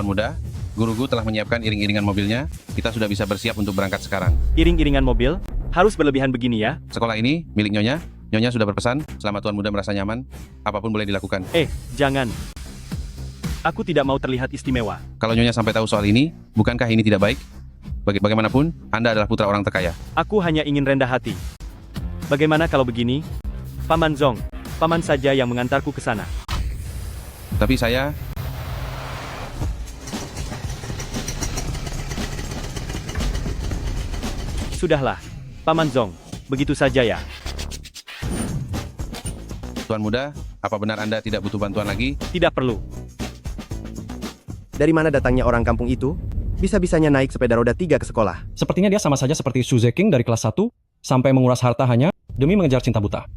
Tuan Muda, guruku telah menyiapkan iring-iringan mobilnya. Kita sudah bisa bersiap untuk berangkat sekarang. Iring-iringan mobil? Harus berlebihan begini ya? Sekolah ini milik Nyonya. Nyonya sudah berpesan, selama Tuan Muda merasa nyaman, apapun boleh dilakukan. Jangan. Aku tidak mau terlihat istimewa. Kalau Nyonya sampai tahu soal ini, bukankah ini tidak baik? Bagaimanapun, Anda adalah putra orang terkaya. Aku hanya ingin rendah hati. Bagaimana kalau begini? Paman Zong, paman saja yang mengantarku ke sana. Tapi saya... Sudahlah, Paman Zong, begitu saja ya. Tuan Muda, apa benar Anda tidak butuh bantuan lagi? Tidak perlu. Dari mana datangnya orang kampung itu? Bisa-bisanya naik sepeda roda 3 ke sekolah. Sepertinya dia sama saja seperti Su Zeking dari kelas 1, sampai menguras harta hanya demi mengejar cinta buta.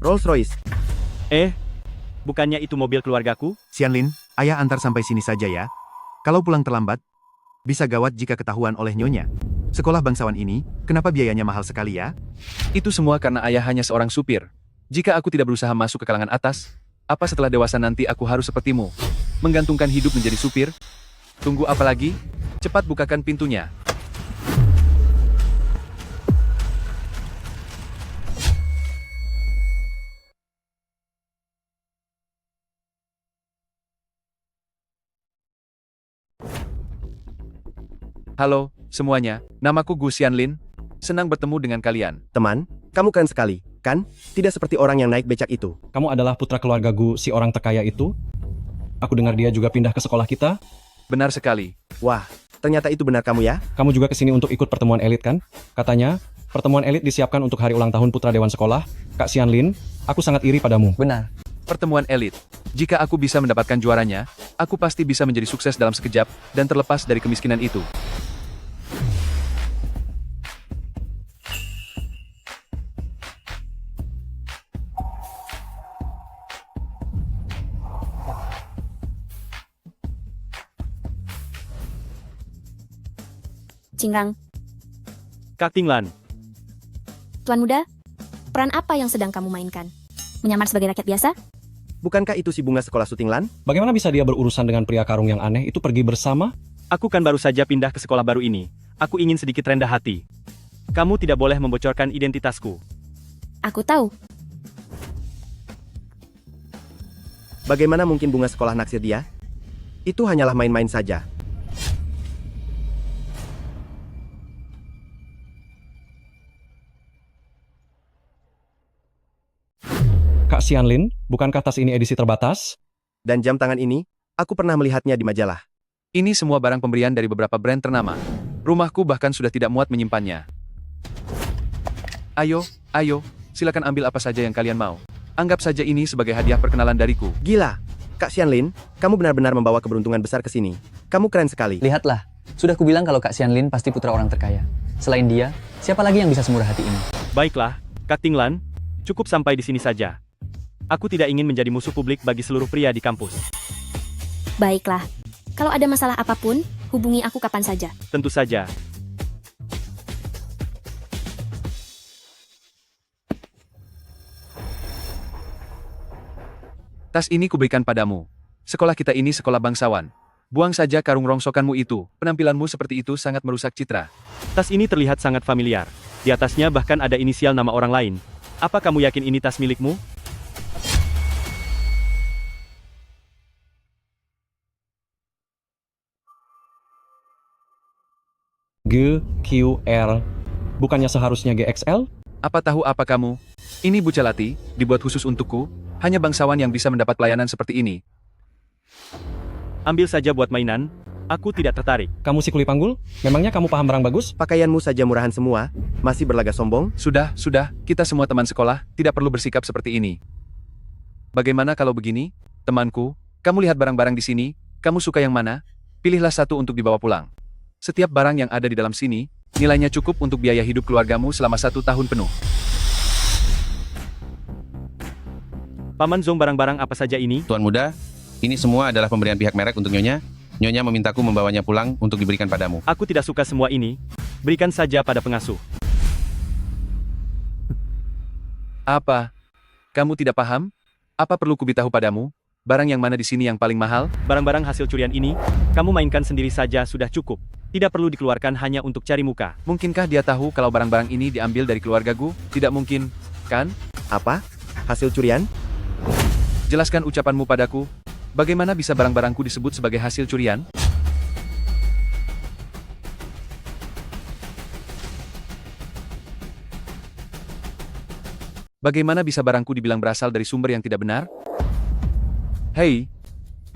Rolls Royce. Bukannya itu mobil keluargaku? Xianlin, ayah antar sampai sini saja ya. Kalau pulang terlambat, bisa gawat jika ketahuan oleh Nyonya. Sekolah bangsawan ini, kenapa biayanya mahal sekali ya? Itu semua karena ayah hanya seorang supir. Jika aku tidak berusaha masuk ke kalangan atas, apa setelah dewasa nanti aku harus sepertimu? Menggantungkan hidup menjadi supir? Tunggu apa lagi? Cepat bukakan pintunya. Halo, semuanya. Namaku Gu Xianlin. Senang bertemu dengan kalian. Teman, kamu keren sekali, kan? Tidak seperti orang yang naik becak itu. Kamu adalah putra keluarga Gu, si orang terkaya itu? Aku dengar dia juga pindah ke sekolah kita. Benar sekali. Wah, ternyata itu benar kamu ya? Kamu juga kesini untuk ikut pertemuan elit kan? Katanya, pertemuan elit disiapkan untuk hari ulang tahun putra Dewan Sekolah. Kak Xianlin, aku sangat iri padamu. Benar. Pertemuan elit. Jika aku bisa mendapatkan juaranya, aku pasti bisa menjadi sukses dalam sekejap dan terlepas dari kemiskinan itu. Cingrang, Kak Tinglan, Tuan Muda, peran apa yang sedang kamu mainkan? Menyamar sebagai rakyat biasa? Bukankah itu si bunga sekolah Sutinglan? Bagaimana bisa dia berurusan dengan pria karung yang aneh itu pergi bersama? aku kan baru saja pindah ke sekolah baru ini. Aku ingin sedikit rendah hati. Kamu tidak boleh membocorkan identitasku. Aku tahu. Bagaimana mungkin bunga sekolah naksir dia? Itu hanyalah main-main saja. Kak Xianlin, bukankah tas ini edisi terbatas? Dan jam tangan ini, aku pernah melihatnya di majalah. Ini semua barang pemberian dari beberapa brand ternama. Rumahku bahkan sudah tidak muat menyimpannya. Ayo, silakan ambil apa saja yang kalian mau. Anggap saja ini sebagai hadiah perkenalan dariku. Gila! Kak Xianlin, kamu benar-benar membawa keberuntungan besar ke sini. Kamu keren sekali. Lihatlah, sudah kubilang kalau Kak Xianlin pasti putra orang terkaya. Selain dia, siapa lagi yang bisa semurah hati ini? Baiklah, Kak Tinglan, cukup sampai di sini saja. Aku tidak ingin menjadi musuh publik bagi seluruh pria di kampus. Baiklah. Kalau ada masalah apapun, hubungi aku kapan saja. Tentu saja. Tas ini kuberikan padamu. Sekolah kita ini sekolah bangsawan. Buang saja karung rongsokanmu itu. Penampilanmu seperti itu sangat merusak citra. Tas ini terlihat sangat familiar. Di atasnya bahkan ada inisial nama orang lain. Apa kamu yakin ini tas milikmu? GQR. Bukannya seharusnya GXL? Apa tahu apa kamu? Ini Bucalati, dibuat khusus untukku. Hanya bangsawan yang bisa mendapat pelayanan seperti ini. Ambil saja buat mainan. Aku tidak tertarik. Kamu si kuli panggul? Memangnya kamu paham barang bagus? Pakaianmu saja murahan semua, masih berlagak sombong. Sudah, kita semua teman sekolah, tidak perlu bersikap seperti ini. Bagaimana kalau begini? Temanku, kamu lihat barang-barang di sini, kamu suka yang mana? Pilihlah satu untuk dibawa pulang. Setiap barang yang ada di dalam sini, nilainya cukup untuk biaya hidup keluargamu selama 1 tahun penuh. Paman Zong, barang-barang apa saja ini? Tuan Muda, ini semua adalah pemberian pihak merek untuk Nyonya. Nyonya memintaku membawanya pulang untuk diberikan padamu. Aku tidak suka semua ini. Berikan saja pada pengasuh. Apa? Kamu tidak paham? Apa perlu kubitahu padamu? Barang yang mana di sini yang paling mahal? Barang-barang hasil curian ini, kamu mainkan sendiri saja sudah cukup. Tidak perlu dikeluarkan hanya untuk cari muka. Mungkinkah dia tahu kalau barang-barang ini diambil dari keluargaku? Tidak mungkin, kan? Apa? Hasil curian? Jelaskan ucapanmu padaku. Bagaimana bisa barang-barangku disebut sebagai hasil curian? Bagaimana bisa barangku dibilang berasal dari sumber yang tidak benar? Hei,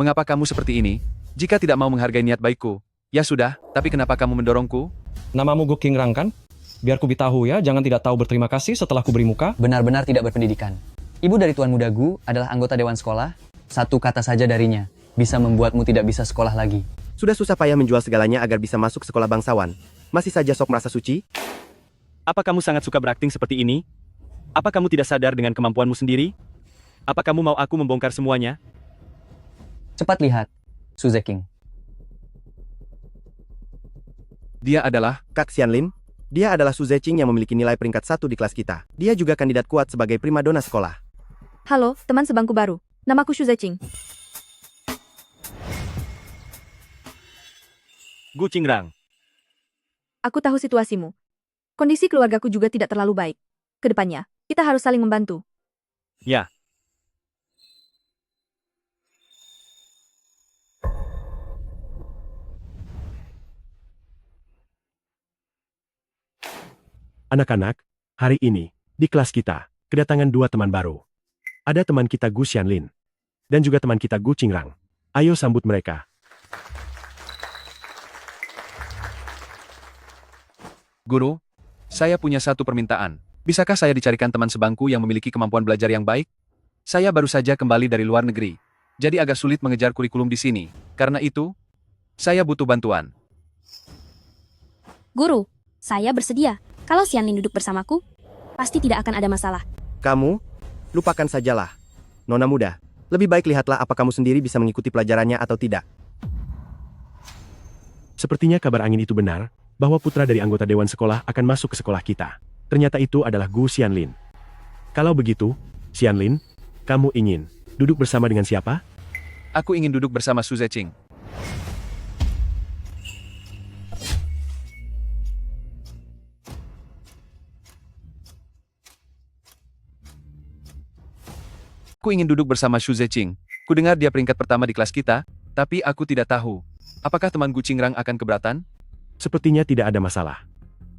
mengapa kamu seperti ini? Jika tidak mau menghargai niat baikku, ya sudah, tapi kenapa kamu mendorongku? Namamu Gu Qingrang kan? Biar ku beritahu ya, jangan tidak tahu berterima kasih setelah ku beri muka. Benar-benar tidak berpendidikan. Ibu dari Tuan Muda Gu adalah anggota Dewan Sekolah. Satu kata saja darinya bisa membuatmu tidak bisa sekolah lagi. Sudah susah payah menjual segalanya agar bisa masuk sekolah bangsawan. Masih saja sok merasa suci? Apa kamu sangat suka berakting seperti ini? Apa kamu tidak sadar dengan kemampuanmu sendiri? Apa kamu mau aku membongkar semuanya? Cepat lihat, Su Zeking. Dia adalah... Kak Xianlin? Dia adalah Su Zeching yang memiliki nilai peringkat 1 di kelas kita. Dia juga kandidat kuat sebagai primadona sekolah. Halo, teman sebangku baru. Namaku Su Zeching. Gu Qingrang. Aku tahu situasimu. Kondisi keluargaku juga tidak terlalu baik. Kedepannya, kita harus saling membantu. Ya. Anak-anak, hari ini, di kelas kita, kedatangan dua teman baru. Ada teman kita Gu Xianlin, dan juga teman kita Gu Qingrang. Ayo sambut mereka. Guru, saya punya satu permintaan. Bisakah saya dicarikan teman sebangku yang memiliki kemampuan belajar yang baik? Saya baru saja kembali dari luar negeri, jadi agak sulit mengejar kurikulum di sini. Karena itu, saya butuh bantuan. Guru, saya bersedia. Kalau Xianlin duduk bersamaku, pasti tidak akan ada masalah. Kamu? Lupakan sajalah. Nona muda, lebih baik lihatlah apa kamu sendiri bisa mengikuti pelajarannya atau tidak. Sepertinya kabar angin itu benar, bahwa putra dari anggota Dewan Sekolah akan masuk ke sekolah kita. Ternyata itu adalah Gu Xianlin. Kalau begitu, Xianlin, kamu ingin duduk bersama dengan siapa? Aku ingin duduk bersama Su Zeching. Aku ingin duduk bersama Su Zeching. Kudengar dia peringkat pertama di kelas kita, tapi aku tidak tahu. Apakah teman Gu Qingrang akan keberatan? Sepertinya tidak ada masalah.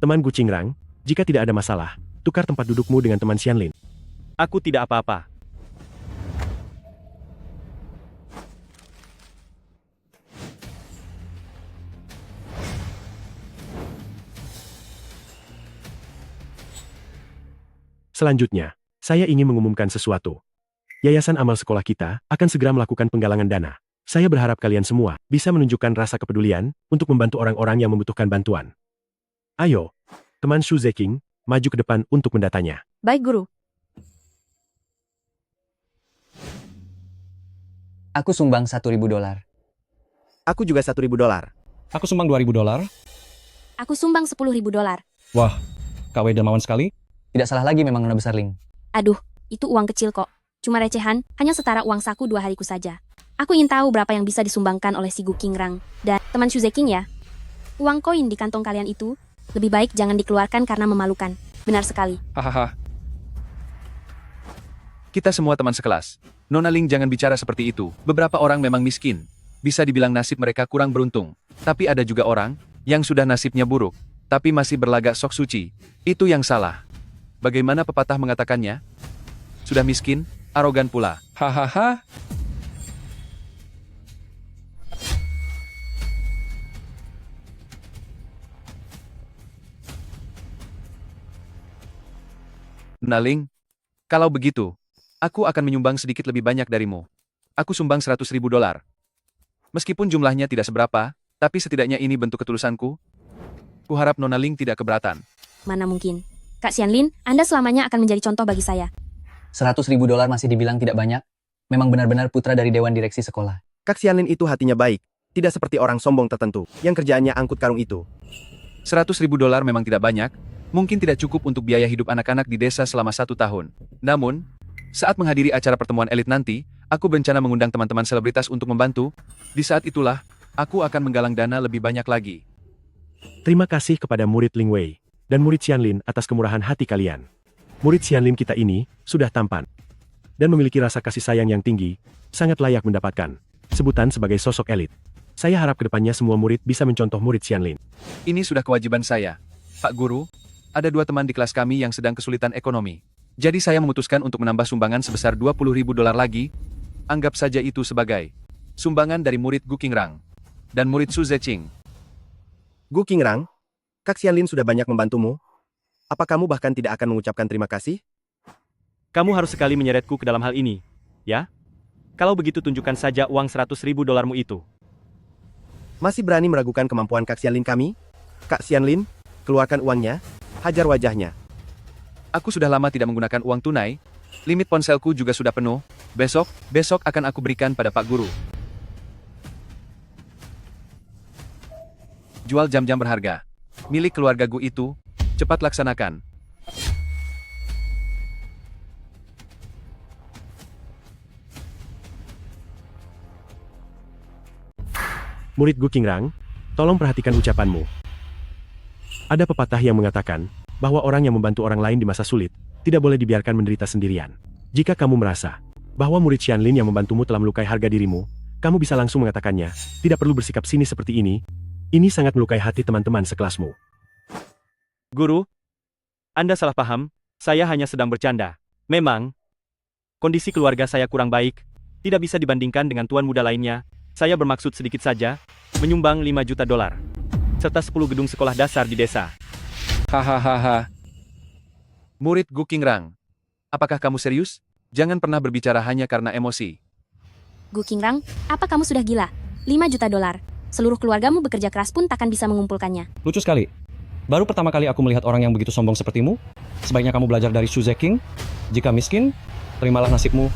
Teman Gu Qingrang, jika tidak ada masalah, tukar tempat dudukmu dengan teman Xianlin. Aku tidak apa-apa. Selanjutnya, saya ingin mengumumkan sesuatu. Yayasan Amal sekolah kita akan segera melakukan penggalangan dana. Saya berharap kalian semua bisa menunjukkan rasa kepedulian untuk membantu orang-orang yang membutuhkan bantuan. Ayo, teman Su Zeking, maju ke depan untuk mendatanya. Baik, Guru. Aku sumbang $1.000. Aku juga $1.000. Aku sumbang $2.000. Aku sumbang $10.000. Wah, KW dermawan sekali. Tidak salah lagi memang Nona Besar Ling. Aduh, itu uang kecil kok. Cuma recehan, hanya setara uang saku 2 hariku saja. Aku ingin tahu berapa yang bisa disumbangkan oleh si Gu Qingrang dan teman Su Zeking ya. Uang koin di kantong kalian itu, lebih baik jangan dikeluarkan karena memalukan. Benar sekali. Hahaha. Kita semua teman sekelas. Nona Ling jangan bicara seperti itu. Beberapa orang memang miskin. Bisa dibilang nasib mereka kurang beruntung. Tapi ada juga orang yang sudah nasibnya buruk, tapi masih berlagak sok suci. Itu yang salah. Bagaimana pepatah mengatakannya? Sudah miskin, arogan pula. Hahaha. Naling, kalau begitu, aku akan menyumbang sedikit lebih banyak darimu. Aku sumbang $100.000. Meskipun jumlahnya tidak seberapa, tapi setidaknya ini bentuk ketulusanku. Kuharap Nona Ling tidak keberatan. Mana mungkin. Kak Xianlin, Anda selamanya akan menjadi contoh bagi saya. $100.000 masih dibilang tidak banyak. Memang benar-benar putra dari Dewan Direksi Sekolah. Kak Xianlin itu hatinya baik. Tidak seperti orang sombong tertentu, yang kerjaannya angkut karung itu. $100.000 memang tidak banyak. mungkin tidak cukup untuk biaya hidup anak-anak di desa selama 1 tahun. Namun, saat menghadiri acara pertemuan elit nanti, aku berencana mengundang teman-teman selebritas untuk membantu. Di saat itulah, aku akan menggalang dana lebih banyak lagi. Terima kasih kepada murid Ling Wei dan murid Xianlin atas kemurahan hati kalian. Murid Xianlin kita ini sudah tampan dan memiliki rasa kasih sayang yang tinggi, sangat layak mendapatkan sebutan sebagai sosok elit. Saya harap kedepannya semua murid bisa mencontoh murid Xianlin. Ini sudah kewajiban saya. Pak Guru, ada 2 teman di kelas kami yang sedang kesulitan ekonomi. Jadi saya memutuskan untuk menambah sumbangan sebesar 20.000 dolar lagi. Anggap saja itu sebagai sumbangan dari murid Gu Qingrang dan murid Su Zeching. Gu Qingrang, Kak Xianlin sudah banyak membantumu. Apa kamu bahkan tidak akan mengucapkan terima kasih? Kamu harus sekali menyeretku ke dalam hal ini, ya? Kalau begitu tunjukkan saja uang 100.000 dolarmu itu. Masih berani meragukan kemampuan Kak Xianlin kami? Kak Xianlin, keluarkan uangnya, hajar wajahnya. Aku sudah lama tidak menggunakan uang tunai. Limit ponselku juga sudah penuh. Besok akan aku berikan pada Pak Guru. Jual jam-jam berharga. Milik keluarga Gu itu, cepat laksanakan. Murid Gu Qingrang, tolong perhatikan ucapanmu. Ada pepatah yang mengatakan bahwa orang yang membantu orang lain di masa sulit tidak boleh dibiarkan menderita sendirian. Jika kamu merasa bahwa murid Xianlin yang membantumu telah melukai harga dirimu, kamu bisa langsung mengatakannya, tidak perlu bersikap sinis seperti ini. Ini sangat melukai hati teman-teman sekelasmu. Guru, Anda salah paham, saya hanya sedang bercanda. Memang, kondisi keluarga saya kurang baik, tidak bisa dibandingkan dengan tuan muda lainnya. Saya bermaksud sedikit saja, menyumbang 5 juta dolar, serta 10 gedung sekolah dasar di desa. Hahaha. Murid Gu Qingrang, apakah kamu serius? Jangan pernah berbicara hanya karena emosi. Gu Qingrang, apa kamu sudah gila? 5 juta dolar. Seluruh keluargamu bekerja keras pun takkan bisa mengumpulkannya. Lucu sekali. Baru pertama kali aku melihat orang yang begitu sombong sepertimu. Sebaiknya kamu belajar dari Su Zeking. Jika miskin, terimalah nasibmu.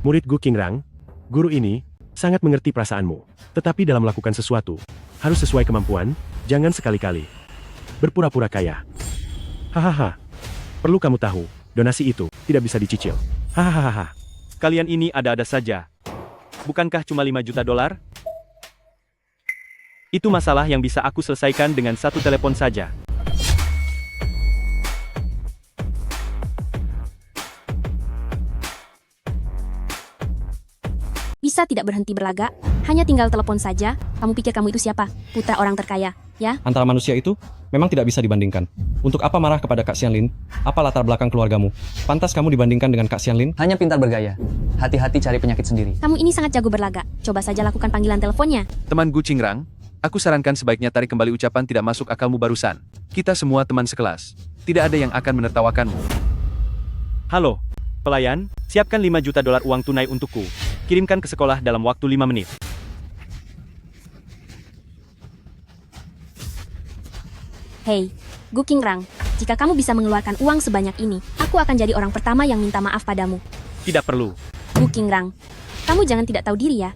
Murid Gu Qingrang, guru ini sangat mengerti perasaanmu. Tetapi dalam melakukan sesuatu, harus sesuai kemampuan, jangan sekali-kali berpura-pura kaya. Hahaha. Perlu kamu tahu, donasi itu tidak bisa dicicil. Hahaha. Kalian ini ada-ada saja. Bukankah cuma 5 juta dolar? Itu masalah yang bisa aku selesaikan dengan 1 telepon saja. Bisa tidak berhenti berlagak? Hanya tinggal telepon saja. Kamu pikir kamu itu siapa? Putra orang terkaya, ya? Antara manusia itu, memang tidak bisa dibandingkan. Untuk apa marah kepada Kak Xianlin? Apa latar belakang keluargamu? Pantas kamu dibandingkan dengan Kak Xianlin? Hanya pintar bergaya. Hati-hati cari penyakit sendiri. Kamu ini sangat jago berlagak. Coba saja lakukan panggilan teleponnya. Teman Gu Qingrang, aku sarankan sebaiknya tarik kembali ucapan tidak masuk akalmu barusan. Kita semua teman sekelas. Tidak ada yang akan menertawakanmu. Halo, pelayan, siapkan 5 juta dolar uang tunai untukku. Kirimkan ke sekolah dalam waktu 5 menit. Hei, Gu Qingrang, jika kamu bisa mengeluarkan uang sebanyak ini, aku akan jadi orang pertama yang minta maaf padamu. Tidak perlu. Gu Qingrang, kamu jangan tidak tahu diri ya.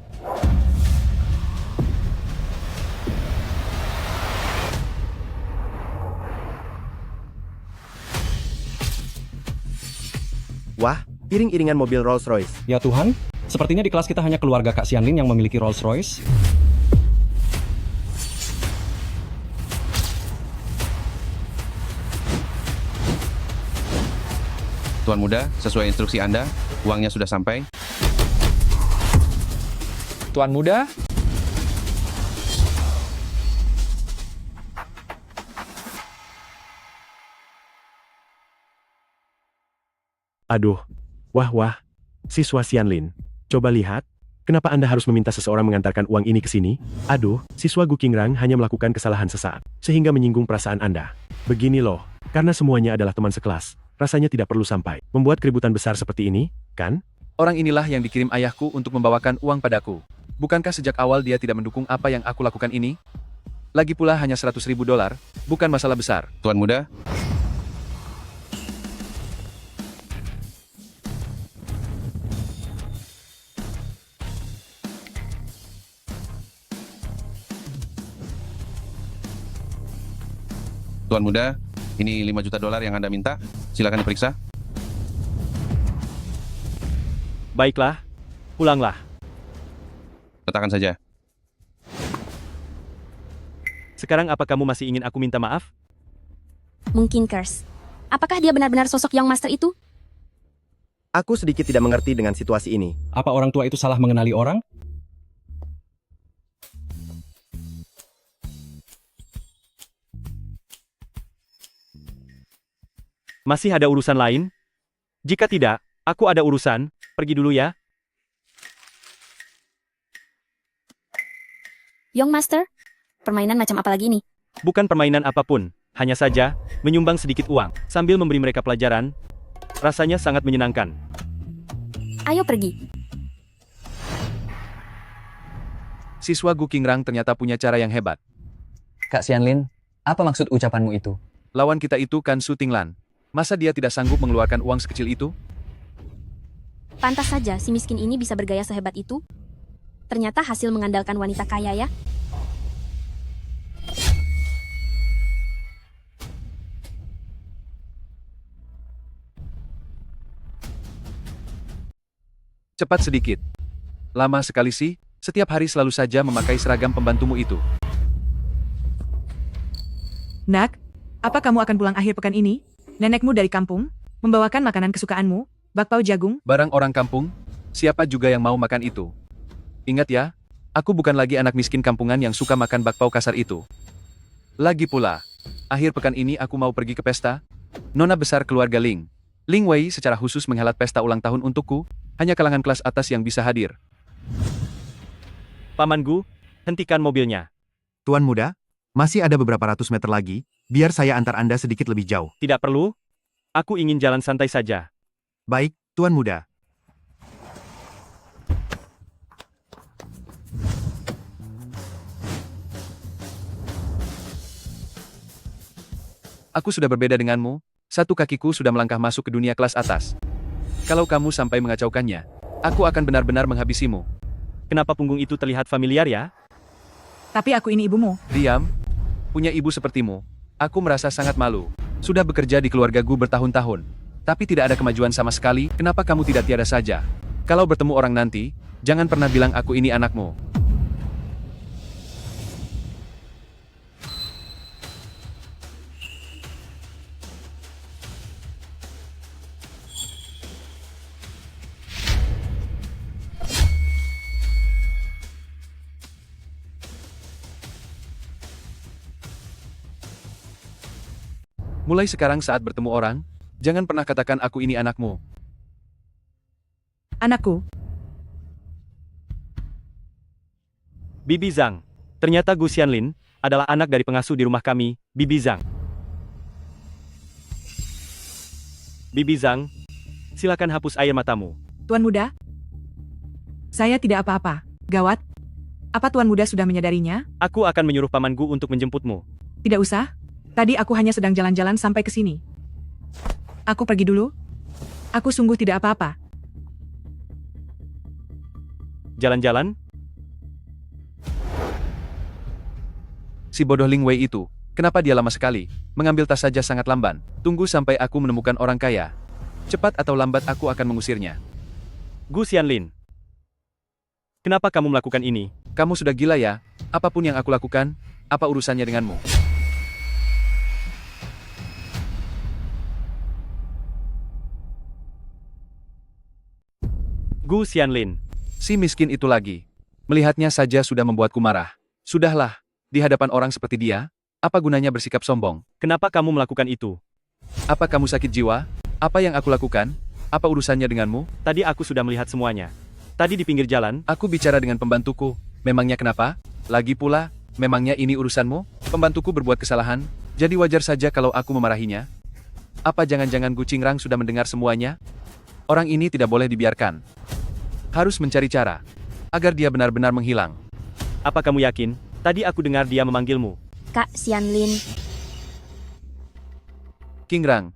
Wah, iring-iringan mobil Rolls-Royce. Ya Tuhan, sepertinya di kelas kita hanya keluarga Kak Xianlin yang memiliki Rolls-Royce. Tuan muda, sesuai instruksi Anda, uangnya sudah sampai. Tuan muda, Aduh. Wah. Siswa Xianlin. Coba lihat. Kenapa Anda harus meminta seseorang mengantarkan uang ini ke sini? Aduh, siswa Gu Qingrang hanya melakukan kesalahan sesaat, sehingga menyinggung perasaan Anda. Begini loh, karena semuanya adalah teman sekelas, rasanya tidak perlu sampai membuat keributan besar seperti ini, kan? orang inilah yang dikirim ayahku untuk membawakan uang padaku. Bukankah sejak awal dia tidak mendukung apa yang aku lakukan ini? Lagi pula hanya 100.000 dolar, bukan masalah besar. Tuan muda, Ini 5 juta dolar yang Anda minta. Silakan diperiksa. Baiklah, pulanglah. Letakkan saja. Sekarang apa kamu masih ingin aku minta maaf? Mungkin Curse. Apakah dia benar-benar sosok Young Master itu? Aku sedikit tidak mengerti dengan situasi ini. Apa orang tua itu salah mengenali orang? Masih ada urusan lain? Jika tidak, aku ada urusan. Pergi dulu ya. Young Master? Permainan macam apa lagi ini? Bukan permainan apapun, hanya saja menyumbang sedikit uang sambil memberi mereka pelajaran. Rasanya sangat menyenangkan. Ayo pergi. Siswa Gu Qingrang ternyata punya cara yang hebat. Kak Xianlin, apa maksud ucapanmu itu? Lawan kita itu kan Su Tinglan. Masa dia tidak sanggup mengeluarkan uang sekecil itu? Pantas saja si miskin ini bisa bergaya sehebat itu. Ternyata hasil mengandalkan wanita kaya ya. Cepat sedikit. Lama sekali sih, setiap hari selalu saja memakai seragam pembantumu itu. Nak, apa kamu akan pulang akhir pekan ini? Nenekmu dari kampung, membawakan makanan kesukaanmu, bakpao jagung. Barang orang kampung, siapa juga yang mau makan itu? Ingat ya, aku bukan lagi anak miskin kampungan yang suka makan bakpao kasar itu. Lagi pula, akhir pekan ini aku mau pergi ke pesta. Nona besar keluarga Ling. Ling Wei secara khusus menghelat pesta ulang tahun untukku, hanya kalangan kelas atas yang bisa hadir. Paman Gu, hentikan mobilnya. Tuan muda, masih ada beberapa ratus meter lagi, biar saya antar Anda sedikit lebih jauh. Tidak perlu. Aku ingin jalan santai saja. Baik, Tuan muda. Aku sudah berbeda denganmu, satu kakiku sudah melangkah masuk ke dunia kelas atas. Kalau kamu sampai mengacaukannya, aku akan benar-benar menghabisimu. Kenapa punggung itu terlihat familiar ya? Tapi aku ini ibumu. Diam. Punya ibu sepertimu, aku merasa sangat malu. Sudah bekerja di keluarga Gu bertahun-tahun, tapi tidak ada kemajuan sama sekali. Kenapa kamu tidak tiada saja? Kalau bertemu orang nanti, jangan pernah bilang aku ini anakmu. Mulai sekarang saat bertemu orang, jangan pernah katakan aku ini anakmu. Anakku. Bibi Zhang. Ternyata Gu Xianlin adalah anak dari pengasuh di rumah kami, Bibi Zhang. Bibi Zhang, silakan hapus air matamu. Tuan muda? Saya tidak apa-apa. Gawat. Apa Tuan muda sudah menyadarinya? Aku akan menyuruh Paman Gu untuk menjemputmu. Tidak usah. Tadi aku hanya sedang jalan-jalan sampai ke sini. Aku pergi dulu. Aku sungguh tidak apa-apa. Jalan-jalan? Si bodoh Ling Wei itu, kenapa dia lama sekali? Mengambil tas saja sangat lamban. Tunggu sampai aku menemukan orang kaya. Cepat atau lambat aku akan mengusirnya. Gu Xianlin. Kenapa kamu melakukan ini? Kamu sudah gila ya? Apapun yang aku lakukan, apa urusannya denganmu? Gu Xianlin. Si miskin itu lagi. Melihatnya saja sudah membuatku marah. Sudahlah, di hadapan orang seperti dia, apa gunanya bersikap sombong? Kenapa kamu melakukan itu? Apa kamu sakit jiwa? Apa yang aku lakukan? Apa urusannya denganmu? Tadi aku sudah melihat semuanya. Tadi di pinggir jalan, Aku bicara dengan pembantuku. Memangnya kenapa? Lagi pula, memangnya ini urusanmu? Pembantuku berbuat kesalahan, jadi wajar saja kalau aku memarahinya. Apa jangan-jangan Gu Qingrang sudah mendengar semuanya? Orang ini tidak boleh dibiarkan. Harus mencari cara, agar dia benar-benar menghilang. apa kamu yakin? Tadi aku dengar dia memanggilmu. Kak Xianlin. Qingrang,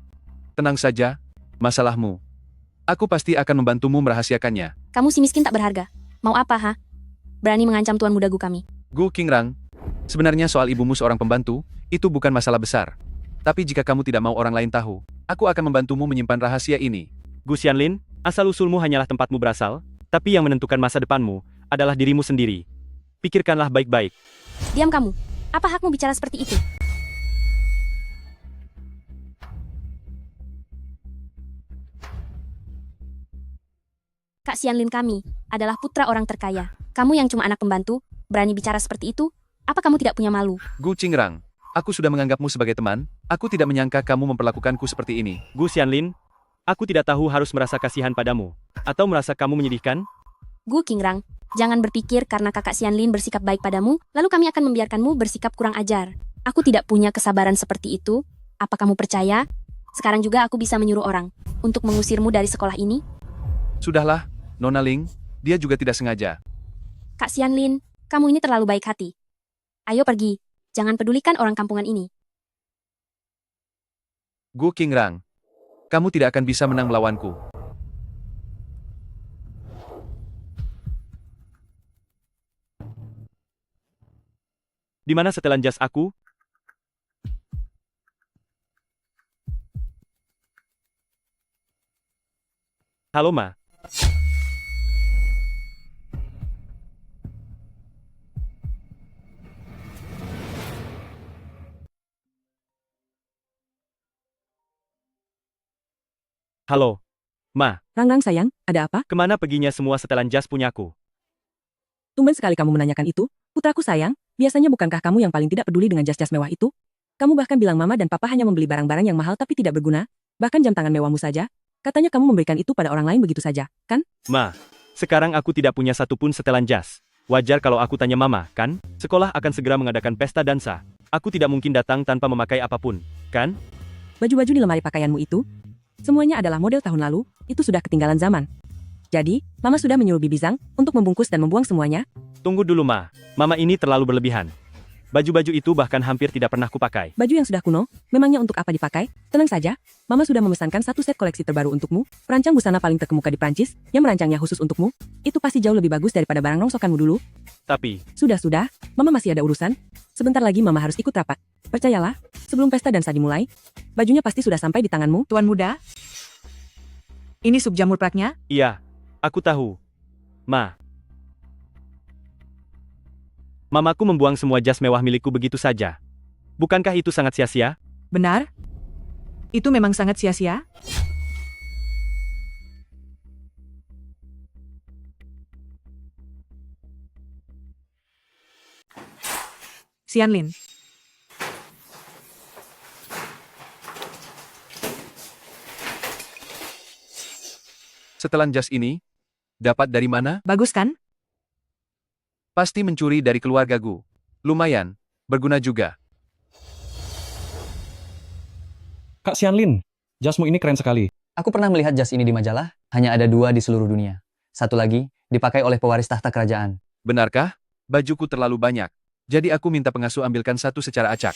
tenang saja, masalahmu. Aku pasti akan membantumu merahasiakannya. Kamu si miskin tak berharga. Mau apa, ha? Berani mengancam tuan muda Gu kami. Gu Qingrang, sebenarnya soal ibumu seorang pembantu, itu bukan masalah besar. Tapi jika kamu tidak mau orang lain tahu, aku akan membantumu menyimpan rahasia ini. Gu Xianlin, asal-usulmu hanyalah tempatmu berasal, tapi yang menentukan masa depanmu adalah dirimu sendiri. Pikirkanlah baik-baik. Diam kamu. Apa hakmu bicara seperti itu? Kak Xianlin kami adalah putra orang terkaya. Kamu yang cuma anak pembantu, berani bicara seperti itu? Apa kamu tidak punya malu? Gu Qingrang, aku sudah menganggapmu sebagai teman, aku tidak menyangka kamu memperlakukanku seperti ini. Gu Xianlin, aku tidak tahu harus merasa kasihan padamu, atau merasa kamu menyedihkan. Gu Qingrang, jangan berpikir karena kakak Xianlin bersikap baik padamu, lalu kami akan membiarkanmu bersikap kurang ajar. Aku tidak punya kesabaran seperti itu. Apa kamu percaya? Sekarang juga aku bisa menyuruh orang untuk mengusirmu dari sekolah ini? Sudahlah, Nona Ling, dia juga tidak sengaja. Kak Xianlin, kamu ini terlalu baik hati. Ayo pergi, jangan pedulikan orang kampungan ini. Gu Qingrang, kamu tidak akan bisa menang melawanku. Di mana setelan jas aku? Halo, Ma. Halo, Ma. Rang sayang, ada apa? Kemana peginya semua setelan jas punyaku? Tumben sekali kamu menanyakan itu. Putraku sayang, biasanya bukankah kamu yang paling tidak peduli dengan jas-jas mewah itu? Kamu bahkan bilang mama dan papa hanya membeli barang-barang yang mahal tapi tidak berguna. Bahkan jam tangan mewahmu saja. Katanya kamu memberikan itu pada orang lain begitu saja, kan? Ma, sekarang aku tidak punya satupun setelan jas. Wajar kalau aku tanya mama, kan? Sekolah akan segera mengadakan pesta dansa. Aku tidak mungkin datang tanpa memakai apapun, kan? Baju-baju di lemari pakaianmu itu, semuanya adalah model tahun lalu, itu sudah ketinggalan zaman. Jadi, mama sudah menyuruh Bibi Zhang untuk membungkus dan membuang semuanya. Tunggu dulu, Ma. Mama ini terlalu berlebihan. Baju-baju itu bahkan hampir tidak pernah kupakai. Baju yang sudah kuno, memangnya untuk apa dipakai? Tenang saja, mama sudah memesankan satu set koleksi terbaru untukmu, perancang busana paling terkemuka di Prancis, yang merancangnya khusus untukmu. Itu pasti jauh lebih bagus daripada barang rongsokanmu dulu. Tapi, Sudah, mama masih ada urusan. Sebentar lagi mama harus ikut rapat. Percayalah, sebelum pesta dansa dimulai, bajunya pasti sudah sampai di tanganmu. Tuan muda, ini sup jamur praknya? iya, aku tahu. Ma. Mamaku membuang semua jas mewah milikku begitu saja. Bukankah itu sangat sia-sia? Benar? Itu memang sangat sia-sia? Xianlin. Setelan jas ini, dapat dari mana? Bagus kan? Pasti mencuri dari keluarga Gu. Lumayan, berguna juga. Kak Xianlin, jasmu ini keren sekali. Aku pernah melihat jas ini di majalah, hanya ada 2 di seluruh dunia. Satu lagi, dipakai oleh pewaris tahta kerajaan. Benarkah? Bajuku terlalu banyak. Jadi aku minta pengasuh ambilkan satu secara acak.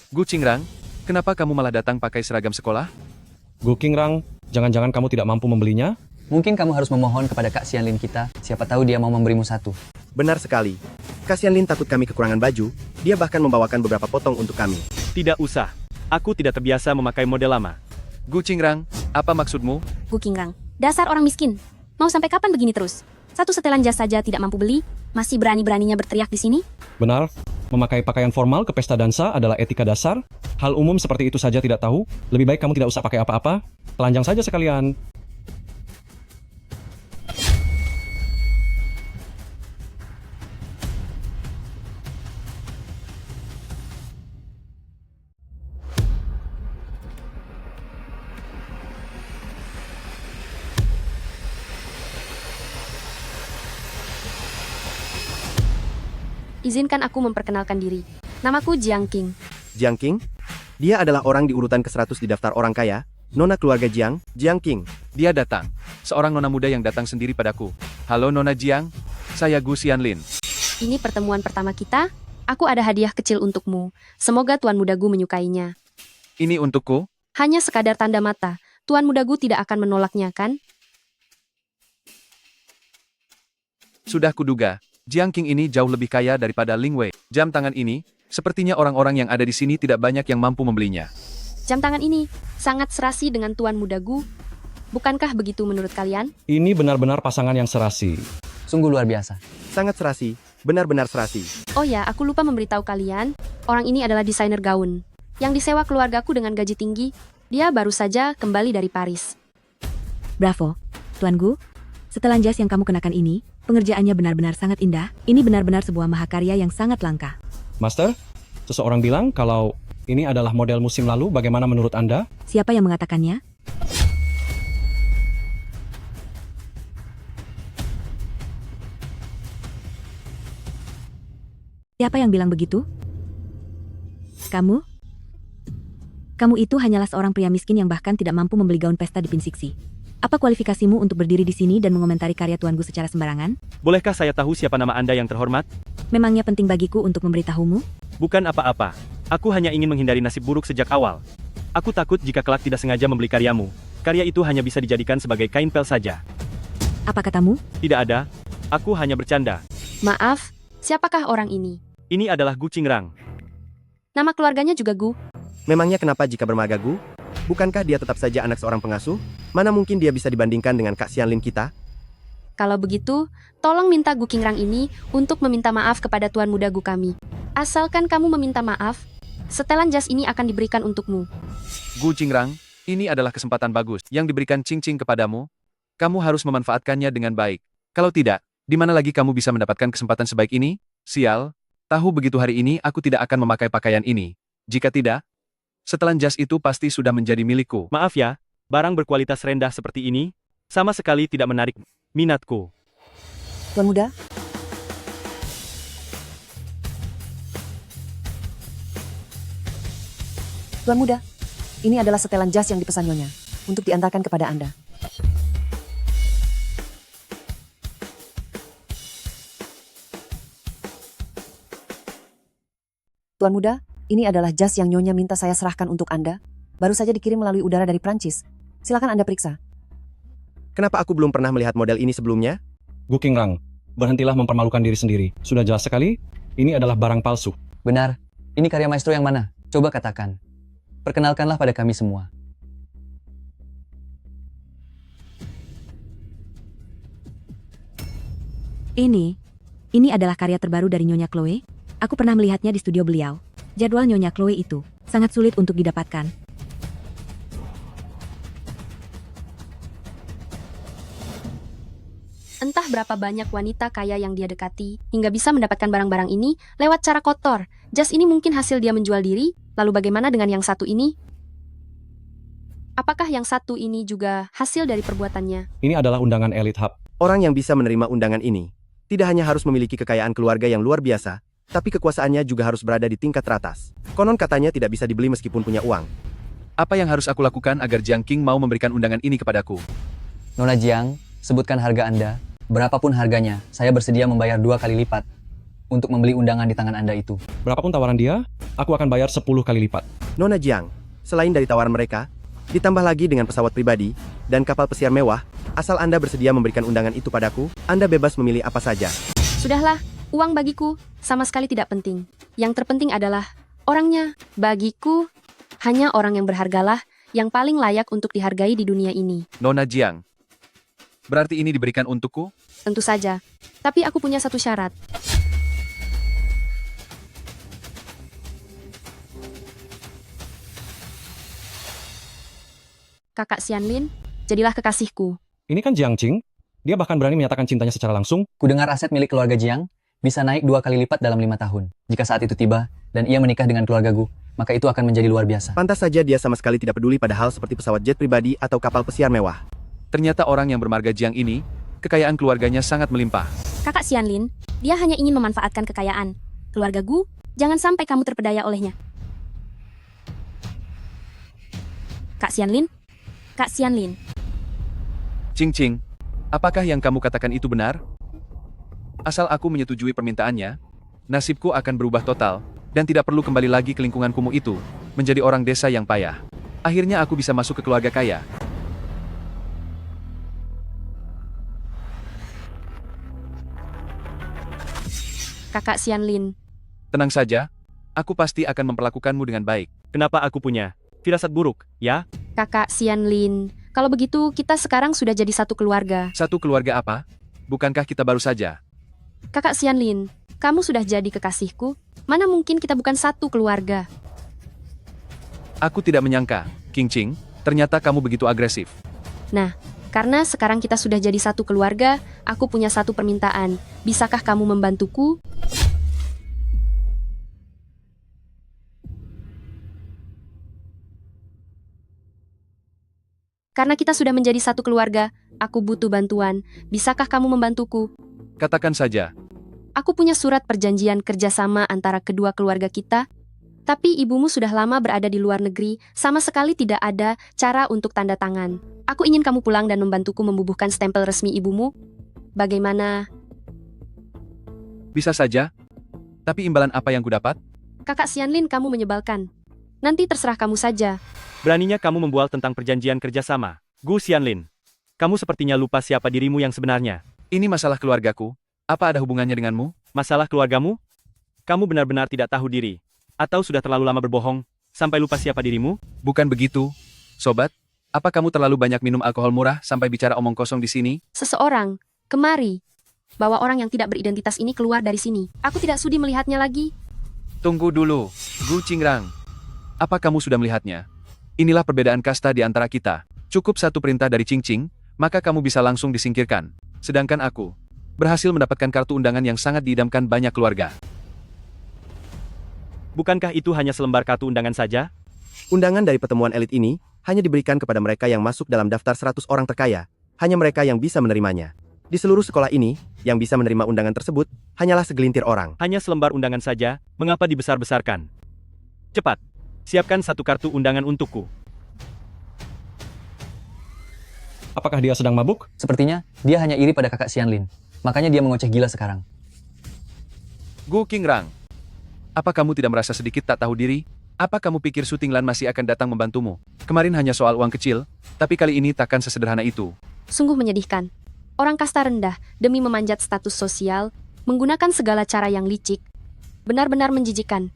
Gu Qingrang, kenapa kamu malah datang pakai seragam sekolah? Gu Qingrang, jangan-jangan kamu tidak mampu membelinya? Mungkin kamu harus memohon kepada Kak Xianlin kita, siapa tahu dia mau memberimu satu. Benar sekali. Kak Xianlin takut kami kekurangan baju, dia bahkan membawakan beberapa potong untuk kami. Tidak usah. Aku tidak terbiasa memakai model lama. Gu Qingrang, apa maksudmu? Gu Qingrang, dasar orang miskin. Mau sampai kapan begini terus? Satu setelan jas saja tidak mampu beli, masih berani-beraninya berteriak di sini? Benar, memakai pakaian formal ke pesta dansa adalah etika dasar. Hal umum seperti itu saja tidak tahu, lebih baik kamu tidak usah pakai apa-apa. Telanjang saja sekalian. Izinkan aku memperkenalkan diri. Namaku Jiang Qing. Jiang Qing? Dia adalah orang di urutan ke-100 di daftar orang kaya, nona keluarga Jiang, Jiang Qing. Dia datang. Seorang nona muda yang datang sendiri padaku. Halo Nona Jiang, saya Gu Xianlin. Ini pertemuan pertama kita. Aku ada hadiah kecil untukmu. Semoga Tuan Muda Gu menyukainya. Ini untukku? Hanya sekadar tanda mata. Tuan Muda Gu tidak akan menolaknya, kan? Sudah kuduga. Jiang Qing ini jauh lebih kaya daripada Ling Wei. Jam tangan ini, sepertinya orang-orang yang ada di sini tidak banyak yang mampu membelinya. Jam tangan ini sangat serasi dengan Tuan Muda Gu. Bukankah begitu menurut kalian? Ini benar-benar pasangan yang serasi. Sungguh luar biasa. Sangat serasi, benar-benar serasi. Oh ya, aku lupa memberitahu kalian, orang ini adalah desainer gaun. Yang disewa keluargaku dengan gaji tinggi, dia baru saja kembali dari Paris. Bravo, Tuan Gu. Setelan jas yang kamu kenakan ini, pengerjaannya benar-benar sangat indah. Ini benar-benar sebuah mahakarya yang sangat langka. Master, seseorang bilang kalau ini adalah model musim lalu, bagaimana menurut Anda? Siapa yang mengatakannya? Siapa yang bilang begitu? Kamu? Kamu itu hanyalah seorang pria miskin yang bahkan tidak mampu membeli gaun pesta di Pinsiksi. Apa kualifikasimu untuk berdiri di sini dan mengomentari karya Tuan Gu secara sembarangan? Bolehkah saya tahu siapa nama Anda yang terhormat? Memangnya penting bagiku untuk memberitahumu? Bukan apa-apa. Aku hanya ingin menghindari nasib buruk sejak awal. Aku takut jika kelak tidak sengaja membeli karyamu. Karya itu hanya bisa dijadikan sebagai kain pel saja. Apa katamu? Tidak ada. Aku hanya bercanda. Maaf, siapakah orang ini? Ini adalah Gu Qingrang. Nama keluarganya juga Gu. Memangnya kenapa jika bermarga Gu? Bukankah dia tetap saja anak seorang pengasuh? Mana mungkin dia bisa dibandingkan dengan Kak Xianlin kita? Kalau begitu, tolong minta Gu Qingrang ini untuk meminta maaf kepada Tuan Muda Gu kami. Asalkan kamu meminta maaf, setelan jas ini akan diberikan untukmu. Gu Qingrang, ini adalah kesempatan bagus yang diberikan Qing Qing kepadamu. Kamu harus memanfaatkannya dengan baik. Kalau tidak, di mana lagi kamu bisa mendapatkan kesempatan sebaik ini? Sial, tahu begitu hari ini aku tidak akan memakai pakaian ini. Jika tidak, setelan jas itu pasti sudah menjadi milikku. Maaf ya, barang berkualitas rendah seperti ini sama sekali tidak menarik minatku. Tuan Muda, Tuan Muda, ini adalah setelan jas yang dipesan Nyonya untuk diantarkan kepada Anda. Tuan Muda, ini adalah jas yang Nyonya minta saya serahkan untuk Anda. Baru saja dikirim melalui udara dari Prancis. Silakan Anda periksa. Kenapa aku belum pernah melihat model ini sebelumnya? Gu Qingrang, berhentilah mempermalukan diri sendiri. Sudah jelas sekali, ini adalah barang palsu. Benar. Ini karya maestro yang mana? Coba katakan. Perkenalkanlah pada kami semua. Ini adalah karya terbaru dari Nyonya Chloe. Aku pernah melihatnya di studio beliau. Jadwal Nyonya Chloe itu sangat sulit untuk didapatkan. Entah berapa banyak wanita kaya yang dia dekati, hingga bisa mendapatkan barang-barang ini lewat cara kotor. Jas ini mungkin hasil dia menjual diri, lalu bagaimana dengan yang satu ini? Apakah yang satu ini juga hasil dari perbuatannya? Ini adalah undangan Elite Hub. Orang yang bisa menerima undangan ini, tidak hanya harus memiliki kekayaan keluarga yang luar biasa, tapi kekuasaannya juga harus berada di tingkat teratas. Konon katanya tidak bisa dibeli meskipun punya uang. Apa yang harus aku lakukan agar Jiang Qing mau memberikan undangan ini kepadaku? Nona Jiang, sebutkan harga Anda. Berapapun harganya, saya bersedia membayar 2 kali lipat untuk membeli undangan di tangan Anda itu. Berapapun tawaran dia, aku akan bayar 10 kali lipat. Nona Jiang, selain dari tawaran mereka, ditambah lagi dengan pesawat pribadi dan kapal pesiar mewah, asal Anda bersedia memberikan undangan itu padaku, Anda bebas memilih apa saja. Sudahlah, uang bagiku sama sekali tidak penting. Yang terpenting adalah orangnya. Bagiku, hanya orang yang berhargalah yang paling layak untuk dihargai di dunia ini. Nona Jiang, berarti ini diberikan untukku? Tentu saja. Tapi aku punya satu syarat. Kakak Xianlin, jadilah kekasihku. Ini kan Jiang Qing. Dia bahkan berani menyatakan cintanya secara langsung. Kudengar aset milik keluarga Jiang bisa naik 2 kali lipat dalam 5 tahun. Jika saat itu tiba, dan ia menikah dengan keluarga Gu, maka itu akan menjadi luar biasa. Pantas saja dia sama sekali tidak peduli pada hal seperti pesawat jet pribadi atau kapal pesiar mewah. Ternyata orang yang bermarga Jiang ini, kekayaan keluarganya sangat melimpah. Kakak Xianlin, dia hanya ingin memanfaatkan kekayaan. Keluarga Gu, jangan sampai kamu terpedaya olehnya. Kak Xianlin? Kak Xianlin. Qing Qing, apakah yang kamu katakan itu benar? Asal aku menyetujui permintaannya, nasibku akan berubah total, dan tidak perlu kembali lagi ke lingkungan kumuh itu, menjadi orang desa yang payah. Akhirnya aku bisa masuk ke keluarga kaya. Kakak Xianlin. Tenang saja, aku pasti akan memperlakukanmu dengan baik. Kenapa aku punya firasat buruk, ya? Kakak Xianlin. Kalau begitu, kita sekarang sudah jadi satu keluarga. Satu keluarga apa? Bukankah kita baru saja? Kakak Xianlin, kamu sudah jadi kekasihku. Mana mungkin kita bukan satu keluarga? Aku tidak menyangka, King Ching, ternyata kamu begitu agresif. Nah, karena sekarang kita sudah jadi satu keluarga, aku punya satu permintaan. Bisakah kamu membantuku? Karena kita sudah menjadi satu keluarga, aku butuh bantuan. Bisakah kamu membantuku? Katakan saja. Aku punya surat perjanjian kerjasama antara kedua keluarga kita. Tapi ibumu sudah lama berada di luar negeri, sama sekali tidak ada cara untuk tanda tangan. Aku ingin kamu pulang dan membantuku membubuhkan stempel resmi ibumu. Bagaimana? Bisa saja. Tapi imbalan apa yang kudapat? Kakak Xianlin, kamu menyebalkan. Nanti terserah kamu saja. Beraninya kamu membual tentang perjanjian kerjasama. Gu Xianlin. Kamu sepertinya lupa siapa dirimu yang sebenarnya. Ini masalah keluargaku. Apa ada hubungannya denganmu? Masalah keluargamu? Kamu benar-benar tidak tahu diri. Atau sudah terlalu lama berbohong, sampai lupa siapa dirimu? Bukan begitu. Sobat, apa kamu terlalu banyak minum alkohol murah sampai bicara omong kosong di sini? Seseorang, kemari. Bawa orang yang tidak beridentitas ini keluar dari sini. Aku tidak sudi melihatnya lagi. Tunggu dulu, Gu Qingrang. Apa kamu sudah melihatnya? Inilah perbedaan kasta di antara kita. Cukup satu perintah dari Qing Qing, maka kamu bisa langsung disingkirkan. Sedangkan aku berhasil mendapatkan kartu undangan yang sangat diidamkan banyak keluarga. Bukankah itu hanya selembar kartu undangan saja? Undangan dari pertemuan elit ini hanya diberikan kepada mereka yang masuk dalam daftar 100 orang terkaya. Hanya mereka yang bisa menerimanya. Di seluruh sekolah ini, yang bisa menerima undangan tersebut hanyalah segelintir orang. Hanya selembar undangan saja, mengapa dibesar-besarkan? Cepat, siapkan satu kartu undangan untukku. Apakah dia sedang mabuk? Sepertinya dia hanya iri pada kakak Xianlin. Makanya dia mengoceh gila sekarang. Gu Qingrang, apa kamu tidak merasa sedikit tak tahu diri? Apa kamu pikir Su Tinglan masih akan datang membantumu? Kemarin hanya soal uang kecil, tapi kali ini takkan sesederhana itu. Sungguh menyedihkan. Orang kasta rendah, demi memanjat status sosial, menggunakan segala cara yang licik. Benar-benar menjijikkan.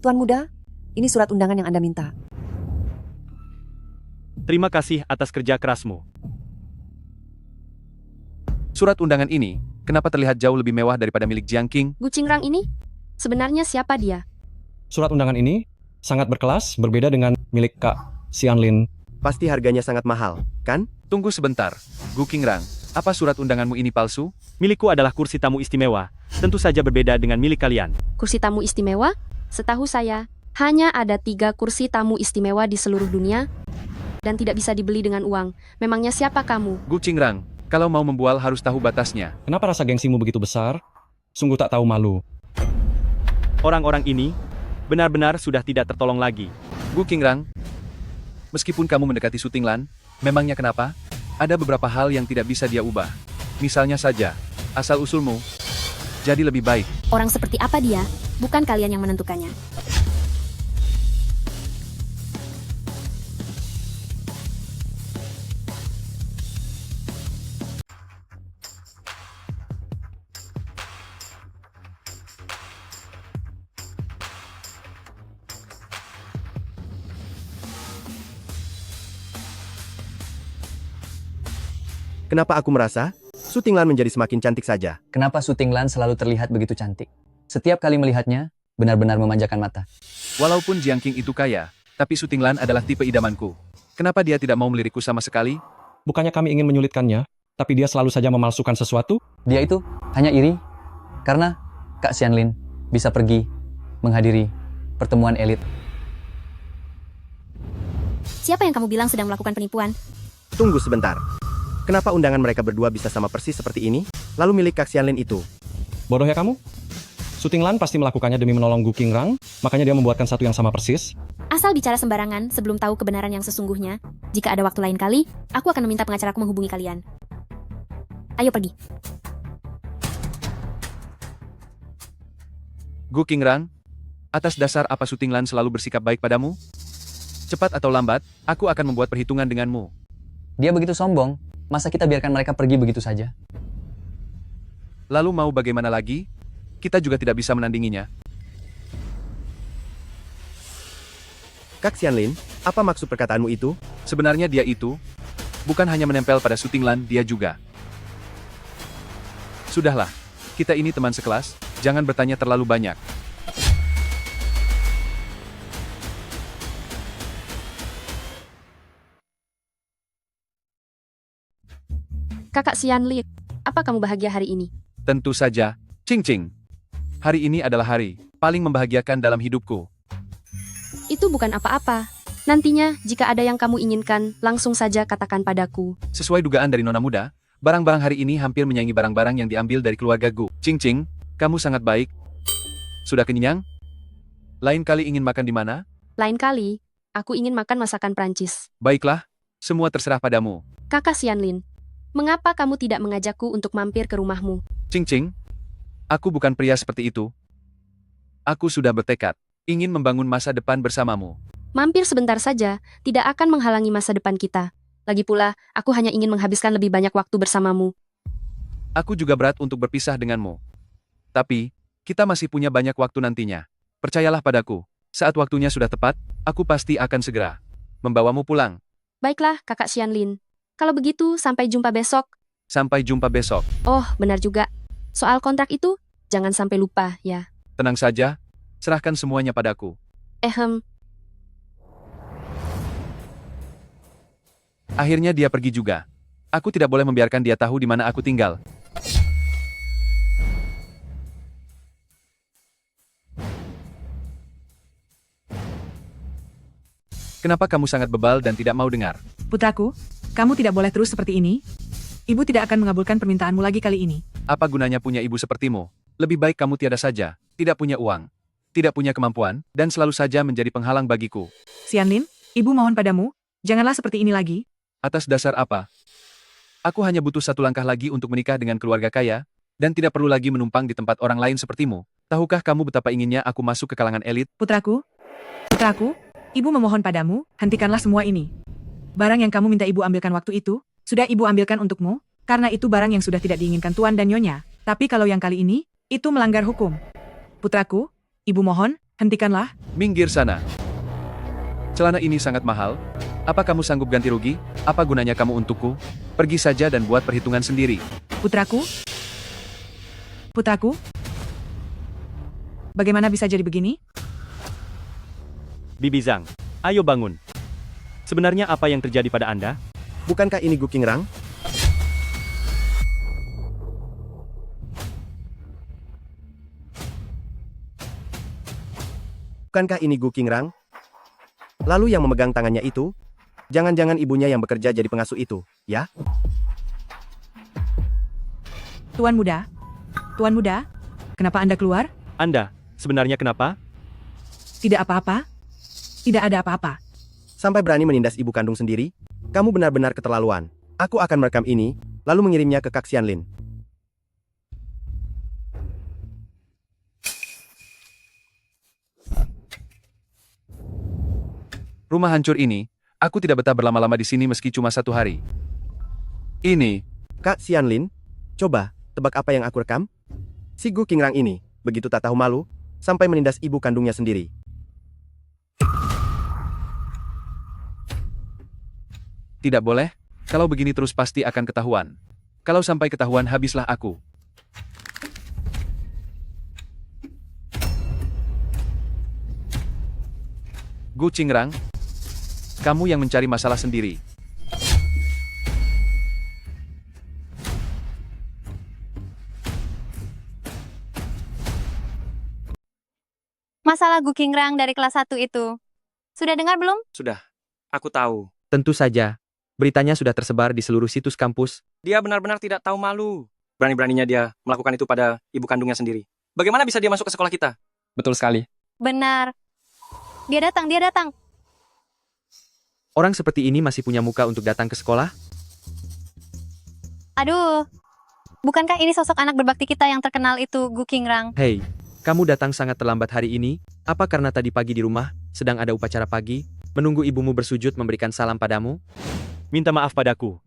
Tuan Muda, ini surat undangan yang Anda minta. Terima kasih atas kerja kerasmu. Surat undangan ini, kenapa terlihat jauh lebih mewah daripada milik Jiang Qing? Gu Qingrang ini? Sebenarnya siapa dia? Surat undangan ini sangat berkelas, berbeda dengan milik Kak Xianlin. Pasti harganya sangat mahal, kan? Tunggu sebentar, Gu Qingrang. Apa surat undanganmu ini palsu? Milikku adalah kursi tamu istimewa. Tentu saja berbeda dengan milik kalian. Kursi tamu istimewa? Setahu saya, hanya ada 3 kursi tamu istimewa di seluruh dunia, dan tidak bisa dibeli dengan uang. Memangnya siapa kamu? Gu Qingrang, kalau mau membual harus tahu batasnya. Kenapa rasa gengsimu begitu besar? Sungguh tak tahu malu. Orang-orang ini benar-benar sudah tidak tertolong lagi. Gu Qingrang, meskipun kamu mendekati Su Tinglan, memangnya kenapa? Ada beberapa hal yang tidak bisa dia ubah. Misalnya saja, asal-usulmu jadi lebih baik. Orang seperti apa dia? Bukan kalian yang menentukannya. Kenapa aku merasa Su Tinglan menjadi semakin cantik saja? Kenapa Su Tinglan selalu terlihat begitu cantik? Setiap kali melihatnya, benar-benar memanjakan mata. Walaupun Jiang Qing itu kaya, tapi Su Tinglan adalah tipe idamanku. Kenapa dia tidak mau melirikku sama sekali? Bukannya kami ingin menyulitkannya, tapi dia selalu saja memalsukan sesuatu? Dia itu hanya iri karena Kak Xianlin bisa pergi menghadiri pertemuan elit. Siapa yang kamu bilang sedang melakukan penipuan? Tunggu sebentar. Kenapa undangan mereka berdua bisa sama persis seperti ini? Lalu milik Kak Xianlin itu? Bodohnya kamu? Su Tinglan pasti melakukannya demi menolong Gu Qingrang, makanya dia membuatkan satu yang sama persis. Asal bicara sembarangan sebelum tahu kebenaran yang sesungguhnya. Jika ada waktu lain kali, aku akan meminta pengacaraku menghubungi kalian. Ayo pergi. Gu Qingrang, Atas dasar apa Sutinglan selalu bersikap baik padamu? Cepat atau lambat, aku akan membuat perhitungan denganmu. Dia begitu sombong, masa kita biarkan mereka pergi begitu saja? Lalu mau bagaimana lagi? Kita juga tidak bisa menandinginya. Kak Xianlin, apa maksud perkataanmu itu? Sebenarnya dia itu bukan hanya menempel pada Sutinglan, dia juga. Sudahlah, kita ini teman sekelas, jangan bertanya terlalu banyak. Kakak Xianlin, apa kamu bahagia hari ini? Tentu saja, Cing Cing. Hari ini adalah hari paling membahagiakan dalam hidupku. Itu bukan apa-apa. Nantinya, jika ada yang kamu inginkan, langsung saja katakan padaku. Sesuai dugaan dari Nona Muda, barang-barang hari ini hampir menyaingi barang-barang yang diambil dari keluarga Gu. Cing Cing, kamu sangat baik. Sudah kenyang? Lain kali ingin makan di mana? Lain kali, aku ingin makan masakan Prancis. Baiklah, semua terserah padamu. Kakak Xianlin, mengapa kamu tidak mengajakku untuk mampir ke rumahmu? Cing Cing, aku bukan pria seperti itu. Aku sudah bertekad, ingin membangun masa depan bersamamu. Mampir sebentar saja, tidak akan menghalangi masa depan kita. Lagi pula, aku hanya ingin menghabiskan lebih banyak waktu bersamamu. Aku juga berat untuk berpisah denganmu. Tapi, kita masih punya banyak waktu nantinya. Percayalah padaku, saat waktunya sudah tepat, aku pasti akan segera membawamu pulang. Baiklah, Kakak Xianlin. Kalau begitu, sampai jumpa besok. Sampai jumpa besok. Oh, benar juga. Soal kontrak itu, jangan sampai lupa, ya. Tenang saja, serahkan semuanya padaku. Akhirnya dia pergi juga. Aku tidak boleh membiarkan dia tahu di mana aku tinggal. Kenapa kamu sangat bebal dan tidak mau dengar? Putraku, kamu tidak boleh terus seperti ini. Ibu tidak akan mengabulkan permintaanmu lagi kali ini. Apa gunanya punya ibu sepertimu? Lebih baik kamu tiada saja, tidak punya uang, tidak punya kemampuan, dan selalu saja menjadi penghalang bagiku. Xianlin, ibu mohon padamu, janganlah seperti ini lagi. Atas dasar apa? Aku hanya butuh satu langkah lagi untuk menikah dengan keluarga kaya, dan tidak perlu lagi menumpang di tempat orang lain sepertimu. Tahukah kamu betapa inginnya aku masuk ke kalangan elit? Putraku, ibu memohon padamu, hentikanlah semua ini. Barang yang kamu minta ibu ambilkan waktu itu, sudah ibu ambilkan untukmu, karena itu barang yang sudah tidak diinginkan tuan dan nyonya. Tapi kalau yang kali ini, itu melanggar hukum. Putraku, ibu mohon, hentikanlah. Minggir sana. Celana ini sangat mahal. Apa kamu sanggup ganti rugi? Apa gunanya kamu untukku? Pergi saja dan buat perhitungan sendiri. Putraku, bagaimana bisa jadi begini? Bibi Zhang, ayo bangun. Sebenarnya apa yang terjadi pada Anda? Bukankah ini Gu Qingrang? Bukankah ini Gu Qingrang? Lalu yang memegang tangannya itu? Jangan-jangan ibunya yang bekerja jadi pengasuh itu, ya? Tuan muda, kenapa Anda keluar? Anda, sebenarnya kenapa? Tidak apa-apa. Tidak ada apa-apa. Sampai berani menindas ibu kandung sendiri? Kamu benar-benar keterlaluan. Aku akan merekam ini, lalu mengirimnya ke Kak Xianlin. Rumah hancur ini, aku tidak betah berlama-lama di sini meski cuma 1 hari. Ini, Kak Xianlin, coba, tebak apa yang aku rekam? Si Gu Qingrang ini, begitu tak tahu malu, sampai menindas ibu kandungnya sendiri. tidak boleh, kalau begini terus pasti akan ketahuan. Kalau sampai ketahuan habislah aku. Gu Qingrang, kamu yang mencari masalah sendiri. Masalah Gu Qingrang dari kelas 1 itu. Sudah dengar belum? Sudah. Aku tahu. Tentu saja. Beritanya sudah tersebar di seluruh situs kampus. Dia benar-benar tidak tahu malu. Berani-beraninya dia melakukan itu pada ibu kandungnya sendiri. Bagaimana bisa dia masuk ke sekolah kita? Betul sekali. Benar. Dia datang. Orang seperti ini masih punya muka untuk datang ke sekolah? Aduh. Bukankah ini sosok anak berbakti kita yang terkenal itu, Gu Qingrang? Hei, Kamu datang sangat terlambat hari ini, apa karena tadi pagi di rumah, sedang ada upacara pagi, menunggu ibumu bersujud memberikan salam padamu? Minta maaf padaku.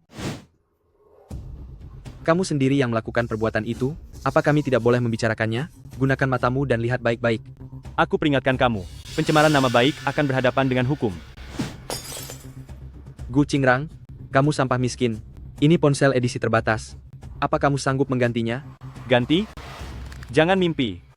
Kamu sendiri yang melakukan perbuatan itu, apa kami tidak boleh membicarakannya? Gunakan matamu dan lihat baik-baik. Aku peringatkan kamu, pencemaran nama baik akan berhadapan dengan hukum. Gu Qingrang, kamu sampah miskin. Ini ponsel edisi terbatas. Apa kamu sanggup menggantinya? Ganti? Jangan mimpi.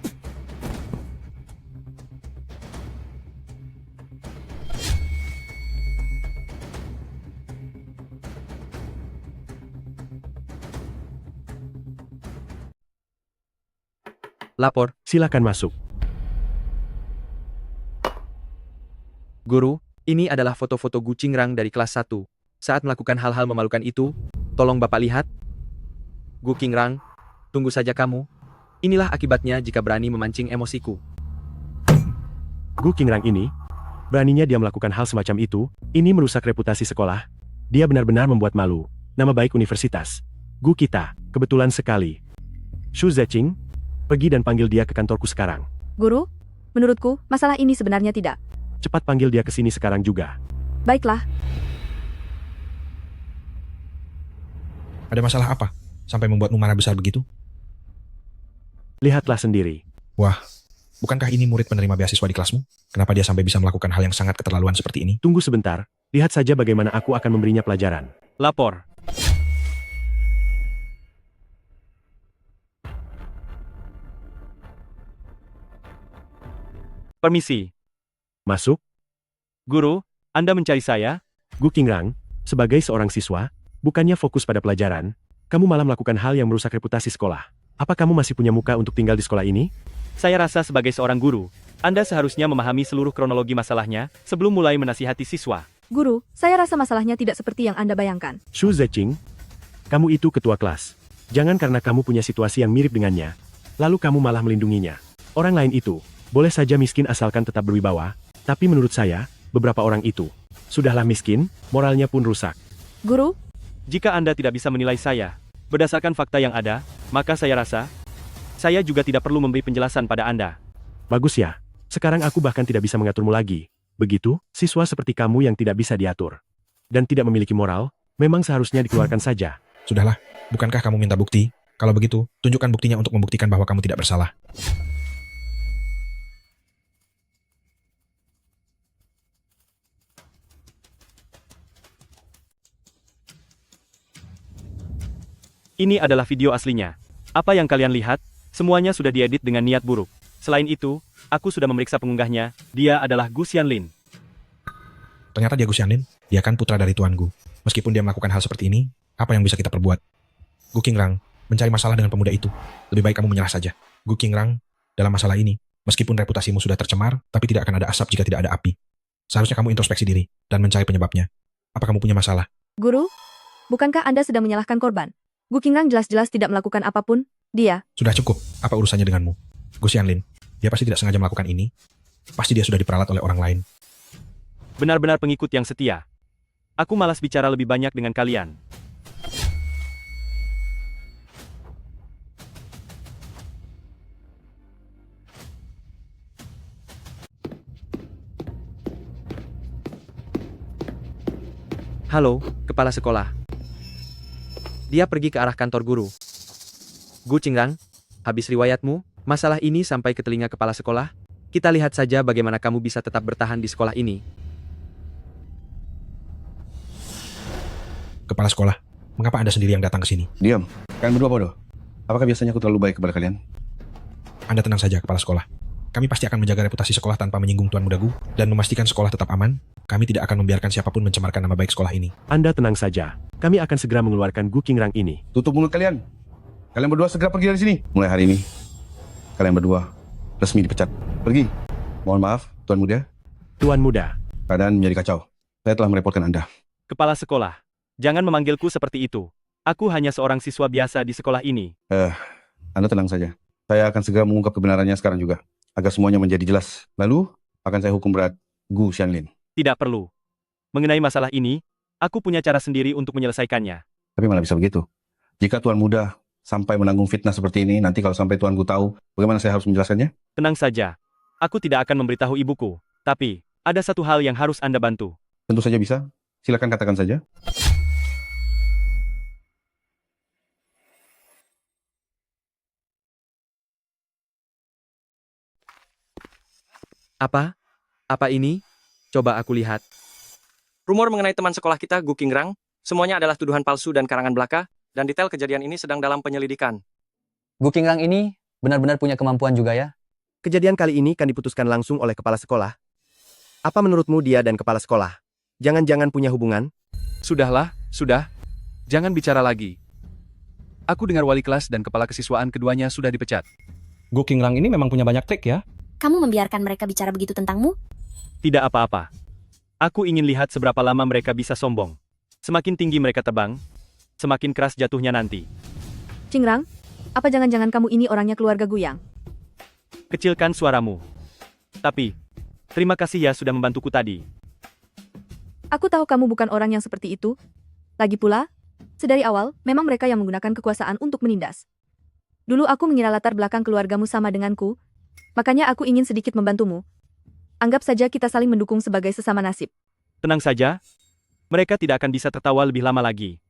Lapor. Silakan masuk. Guru, ini adalah foto-foto Gu Qingrang dari kelas 1. Saat melakukan hal-hal memalukan itu, tolong Bapak lihat. Gu Qingrang, tunggu saja kamu. Inilah akibatnya jika berani memancing emosiku. Gu Qingrang ini, beraninya dia melakukan hal semacam itu, ini merusak reputasi sekolah. Dia benar-benar membuat malu nama baik universitas. Gu kita, kebetulan sekali. Shu Zeqing, pergi dan panggil dia ke kantorku sekarang. Guru, menurutku, masalah ini sebenarnya tidak. Cepat panggil dia ke sini sekarang juga. Baiklah. Ada masalah apa? Sampai membuatmu marah besar begitu? Lihatlah sendiri. Wah, bukankah ini murid penerima beasiswa di kelasmu? Kenapa dia sampai bisa melakukan hal yang sangat keterlaluan seperti ini? Tunggu sebentar, lihat saja bagaimana aku akan memberinya pelajaran. Lapor. Permisi. Masuk. Guru, Anda mencari saya? Gu Qingrang, sebagai seorang siswa, bukannya fokus pada pelajaran, kamu malah melakukan hal yang merusak reputasi sekolah. Apa kamu masih punya muka untuk tinggal di sekolah ini? Saya rasa sebagai seorang guru, Anda seharusnya memahami seluruh kronologi masalahnya sebelum mulai menasihati siswa. Guru, saya rasa masalahnya tidak seperti yang Anda bayangkan. Shu Zeqing, kamu itu ketua kelas. Jangan karena kamu punya situasi yang mirip dengannya, lalu kamu malah melindunginya. Orang lain itu boleh saja miskin asalkan tetap berwibawa, tapi menurut saya, beberapa orang itu sudahlah miskin, moralnya pun rusak. Guru, jika Anda tidak bisa menilai saya berdasarkan fakta yang ada, maka saya rasa saya juga tidak perlu memberi penjelasan pada Anda. Bagus ya, sekarang aku bahkan tidak bisa mengaturmu lagi. Begitu, siswa seperti kamu yang tidak bisa diatur dan tidak memiliki moral, memang seharusnya dikeluarkan saja. Sudahlah, bukankah kamu minta bukti? Kalau begitu, tunjukkan buktinya untuk membuktikan bahwa kamu tidak bersalah. Ini adalah video aslinya. Apa yang kalian lihat, semuanya sudah diedit dengan niat buruk. Selain itu, aku sudah memeriksa pengunggahnya, dia adalah Gu Xianlin. Ternyata dia Gu Xianlin, dia kan putra dari Tuan Gu. Meskipun dia melakukan hal seperti ini, apa yang bisa kita perbuat? Gu Qingrang, mencari masalah dengan pemuda itu. Lebih baik kamu menyerah saja. Gu Qingrang, dalam masalah ini, meskipun reputasimu sudah tercemar, tapi tidak akan ada asap jika tidak ada api. Seharusnya kamu introspeksi diri, dan mencari penyebabnya. Apa kamu punya masalah? Guru, bukankah Anda sedang menyalahkan korban? Gu Qingrang jelas-jelas tidak melakukan apapun, dia. Sudah cukup, apa urusannya denganmu? Gu Xianlin, dia pasti tidak sengaja melakukan ini. Pasti dia sudah diperalat oleh orang lain. Benar-benar pengikut yang setia. Aku malas bicara lebih banyak dengan kalian. Halo, kepala sekolah. Dia pergi ke arah kantor guru. Gu Qingrang, habis riwayatmu, masalah ini sampai ke telinga kepala sekolah. Kita lihat saja bagaimana kamu bisa tetap bertahan di sekolah ini. Kepala sekolah, mengapa Anda sendiri yang datang ke sini? Diam. Kalian berdua bodoh. Apakah biasanya aku terlalu baik kepada kalian? Anda tenang saja, kepala sekolah. Kami pasti akan menjaga reputasi sekolah tanpa menyinggung Tuan Muda Gu, dan memastikan sekolah tetap aman. Kami tidak akan membiarkan siapapun mencemarkan nama baik sekolah ini. Anda tenang saja. Kami akan segera mengeluarkan Gu Qingrang ini. Tutup mulut kalian. Kalian berdua segera pergi dari sini. Mulai hari ini, kalian berdua resmi dipecat. Pergi. Mohon maaf, Tuan Muda. Tuan Muda. Keadaan menjadi kacau. Saya telah merepotkan Anda. Kepala sekolah, jangan memanggilku seperti itu. Aku hanya seorang siswa biasa di sekolah ini. Anda tenang saja. Saya akan segera mengungkap kebenarannya sekarang juga, agar semuanya menjadi jelas. Lalu, akan saya hukum berat Gu Xianlin. Tidak perlu. Mengenai masalah ini, aku punya cara sendiri untuk menyelesaikannya. Tapi malah bisa begitu. Jika Tuan Muda sampai menanggung fitnah seperti ini. Nanti kalau sampai tuanku tahu, bagaimana saya harus menjelaskannya? Tenang saja. Aku tidak akan memberitahu ibuku. Tapi, ada satu hal yang harus Anda bantu. Tentu saja bisa. Silakan katakan saja. Apa? Apa ini? Coba aku lihat. Rumor mengenai teman sekolah kita, Gu Qingrang, semuanya adalah tuduhan palsu dan karangan belaka, dan detail kejadian ini sedang dalam penyelidikan. Gu Qingrang ini benar-benar punya kemampuan juga ya. Kejadian kali ini kan diputuskan langsung oleh kepala sekolah. Apa menurutmu dia dan kepala sekolah? Jangan-jangan punya hubungan? Sudahlah, sudah. Jangan bicara lagi. Aku dengar wali kelas dan kepala kesiswaan keduanya sudah dipecat. Gu Qingrang ini memang punya banyak trik ya. Kamu membiarkan mereka bicara begitu tentangmu? Tidak apa-apa. Aku ingin lihat seberapa lama mereka bisa sombong. Semakin tinggi mereka tebang, semakin keras jatuhnya nanti. Qingrang, apa jangan-jangan kamu ini orangnya keluarga Guyang? Kecilkan suaramu. Tapi, terima kasih ya sudah membantuku tadi. Aku tahu kamu bukan orang yang seperti itu. Lagi pula, sedari awal, memang mereka yang menggunakan kekuasaan untuk menindas. Dulu aku mengira latar belakang keluargamu sama denganku, makanya aku ingin sedikit membantumu. Anggap saja kita saling mendukung sebagai sesama nasib. Tenang saja, mereka tidak akan bisa tertawa lebih lama lagi.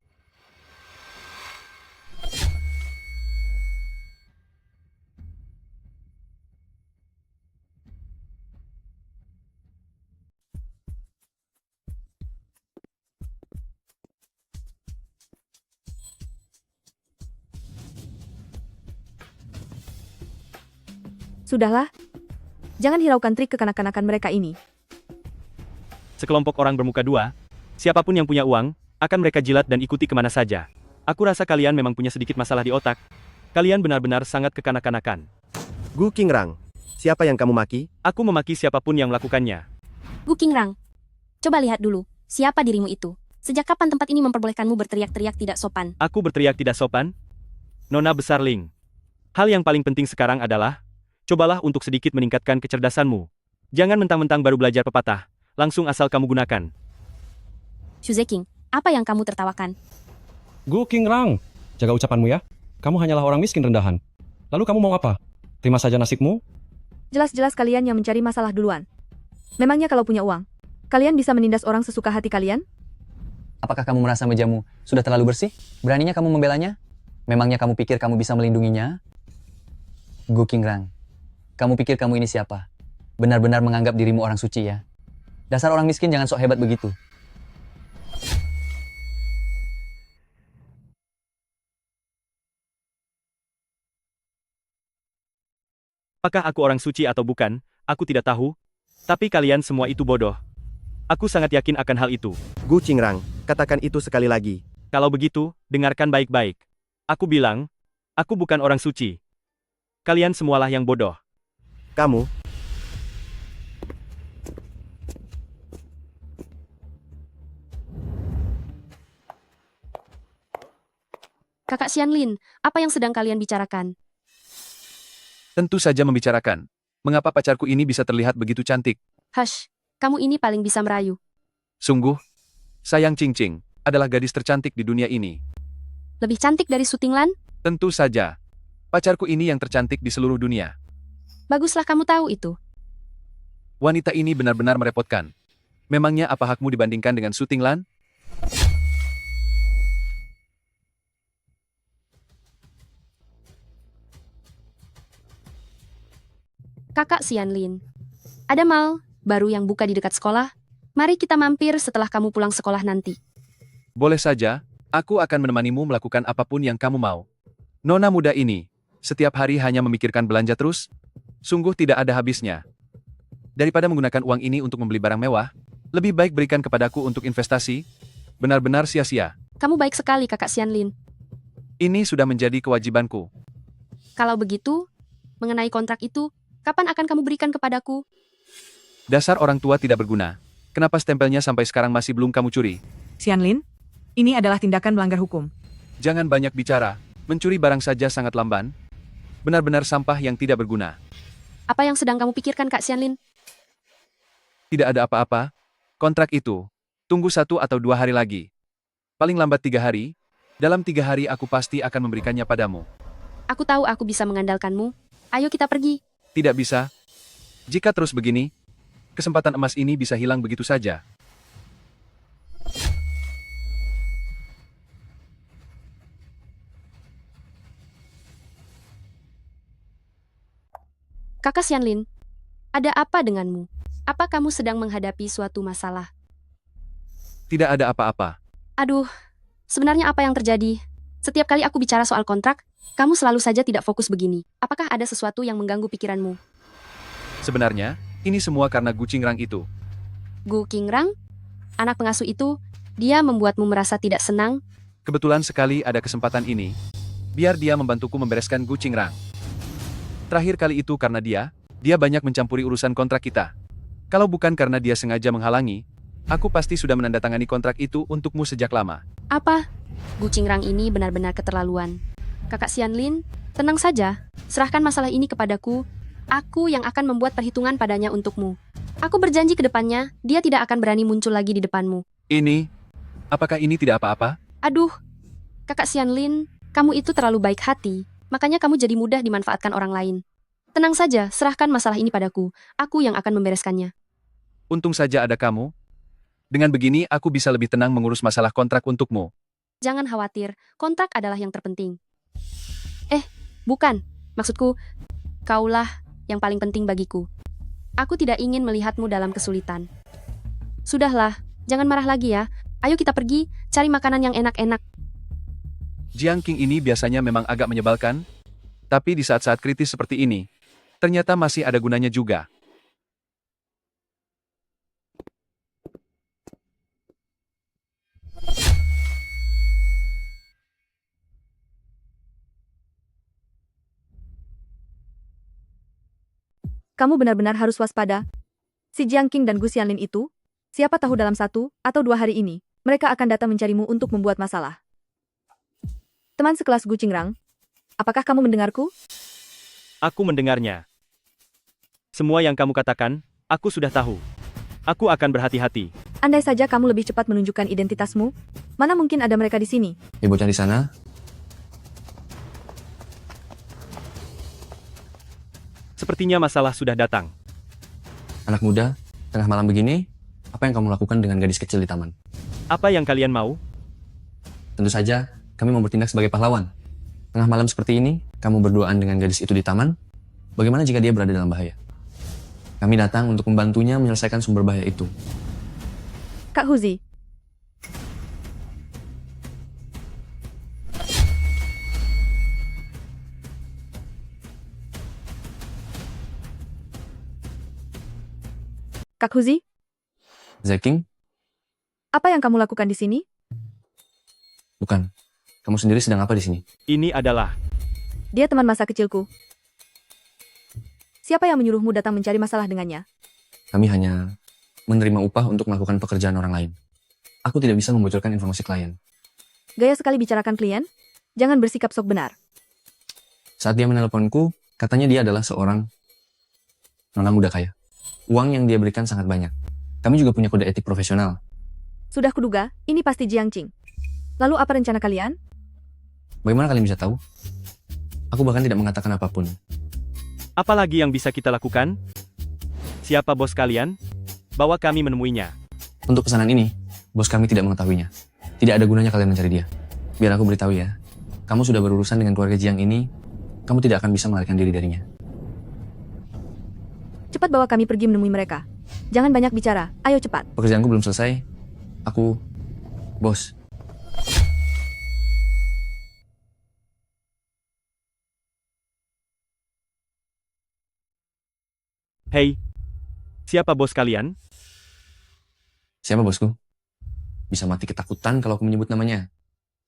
Sudahlah, jangan hiraukan trik kekanak-kanakan mereka ini. Sekelompok orang bermuka dua, siapapun yang punya uang, akan mereka jilat dan ikuti kemana saja. Aku rasa kalian memang punya sedikit masalah di otak. Kalian benar-benar sangat kekanak-kanakan. Gu Qingrang, siapa yang kamu maki? Aku memaki siapapun yang melakukannya. Gu Qingrang, coba lihat dulu, siapa dirimu itu? Sejak kapan tempat ini memperbolehkanmu berteriak-teriak tidak sopan? Aku berteriak tidak sopan? Nona besar Ling. Hal yang paling penting sekarang adalah, cobalah untuk sedikit meningkatkan kecerdasanmu. Jangan mentang-mentang baru belajar pepatah, langsung asal kamu gunakan. Xu Zeking, apa yang kamu tertawakan? Gu Qingrang, jaga ucapanmu ya. Kamu hanyalah orang miskin rendahan. Lalu kamu mau apa? Terima saja nasibmu? Jelas-jelas kalian yang mencari masalah duluan. Memangnya kalau punya uang, kalian bisa menindas orang sesuka hati kalian? Apakah kamu merasa mejamu sudah terlalu bersih? Beraninya kamu membelanya? Memangnya kamu pikir kamu bisa melindunginya? Gu Qingrang, kamu pikir kamu ini siapa? Benar-benar menganggap dirimu orang suci ya? Dasar orang miskin jangan sok hebat begitu. Apakah aku orang suci atau bukan, aku tidak tahu. Tapi kalian semua itu bodoh. Aku sangat yakin akan hal itu. Gu Qingrang, katakan itu sekali lagi. Kalau begitu, dengarkan baik-baik. Aku bilang, aku bukan orang suci. Kalian semualah yang bodoh. Kamu? Kakak Xianlin, apa yang sedang kalian bicarakan? Tentu saja membicarakan. Mengapa pacarku ini bisa terlihat begitu cantik? Hush, kamu ini paling bisa merayu. Sungguh, Sayang Qingqing adalah gadis tercantik di dunia ini. Lebih cantik dari Su Tinglan? Tentu saja. Pacarku ini yang tercantik di seluruh dunia. Baguslah kamu tahu itu. Wanita ini benar-benar merepotkan. Memangnya apa hakmu dibandingkan dengan Su Tinglan? Kakak Xianlin. Ada mall baru yang buka di dekat sekolah. Mari kita mampir setelah kamu pulang sekolah nanti. Boleh saja, aku akan menemanimu melakukan apapun yang kamu mau. Nona muda ini, setiap hari hanya memikirkan belanja terus, sungguh tidak ada habisnya. Daripada menggunakan uang ini untuk membeli barang mewah, lebih baik berikan kepadaku untuk investasi, benar-benar sia-sia. Kamu baik sekali, Kakak Xianlin. Ini sudah menjadi kewajibanku. Kalau begitu, mengenai kontrak itu, kapan akan kamu berikan kepadaku? Dasar orang tua tidak berguna. Kenapa stempelnya sampai sekarang masih belum kamu curi? Xianlin, ini adalah tindakan melanggar hukum. Jangan banyak bicara. Mencuri barang saja sangat lamban. Benar-benar sampah yang tidak berguna. Apa yang sedang kamu pikirkan, Kak Xianlin? Tidak ada apa-apa. Kontrak itu, tunggu 1 atau 2 hari lagi. Paling lambat 3 hari, Dalam 3 hari aku pasti akan memberikannya padamu. Aku tahu aku bisa mengandalkanmu. Ayo kita pergi. Tidak bisa. Jika terus begini, kesempatan emas ini bisa hilang begitu saja. Kakak Xianlin, ada apa denganmu? Apa kamu sedang menghadapi suatu masalah? Tidak ada apa-apa. Aduh, sebenarnya apa yang terjadi? Setiap kali aku bicara soal kontrak, kamu selalu saja tidak fokus begini. Apakah ada sesuatu yang mengganggu pikiranmu? Sebenarnya, ini semua karena Gu Qingrang itu. Gu Qingrang? Anak pengasuh itu, dia membuatmu merasa tidak senang? Kebetulan sekali ada kesempatan ini. Biar dia membantuku membereskan Gu Qingrang. Terakhir kali itu karena dia banyak mencampuri urusan kontrak kita. Kalau bukan karena dia sengaja menghalangi, aku pasti sudah menandatangani kontrak itu untukmu sejak lama. Apa? Gu Qingrang ini benar-benar keterlaluan. Kakak Xianlin, tenang saja. Serahkan masalah ini kepadaku. Aku yang akan membuat perhitungan padanya untukmu. Aku berjanji ke depannya, dia tidak akan berani muncul lagi di depanmu. Apakah ini tidak apa-apa? Aduh, Kakak Xianlin, kamu itu terlalu baik hati. Makanya kamu jadi mudah dimanfaatkan orang lain. Tenang saja, serahkan masalah ini padaku. Aku yang akan membereskannya. Untung saja ada kamu. Dengan begini aku bisa lebih tenang mengurus masalah kontrak untukmu. Jangan khawatir, kontrak adalah yang terpenting. Bukan. Maksudku, kaulah yang paling penting bagiku. Aku tidak ingin melihatmu dalam kesulitan. Sudahlah, jangan marah lagi ya. Ayo kita pergi, cari makanan yang enak-enak. Jiang Qing ini biasanya memang agak menyebalkan, tapi di saat-saat kritis seperti ini, ternyata masih ada gunanya juga. Kamu benar-benar harus waspada. Si Jiang Qing dan Gu Xianlin itu, siapa tahu dalam 1 atau 2 hari ini, mereka akan datang mencarimu untuk membuat masalah. Teman sekelas Gu Qingrang, apakah kamu mendengarku? Aku mendengarnya. Semua yang kamu katakan, aku sudah tahu. Aku akan berhati-hati. Andai saja kamu lebih cepat menunjukkan identitasmu, mana mungkin ada mereka di sini? Ibu cari sana. Sepertinya masalah sudah datang. Anak muda, tengah malam begini, apa yang kamu lakukan dengan gadis kecil di taman? Apa yang kalian mau? Tentu saja, kami mau bertindak sebagai pahlawan. Tengah malam seperti ini, kamu berduaan dengan gadis itu di taman. Bagaimana jika dia berada dalam bahaya? Kami datang untuk membantunya menyelesaikan sumber bahaya itu. Kak Huzi. Kak Huzi, Zeking? apa yang kamu lakukan di sini? Bukan. Kamu sendiri sedang apa di sini? Ini adalah... Dia teman masa kecilku. Siapa yang menyuruhmu datang mencari masalah dengannya? Kami hanya menerima upah untuk melakukan pekerjaan orang lain. Aku tidak bisa membocorkan informasi klien. Gaya sekali bicarakan klien. Jangan bersikap sok benar. Saat dia menelponku, katanya dia adalah seorang nona muda kaya. Uang yang dia berikan sangat banyak. Kami juga punya kode etik profesional. Sudah kuduga, ini pasti Jiang Qing. Lalu apa rencana kalian? Bagaimana kalian bisa tahu? Aku bahkan tidak mengatakan apapun. Apalagi yang bisa kita lakukan? Siapa bos kalian? Bawa kami menemuinya. Untuk pesanan ini, bos kami tidak mengetahuinya. Tidak ada gunanya kalian mencari dia. Biar aku beritahu ya, kamu sudah berurusan dengan keluarga Jiang ini, kamu tidak akan bisa melarikan diri darinya. Cepat bawa kami pergi menemui mereka. Jangan banyak bicara, ayo cepat. Pekerjaanku belum selesai. Aku, bos. Hei, siapa bos kalian? Siapa bosku? Bisa mati ketakutan kalau aku menyebut namanya.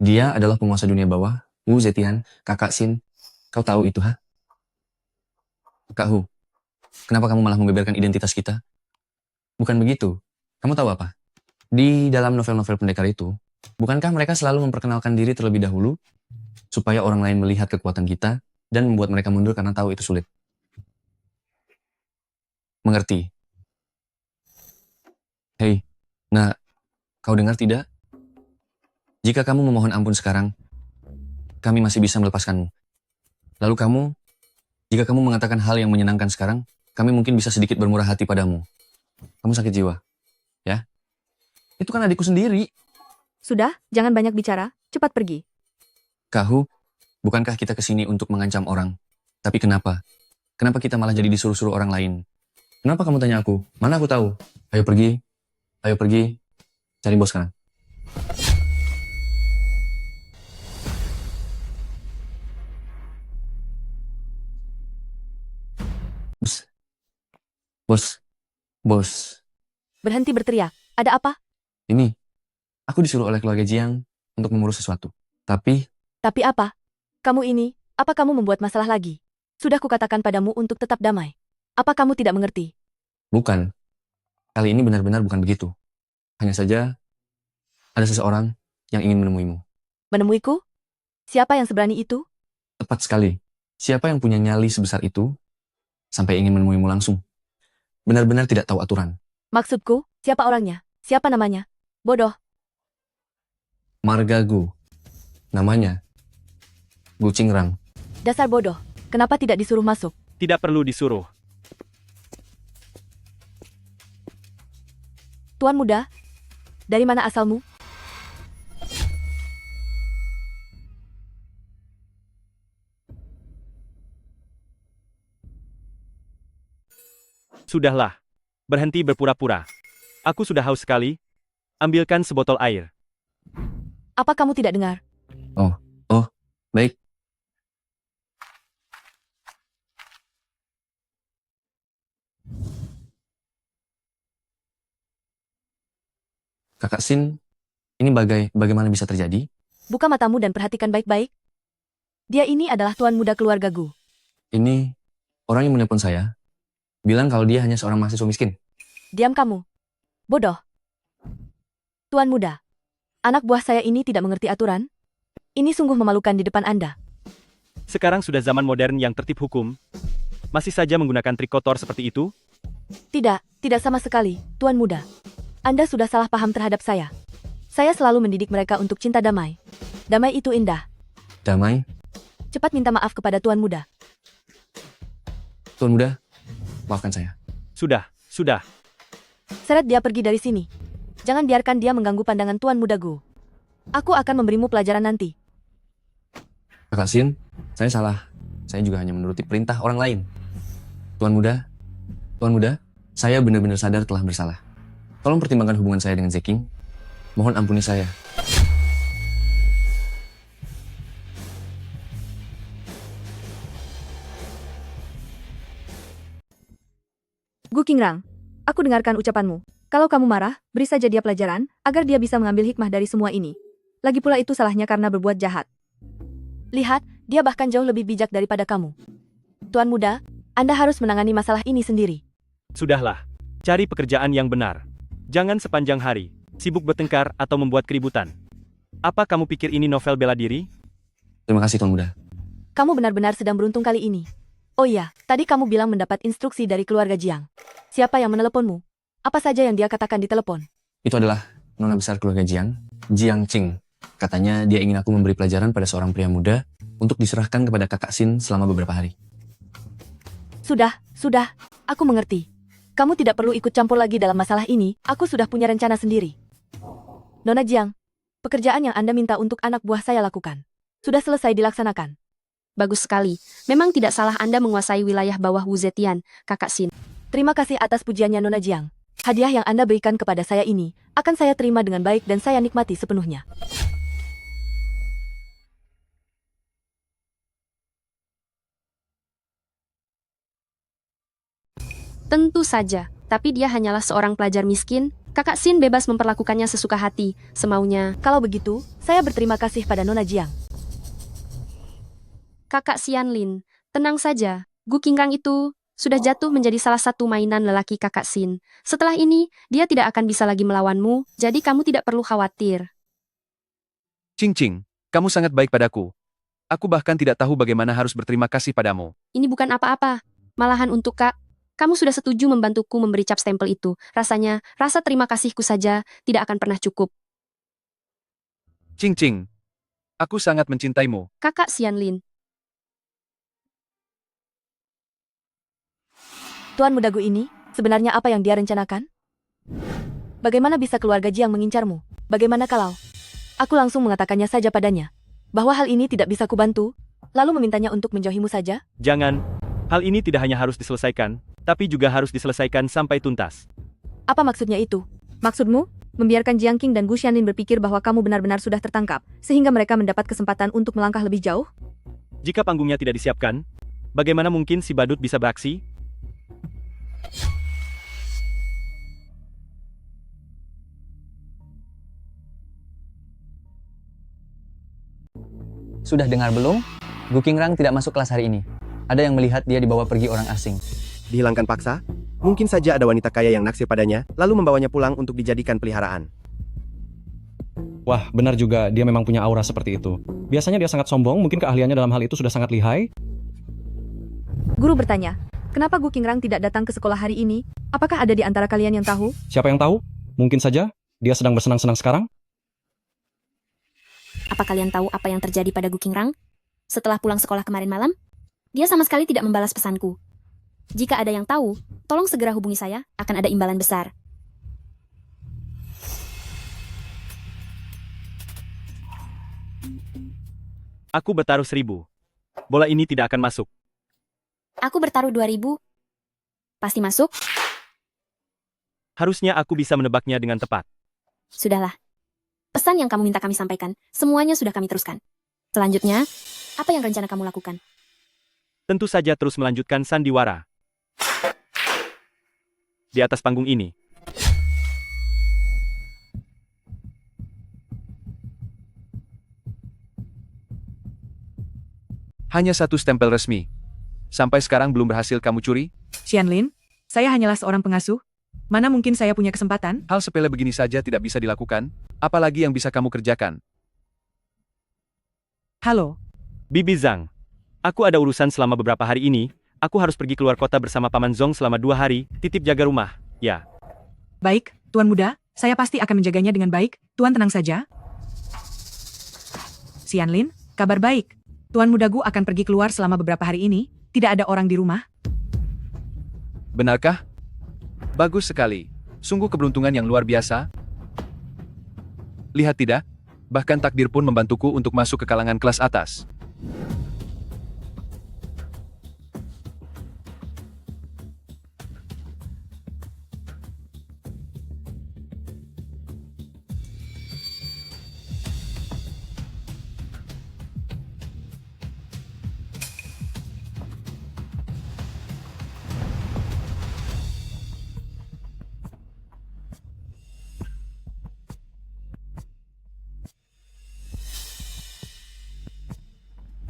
Dia adalah penguasa dunia bawah, Wu Zetian, kakak Xin. Kau tahu itu, ha? Kak Hu, kenapa kamu malah membeberkan identitas kita? Bukan begitu. Kamu tahu apa? Di dalam novel-novel pendekar itu, bukankah mereka selalu memperkenalkan diri terlebih dahulu? Supaya orang lain melihat kekuatan kita dan membuat mereka mundur karena tahu itu sulit. Mengerti? Hei, nak, kau dengar tidak? Jika kamu memohon ampun sekarang, kami masih bisa melepaskanmu. Lalu jika kamu mengatakan hal yang menyenangkan sekarang, kami mungkin bisa sedikit bermurah hati padamu. Kamu sakit jiwa, ya? Itu kan adikku sendiri. Sudah, jangan banyak bicara, cepat pergi. Kahu, bukankah kita kesini untuk mengancam orang? Tapi kenapa? Kenapa kita malah jadi disuruh-suruh orang lain? Kenapa kamu tanya aku? Mana aku tahu? Ayo pergi, cari bos sekarang. Bos. Berhenti berteriak, ada apa? Ini, aku disuruh oleh keluarga Jiang untuk mengurus sesuatu. Tapi apa? Kamu ini, apa kamu membuat masalah lagi? Sudah kukatakan padamu untuk tetap damai. Apa kamu tidak mengerti? bukan. Kali ini benar-benar bukan begitu. Hanya saja, ada seseorang yang ingin menemuimu. Menemuiku? Siapa yang seberani itu? Tepat sekali. Siapa yang punya nyali sebesar itu, sampai ingin menemuimu langsung? Benar-benar tidak tahu aturan. Maksudku, siapa orangnya? Siapa namanya? Bodoh. Marga Gu. Namanya Gu Qingrang. Dasar bodoh. Kenapa tidak disuruh masuk? Tidak perlu disuruh. Tuan muda, dari mana asalmu? Sudahlah. Berhenti berpura-pura. Aku sudah haus sekali. Ambilkan sebotol air. Apa kamu tidak dengar? Oh, baik. Kakak Sin, ini bagaimana bisa terjadi? Buka matamu dan perhatikan baik-baik. Dia ini adalah tuan muda keluarga Gu. Ini orang yang menelpon saya, bilang kalau dia hanya seorang mahasiswa miskin. Diam kamu. Bodoh. Tuan muda, anak buah saya ini tidak mengerti aturan. Ini sungguh memalukan di depan Anda. Sekarang sudah zaman modern yang tertib hukum. Masih saja menggunakan trik kotor seperti itu? Tidak sama sekali, tuan muda. Anda sudah salah paham terhadap saya. Saya selalu mendidik mereka untuk cinta damai. Damai itu indah. Damai? Cepat minta maaf kepada tuan muda. Tuan muda, maafkan saya. Sudah. Seret dia pergi dari sini. Jangan biarkan dia mengganggu pandangan tuan muda Gu. Aku akan memberimu pelajaran nanti. Kakak Sin, saya salah. Saya juga hanya menuruti perintah orang lain. Tuan muda, saya benar-benar sadar telah bersalah. Tolong pertimbangkan hubungan saya dengan Zeking. Mohon ampuni saya. Gu Qingrang, aku dengarkan ucapanmu. Kalau kamu marah, beri saja dia pelajaran, agar dia bisa mengambil hikmah dari semua ini. Lagi pula itu salahnya karena berbuat jahat. Lihat, dia bahkan jauh lebih bijak daripada kamu. Tuan muda, Anda harus menangani masalah ini sendiri. Sudahlah. Cari pekerjaan yang benar. Jangan sepanjang hari sibuk bertengkar atau membuat keributan. Apa kamu pikir ini novel bela diri? Terima kasih, Tuan muda. Kamu benar-benar sedang beruntung kali ini. Oh iya, tadi kamu bilang mendapat instruksi dari keluarga Jiang. Siapa yang meneleponmu? Apa saja yang dia katakan di telepon? Itu adalah nona besar keluarga Jiang, Jiang Qing. Katanya dia ingin aku memberi pelajaran pada seorang pria muda untuk diserahkan kepada kakak Sin selama beberapa hari. Sudah, aku mengerti. Kamu tidak perlu ikut campur lagi dalam masalah ini, aku sudah punya rencana sendiri. Nona Jiang, pekerjaan yang Anda minta untuk anak buah saya lakukan. Sudah selesai dilaksanakan. Bagus sekali. Memang tidak salah Anda menguasai wilayah bawah Wu Zetian, Kakak Sin. Terima kasih atas pujiannya Nona Jiang. Hadiah yang Anda berikan kepada saya ini, akan saya terima dengan baik dan saya nikmati sepenuhnya. Tentu saja, tapi dia hanyalah seorang pelajar miskin. Kakak Sin bebas memperlakukannya sesuka hati, semaunya. Kalau begitu, saya berterima kasih pada Nona Jiang. Kakak Xianlin, tenang saja. Gu Qingrang itu sudah jatuh menjadi salah satu mainan lelaki Kakak Sin. Setelah ini, dia tidak akan bisa lagi melawanmu, jadi kamu tidak perlu khawatir. Qing, kamu sangat baik padaku. Aku bahkan tidak tahu bagaimana harus berterima kasih padamu. Ini bukan apa-apa. Malahan untuk kamu sudah setuju membantuku memberi cap stempel itu. Rasanya, rasa terima kasihku saja tidak akan pernah cukup. Cing-cing. Aku sangat mencintaimu. Kakak Xianlin. Tuan Muda Gu ini, sebenarnya apa yang dia rencanakan? Bagaimana bisa keluarga Jiang mengincarmu? Bagaimana kalau aku langsung mengatakannya saja padanya, bahwa hal ini tidak bisa kubantu, lalu memintanya untuk menjauhimu saja? Jangan. Hal ini tidak hanya harus diselesaikan, tapi juga harus diselesaikan sampai tuntas. Apa maksudnya itu? Maksudmu, membiarkan Jiang Qing dan Gu Xianlin berpikir bahwa kamu benar-benar sudah tertangkap, sehingga mereka mendapat kesempatan untuk melangkah lebih jauh? Jika panggungnya tidak disiapkan, bagaimana mungkin si badut bisa beraksi? Sudah dengar belum? Gu Qingrang tidak masuk kelas hari ini. Ada yang melihat dia dibawa pergi orang asing. Dihilangkan paksa? Mungkin saja ada wanita kaya yang naksir padanya, lalu membawanya pulang untuk dijadikan peliharaan. Wah, benar juga, dia memang punya aura seperti itu. Biasanya dia sangat sombong, mungkin keahliannya dalam hal itu sudah sangat lihai. Guru bertanya, kenapa Gu Qingrang tidak datang ke sekolah hari ini? Apakah ada di antara kalian yang tahu? Siapa yang tahu? Mungkin saja, dia sedang bersenang-senang sekarang. Apa kalian tahu apa yang terjadi pada Gu Qingrang? Setelah pulang sekolah kemarin malam, dia sama sekali tidak membalas pesanku. Jika ada yang tahu, tolong segera hubungi saya, akan ada imbalan besar. Aku bertaruh 1000. Bola ini tidak akan masuk. Aku bertaruh 2000. Pasti masuk? Harusnya aku bisa menebaknya dengan tepat. Sudahlah. Pesan yang kamu minta kami sampaikan, semuanya sudah kami teruskan. Selanjutnya, apa yang rencana kamu lakukan? Tentu saja terus melanjutkan sandiwara. Di atas panggung ini. Hanya satu stempel resmi. Sampai sekarang belum berhasil kamu curi? Xianlin, saya hanyalah seorang pengasuh. Mana mungkin saya punya kesempatan? Hal sepele begini saja tidak bisa dilakukan, apalagi yang bisa kamu kerjakan. Halo. Bibi Zhang. Aku ada urusan selama beberapa hari ini, aku harus pergi keluar kota bersama Paman Zong selama 2 hari, titip jaga rumah, ya. Baik, Tuan Muda, saya pasti akan menjaganya dengan baik, Tuan tenang saja. Xianlin, kabar baik. Tuan Muda Gu akan pergi keluar selama beberapa hari ini, tidak ada orang di rumah. Benarkah? Bagus sekali. Sungguh keberuntungan yang luar biasa. Lihat tidak? Bahkan takdir pun membantuku untuk masuk ke kalangan kelas atas.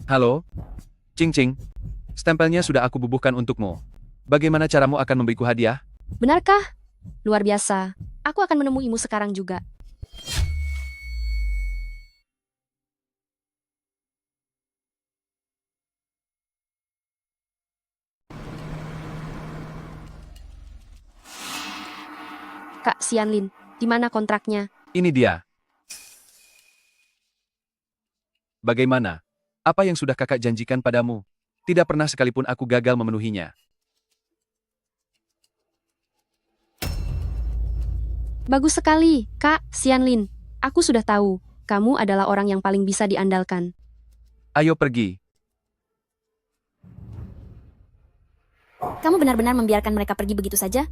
Halo? Cing-cing. Stempelnya sudah aku bubuhkan untukmu. Bagaimana caramu akan memberiku hadiah? Benarkah? Luar biasa. Aku akan menemuimu sekarang juga. Kak Xianlin, di mana kontraknya? Ini dia. Bagaimana? Apa yang sudah kakak janjikan padamu? Tidak pernah sekalipun aku gagal memenuhinya. Bagus sekali, Kak Xianlin. Aku sudah tahu, kamu adalah orang yang paling bisa diandalkan. Ayo pergi. Kamu benar-benar membiarkan mereka pergi begitu saja?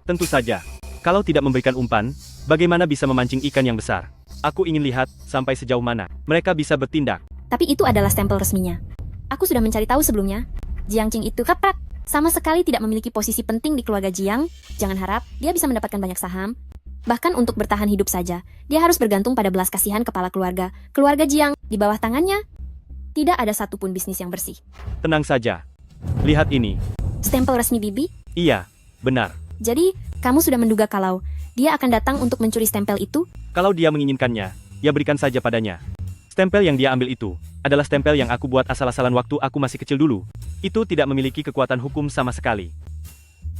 Tentu saja. Kalau tidak memberikan umpan, bagaimana bisa memancing ikan yang besar? Aku ingin lihat sampai sejauh mana mereka bisa bertindak. Tapi itu adalah stempel resminya. Aku sudah mencari tahu sebelumnya. Jiang Qing itu kapat. Sama sekali tidak memiliki posisi penting di keluarga Jiang. Jangan harap dia bisa mendapatkan banyak saham. Bahkan untuk bertahan hidup saja, dia harus bergantung pada belas kasihan kepala keluarga. Keluarga Jiang, di bawah tangannya, tidak ada satupun bisnis yang bersih. Tenang saja. Lihat ini. Stempel resmi Bibi? Iya, benar. Jadi, kamu sudah menduga kalau dia akan datang untuk mencuri stempel itu? Kalau dia menginginkannya, ya berikan saja padanya. Stempel yang dia ambil itu adalah stempel yang aku buat asal-asalan waktu aku masih kecil dulu. Itu tidak memiliki kekuatan hukum sama sekali.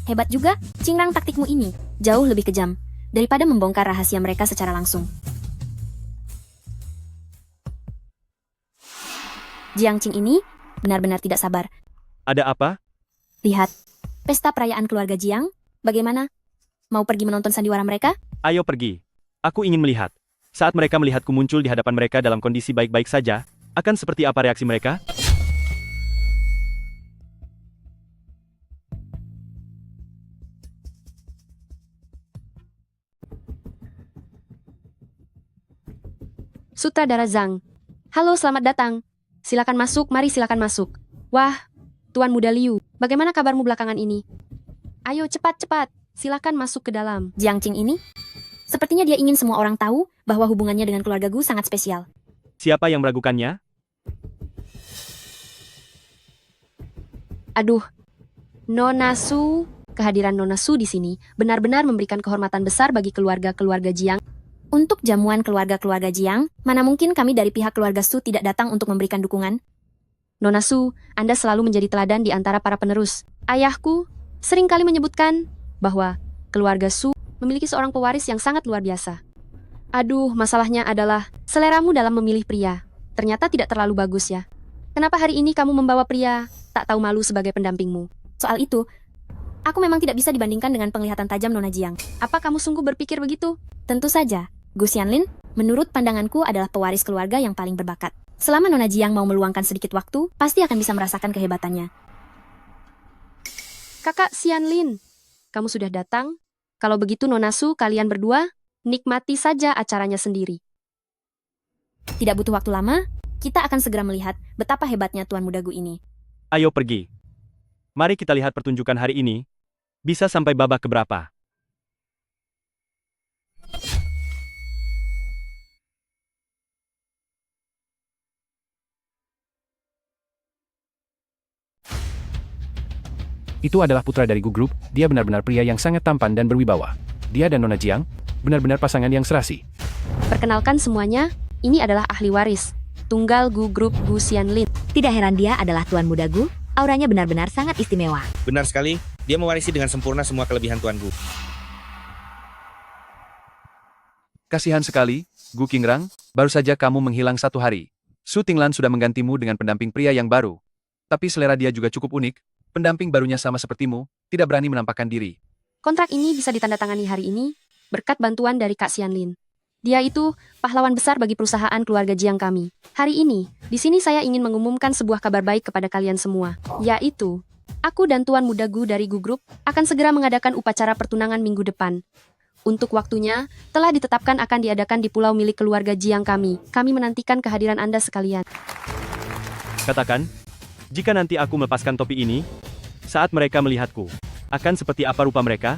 Hebat juga, Qingrang, taktikmu ini. Jauh lebih kejam daripada membongkar rahasia mereka secara langsung. Jiang Qing ini benar-benar tidak sabar. Ada apa? Lihat, pesta perayaan keluarga Jiang, bagaimana? Mau pergi menonton sandiwara mereka? Ayo pergi. Aku ingin melihat. Saat mereka melihatku muncul di hadapan mereka dalam kondisi baik-baik saja, akan seperti apa reaksi mereka? Sutradara Zhang. Halo, selamat datang. Silakan masuk, mari silakan masuk. Wah, Tuan Muda Liu, bagaimana kabarmu belakangan ini? Ayo cepat-cepat, silakan masuk ke dalam. Jiang Qing ini? Sepertinya dia ingin semua orang tahu bahwa hubungannya dengan keluarga Gu sangat spesial. Siapa yang meragukannya? Aduh, Nona Su. Kehadiran Nona Su di sini benar-benar memberikan kehormatan besar bagi keluarga-keluarga Jiang. Untuk jamuan keluarga-keluarga Jiang, mana mungkin kami dari pihak keluarga Su tidak datang untuk memberikan dukungan? Nona Su, Anda selalu menjadi teladan di antara para penerus. Ayahku sering kali menyebutkan bahwa keluarga Su memiliki seorang pewaris yang sangat luar biasa. Aduh, masalahnya adalah seleramu dalam memilih pria. Ternyata tidak terlalu bagus ya. Kenapa hari ini kamu membawa pria tak tahu malu sebagai pendampingmu? Soal itu, aku memang tidak bisa dibandingkan dengan penglihatan tajam Nona Jiang. Apa kamu sungguh berpikir begitu? Tentu saja. Gu Xianlin, menurut pandanganku adalah pewaris keluarga yang paling berbakat. Selama Nona Jiang mau meluangkan sedikit waktu, pasti akan bisa merasakan kehebatannya. Kakak Xianlin, kamu sudah datang? Kalau begitu Nona Su, kalian berdua, nikmati saja acaranya sendiri. Tidak butuh waktu lama, kita akan segera melihat betapa hebatnya Tuan Muda Gu ini. Ayo pergi. Mari kita lihat pertunjukan hari ini. Bisa sampai babak keberapa? Itu adalah putra dari Gu Group, dia benar-benar pria yang sangat tampan dan berwibawa. Dia dan Nona Jiang, benar-benar pasangan yang serasi. Perkenalkan semuanya, ini adalah ahli waris, tunggal Gu Group Gu Xianlin. Tidak heran dia adalah Tuan Muda Gu, auranya benar-benar sangat istimewa. Benar sekali, dia mewarisi dengan sempurna semua kelebihan Tuan Gu. Kasihan sekali, Gu Qingrang, baru saja kamu menghilang 1 hari. Su Tinglan sudah menggantimu dengan pendamping pria yang baru. Tapi selera dia juga cukup unik. Pendamping barunya sama sepertimu, tidak berani menampakkan diri. Kontrak ini bisa ditandatangani hari ini, berkat bantuan dari Kak Xianlin. Dia itu pahlawan besar bagi perusahaan keluarga Jiang kami. Hari ini, di sini saya ingin mengumumkan sebuah kabar baik kepada kalian semua, yaitu, aku dan Tuan Muda Gu dari Gu Group akan segera mengadakan upacara pertunangan minggu depan. Untuk waktunya, telah ditetapkan akan diadakan di pulau milik keluarga Jiang kami. Kami menantikan kehadiran Anda sekalian. Katakan, jika nanti aku melepaskan topi ini, saat mereka melihatku, akan seperti apa rupa mereka?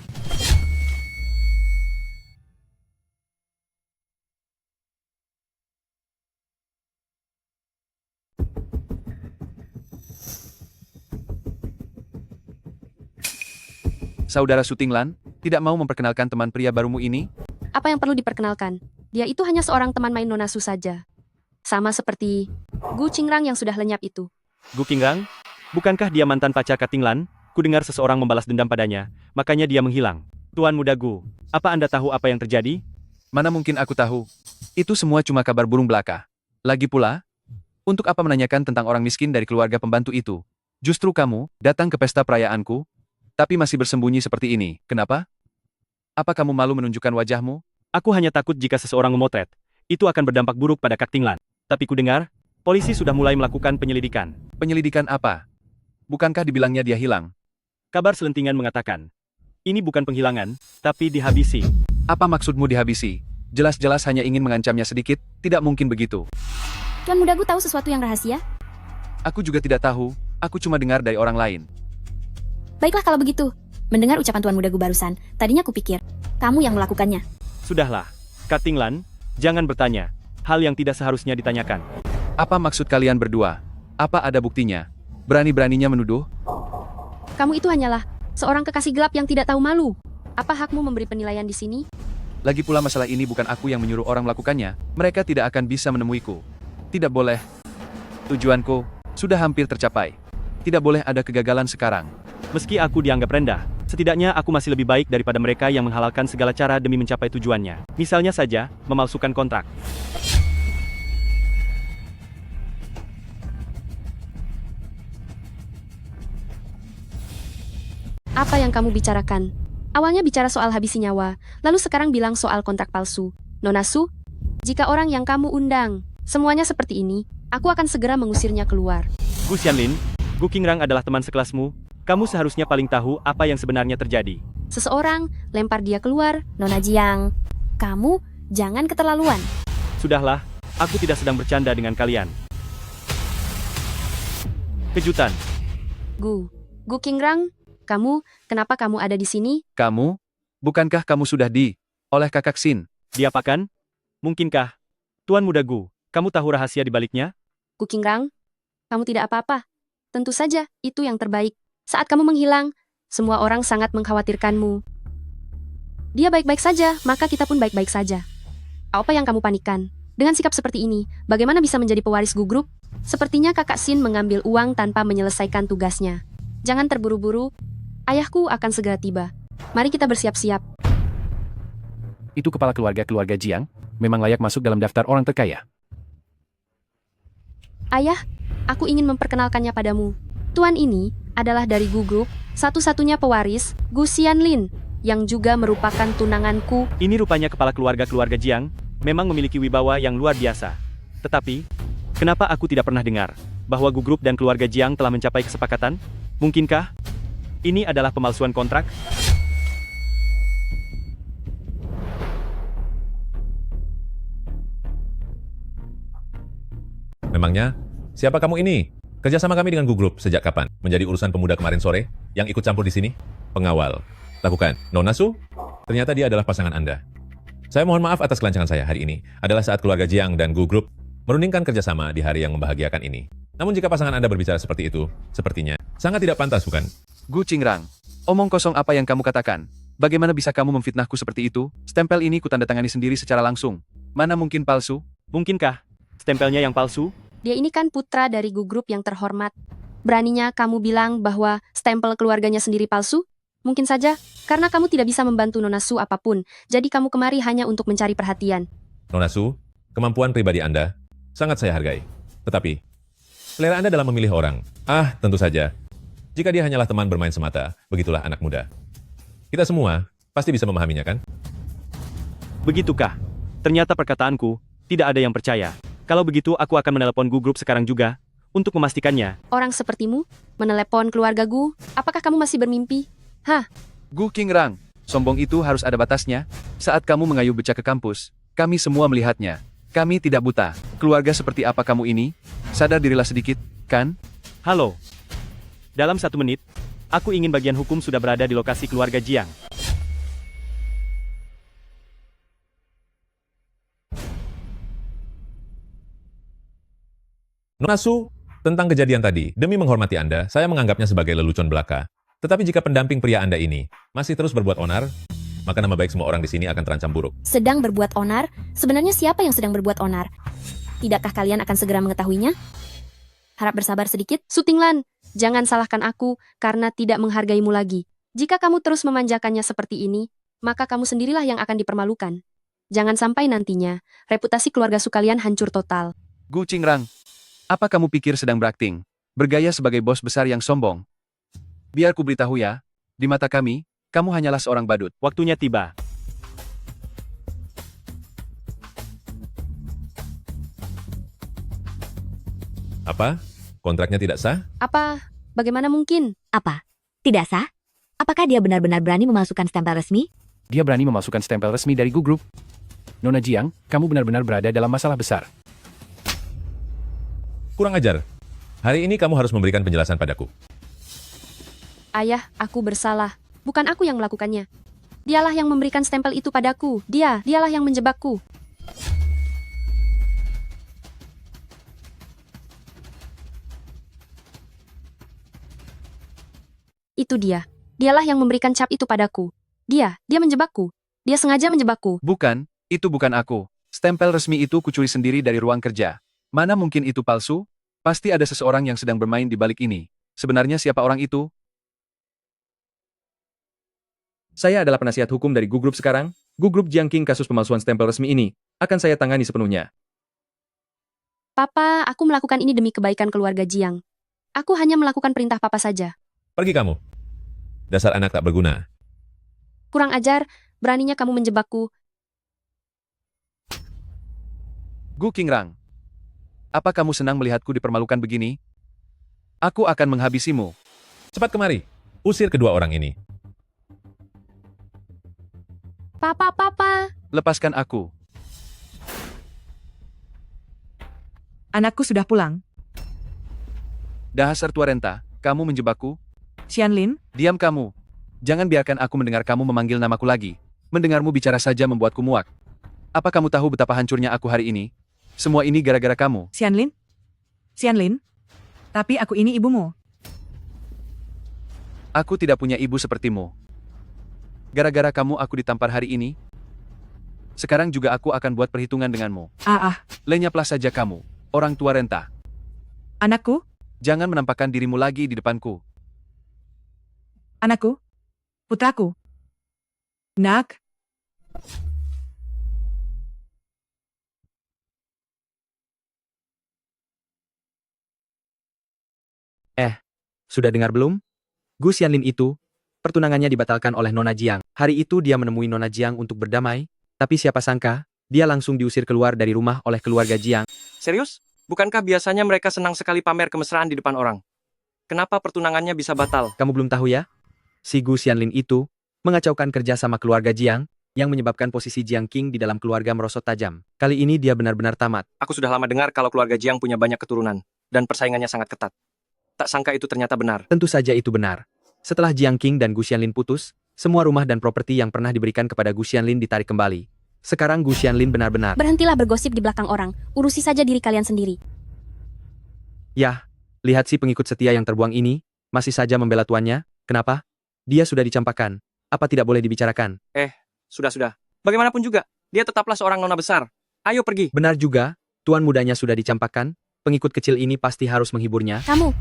Saudara Su Tinglan, tidak mau memperkenalkan teman pria barumu ini? Apa yang perlu diperkenalkan? Dia itu hanya seorang teman main Nona Su saja. Sama seperti Gu Qingrang yang sudah lenyap itu. Gu Qingrang, bukankah dia mantan pacar Kak Tinglan? Ku dengar seseorang membalas dendam padanya, makanya dia menghilang. Tuan Muda Gu, apa Anda tahu apa yang terjadi? Mana mungkin aku tahu. Itu semua cuma kabar burung belaka. Lagi pula, untuk apa menanyakan tentang orang miskin dari keluarga pembantu itu? Justru kamu datang ke pesta perayaanku, tapi masih bersembunyi seperti ini. Kenapa? Apa kamu malu menunjukkan wajahmu? Aku hanya takut jika seseorang memotret. Itu akan berdampak buruk pada Kak Tinglan. Tapi ku dengar, polisi sudah mulai melakukan penyelidikan. Penyelidikan apa? Bukankah dibilangnya dia hilang? Kabar selentingan mengatakan, ini bukan penghilangan, tapi dihabisi. Apa maksudmu dihabisi? Jelas-jelas hanya ingin mengancamnya sedikit, tidak mungkin begitu. Tuan Muda Gu tahu sesuatu yang rahasia? Aku juga tidak tahu, aku cuma dengar dari orang lain. Baiklah kalau begitu. Mendengar ucapan Tuan Muda Gu barusan, tadinya kupikir, kamu yang melakukannya. Sudahlah, Kak Tinglan, jangan bertanya hal yang tidak seharusnya ditanyakan. Apa maksud kalian berdua? Apa ada buktinya? Berani-beraninya menuduh? Kamu itu hanyalah seorang kekasih gelap yang tidak tahu malu. Apa hakmu memberi penilaian di sini? Lagi pula masalah ini bukan aku yang menyuruh orang melakukannya. Mereka tidak akan bisa menemuiku. Tidak boleh. Tujuanku sudah hampir tercapai. Tidak boleh ada kegagalan sekarang. Meski aku dianggap rendah, setidaknya aku masih lebih baik daripada mereka yang menghalalkan segala cara demi mencapai tujuannya. Misalnya saja, memalsukan kontrak. Apa yang kamu bicarakan? Awalnya bicara soal habisi nyawa, lalu sekarang bilang soal kontrak palsu. Nona Su, jika orang yang kamu undang, semuanya seperti ini, aku akan segera mengusirnya keluar. Gu Xianlin, Gu Qingrang adalah teman sekelasmu. Kamu seharusnya paling tahu apa yang sebenarnya terjadi. Seseorang lempar dia keluar. Nona Jiang, kamu jangan keterlaluan. Sudahlah, aku tidak sedang bercanda dengan kalian. Kejutan. Gu Qingrang, kenapa kamu ada di sini? Kamu? Bukankah kamu sudah oleh kakak Xin? Diapakan? Mungkinkah? Tuan Muda Gu, kamu tahu rahasia di baliknya? Gu Qingrang, kamu tidak apa-apa. Tentu saja, itu yang terbaik. Saat kamu menghilang, semua orang sangat mengkhawatirkanmu. Dia baik-baik saja, maka kita pun baik-baik saja. Apa yang kamu panikkan? Dengan sikap seperti ini, bagaimana bisa menjadi pewaris Gu Group? Sepertinya kakak Xin mengambil uang tanpa menyelesaikan tugasnya. Jangan terburu-buru, ayahku akan segera tiba. Mari kita bersiap-siap. Itu kepala keluarga Jiang, memang layak masuk dalam daftar orang terkaya. Ayah, aku ingin memperkenalkannya padamu. Tuan ini adalah dari Gu Group, satu-satunya pewaris, Gu Xianlin, yang juga merupakan tunanganku. Ini rupanya kepala keluarga Jiang, memang memiliki wibawa yang luar biasa. Tetapi, kenapa aku tidak pernah dengar bahwa Gu Group dan keluarga Jiang telah mencapai kesepakatan? Mungkinkah ini adalah pemalsuan kontrak? Memangnya, siapa kamu ini? Kerjasama kami dengan Gu Group sejak kapan? Menjadi urusan pemuda kemarin sore yang ikut campur di sini? Pengawal. Lakukan. Nona Su? Ternyata dia adalah pasangan Anda. Saya mohon maaf atas kelancangan saya hari ini. Adalah saat keluarga Jiang dan Gu Group merundingkan kerjasama di hari yang membahagiakan ini. Namun jika pasangan Anda berbicara seperti itu, sepertinya sangat tidak pantas, bukan? Gu Qingrang, omong kosong apa yang kamu katakan? Bagaimana bisa kamu memfitnahku seperti itu? Stempel ini kutandatangani sendiri secara langsung. Mana mungkin palsu? Mungkinkah stempelnya yang palsu? Dia ini kan putra dari Gu Group yang terhormat. Beraninya kamu bilang bahwa stempel keluarganya sendiri palsu? Mungkin saja, karena kamu tidak bisa membantu Nona Su apapun, jadi kamu kemari hanya untuk mencari perhatian. Nona Su, kemampuan pribadi Anda sangat saya hargai. Tetapi, selera Anda dalam memilih orang, tentu saja. Jika dia hanyalah teman bermain semata, begitulah anak muda. Kita semua pasti bisa memahaminya, kan? Begitukah? Ternyata perkataanku tidak ada yang percaya. Kalau begitu, aku akan menelepon Gu Group sekarang juga untuk memastikannya. Orang sepertimu menelepon keluarga Gu, apakah kamu masih bermimpi? Hah? Gu Qingrang, sombong itu harus ada batasnya. Saat kamu mengayuh becak ke kampus, kami semua melihatnya. Kami tidak buta. Keluarga seperti apa kamu ini? Sadar dirilah sedikit, kan? Halo. Dalam 1 menit, aku ingin bagian hukum sudah berada di lokasi keluarga Jiang. Nona Su, tentang kejadian tadi, demi menghormati Anda, saya menganggapnya sebagai lelucon belaka. Tetapi jika pendamping pria Anda ini masih terus berbuat onar, maka nama baik semua orang di sini akan terancam buruk. Sedang berbuat onar? Sebenarnya siapa yang sedang berbuat onar? Tidakkah kalian akan segera mengetahuinya? Harap bersabar sedikit. Su Tinglan, jangan salahkan aku karena tidak menghargaimu lagi. Jika kamu terus memanjakannya seperti ini, maka kamu sendirilah yang akan dipermalukan. Jangan sampai nantinya, reputasi keluarga Su kalian hancur total. Gu Qingrang, apa kamu pikir sedang berakting? Bergaya sebagai bos besar yang sombong? Biar ku beritahu ya, di mata kami, kamu hanyalah seorang badut. Waktunya tiba. Apa? Kontraknya tidak sah? Apa? Bagaimana mungkin? Apa? Tidak sah? Apakah dia benar-benar berani memasukkan stempel resmi? Dia berani memasukkan stempel resmi dari Gu Group. Nona Jiang, kamu benar-benar berada dalam masalah besar. Kurang ajar. Hari ini kamu harus memberikan penjelasan padaku. Ayah, aku bersalah. Bukan aku yang melakukannya. Dialah yang memberikan stempel itu padaku. Dialah yang menjebakku. Itu dia. Dialah yang memberikan cap itu padaku. Dia menjebakku. Dia sengaja menjebakku. Bukan, itu bukan aku. Stempel resmi itu kucuri sendiri dari ruang kerja. Mana mungkin itu palsu? Pasti ada seseorang yang sedang bermain di balik ini. Sebenarnya siapa orang itu? Saya adalah penasihat hukum dari Gu Group sekarang. Gu Group Jiangqing kasus pemalsuan stempel resmi ini akan saya tangani sepenuhnya. Papa, aku melakukan ini demi kebaikan keluarga Jiang. Aku hanya melakukan perintah Papa saja. Pergi kamu. Dasar anak tak berguna. Kurang ajar, beraninya kamu menjebakku. Gu Qingrang. Apa kamu senang melihatku dipermalukan begini? Aku akan menghabisimu. Cepat kemari. Usir kedua orang ini. Papa. Lepaskan aku. Anakku sudah pulang. Dasar tua renta, kamu menjebakku? Xianlin, Diam kamu. Jangan biarkan aku mendengar kamu memanggil namaku lagi. Mendengarmu bicara saja membuatku muak. Apa kamu tahu betapa hancurnya aku hari ini? Semua ini gara-gara kamu. Xianlin, tapi aku ini ibumu. Aku tidak punya ibu sepertimu. Gara-gara kamu aku ditampar hari ini. Sekarang juga aku akan buat perhitungan denganmu. Lenyaplah saja kamu, orang tua renta. Anakku? Jangan menampakkan dirimu lagi di depanku. Anakku? Putraku? Nak? Sudah dengar belum? Gu Xianlin itu, pertunangannya dibatalkan oleh Nona Jiang. Hari itu dia menemui Nona Jiang untuk berdamai, tapi siapa sangka, dia langsung diusir keluar dari rumah oleh keluarga Jiang. Serius? Bukankah biasanya mereka senang sekali pamer kemesraan di depan orang? Kenapa pertunangannya bisa batal? Kamu belum tahu ya? Si Gu Xianlin itu, mengacaukan kerja sama keluarga Jiang, yang menyebabkan posisi Jiang Qing di dalam keluarga merosot tajam. Kali ini dia benar-benar tamat. Aku sudah lama dengar kalau keluarga Jiang punya banyak keturunan, dan persaingannya sangat ketat. Tak sangka itu ternyata benar. Tentu saja itu benar. Setelah Jiang Qing dan Gu Xianlin putus, semua rumah dan properti yang pernah diberikan kepada Gu Xianlin ditarik kembali. Sekarang Gu Xianlin benar-benar. Berhentilah bergosip di belakang orang, urusi saja diri kalian sendiri. Yah, lihat si pengikut setia yang terbuang ini, masih saja membela tuannya, kenapa? Dia sudah dicampakkan, apa tidak boleh dibicarakan? Sudah. Bagaimanapun juga, dia tetaplah seorang nona besar. Ayo pergi. Benar juga, tuan mudanya sudah dicampakkan, pengikut kecil ini pasti harus menghiburnya. Kamu.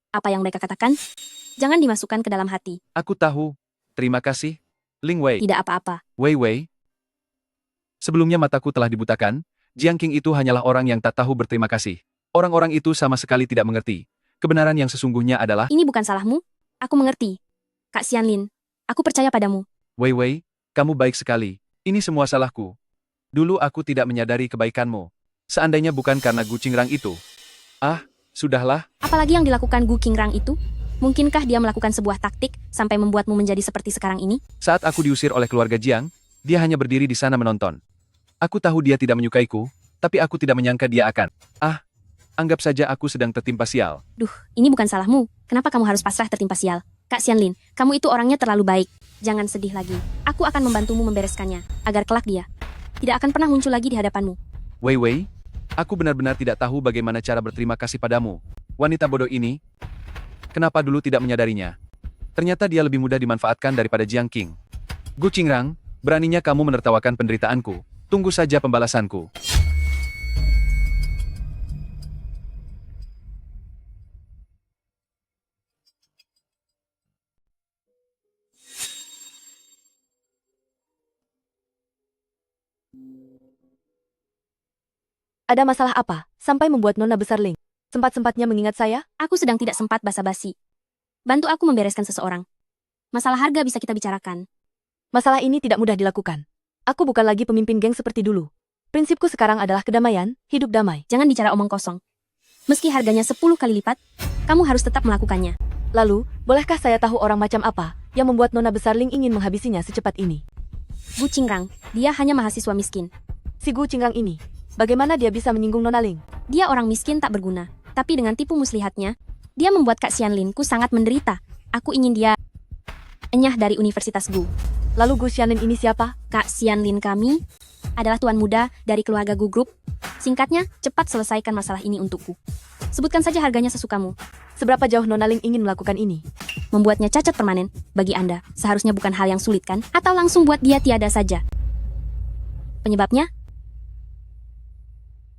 Apa yang mereka katakan, jangan dimasukkan ke dalam hati. Aku tahu. Terima kasih, Ling Wei. Tidak apa-apa. Wei. Sebelumnya mataku telah dibutakan, Jiang Qing itu hanyalah orang yang tak tahu berterima kasih. Orang-orang itu sama sekali tidak mengerti. Kebenaran yang sesungguhnya adalah... Ini bukan salahmu, aku mengerti. Kak Xianlin, aku percaya padamu. Wei, kamu baik sekali. Ini semua salahku. Dulu aku tidak menyadari kebaikanmu. Seandainya bukan karena Gu Qingrang itu. Sudahlah. Apalagi yang dilakukan Gu Qingrang itu? Mungkinkah dia melakukan sebuah taktik sampai membuatmu menjadi seperti sekarang ini? Saat aku diusir oleh keluarga Jiang, dia hanya berdiri di sana menonton. Aku tahu dia tidak menyukaiku, tapi aku tidak menyangka dia akan. Anggap saja aku sedang tertimpa sial. Ini bukan salahmu. Kenapa kamu harus pasrah tertimpa sial? Kak Xianlin, kamu itu orangnya terlalu baik. Jangan sedih lagi. Aku akan membantumu membereskannya, agar kelak dia tidak akan pernah muncul lagi di hadapanmu. Wei, aku benar-benar tidak tahu bagaimana cara berterima kasih padamu. Wanita bodoh ini, kenapa dulu tidak menyadarinya? Ternyata dia lebih mudah dimanfaatkan daripada Jiang Qing. Gu Qingrang, beraninya kamu menertawakan penderitaanku. Tunggu saja pembalasanku. Ada masalah apa, sampai membuat Nona besar Ling sempat-sempatnya mengingat saya? Aku sedang tidak sempat basa-basi. Bantu aku membereskan seseorang. Masalah harga bisa kita bicarakan. Masalah ini tidak mudah dilakukan. Aku bukan lagi pemimpin geng seperti dulu. Prinsipku sekarang adalah kedamaian, hidup damai. Jangan bicara omong kosong. Meski harganya 10 kali lipat, kamu harus tetap melakukannya. Lalu, bolehkah saya tahu orang macam apa yang membuat Nona besar Ling ingin menghabisinya secepat ini? Gu Qingrang, dia hanya mahasiswa miskin. Si Gu Qingrang ini, bagaimana dia bisa menyinggung Nona Ling? Dia orang miskin tak berguna, tapi dengan tipu muslihatnya, dia membuat Kak Xianlinku sangat menderita. Aku ingin dia enyah dari Universitas Gu. Lalu Gu Xianlin ini siapa? Kak Xianlin kami adalah tuan muda dari keluarga Gu Group. Singkatnya, cepat selesaikan masalah ini untukku. Sebutkan saja harganya sesukamu. Seberapa jauh Nona Ling ingin melakukan ini? Membuatnya cacat permanen. Bagi Anda, seharusnya bukan hal yang sulit kan? Atau langsung buat dia tiada saja. Penyebabnya?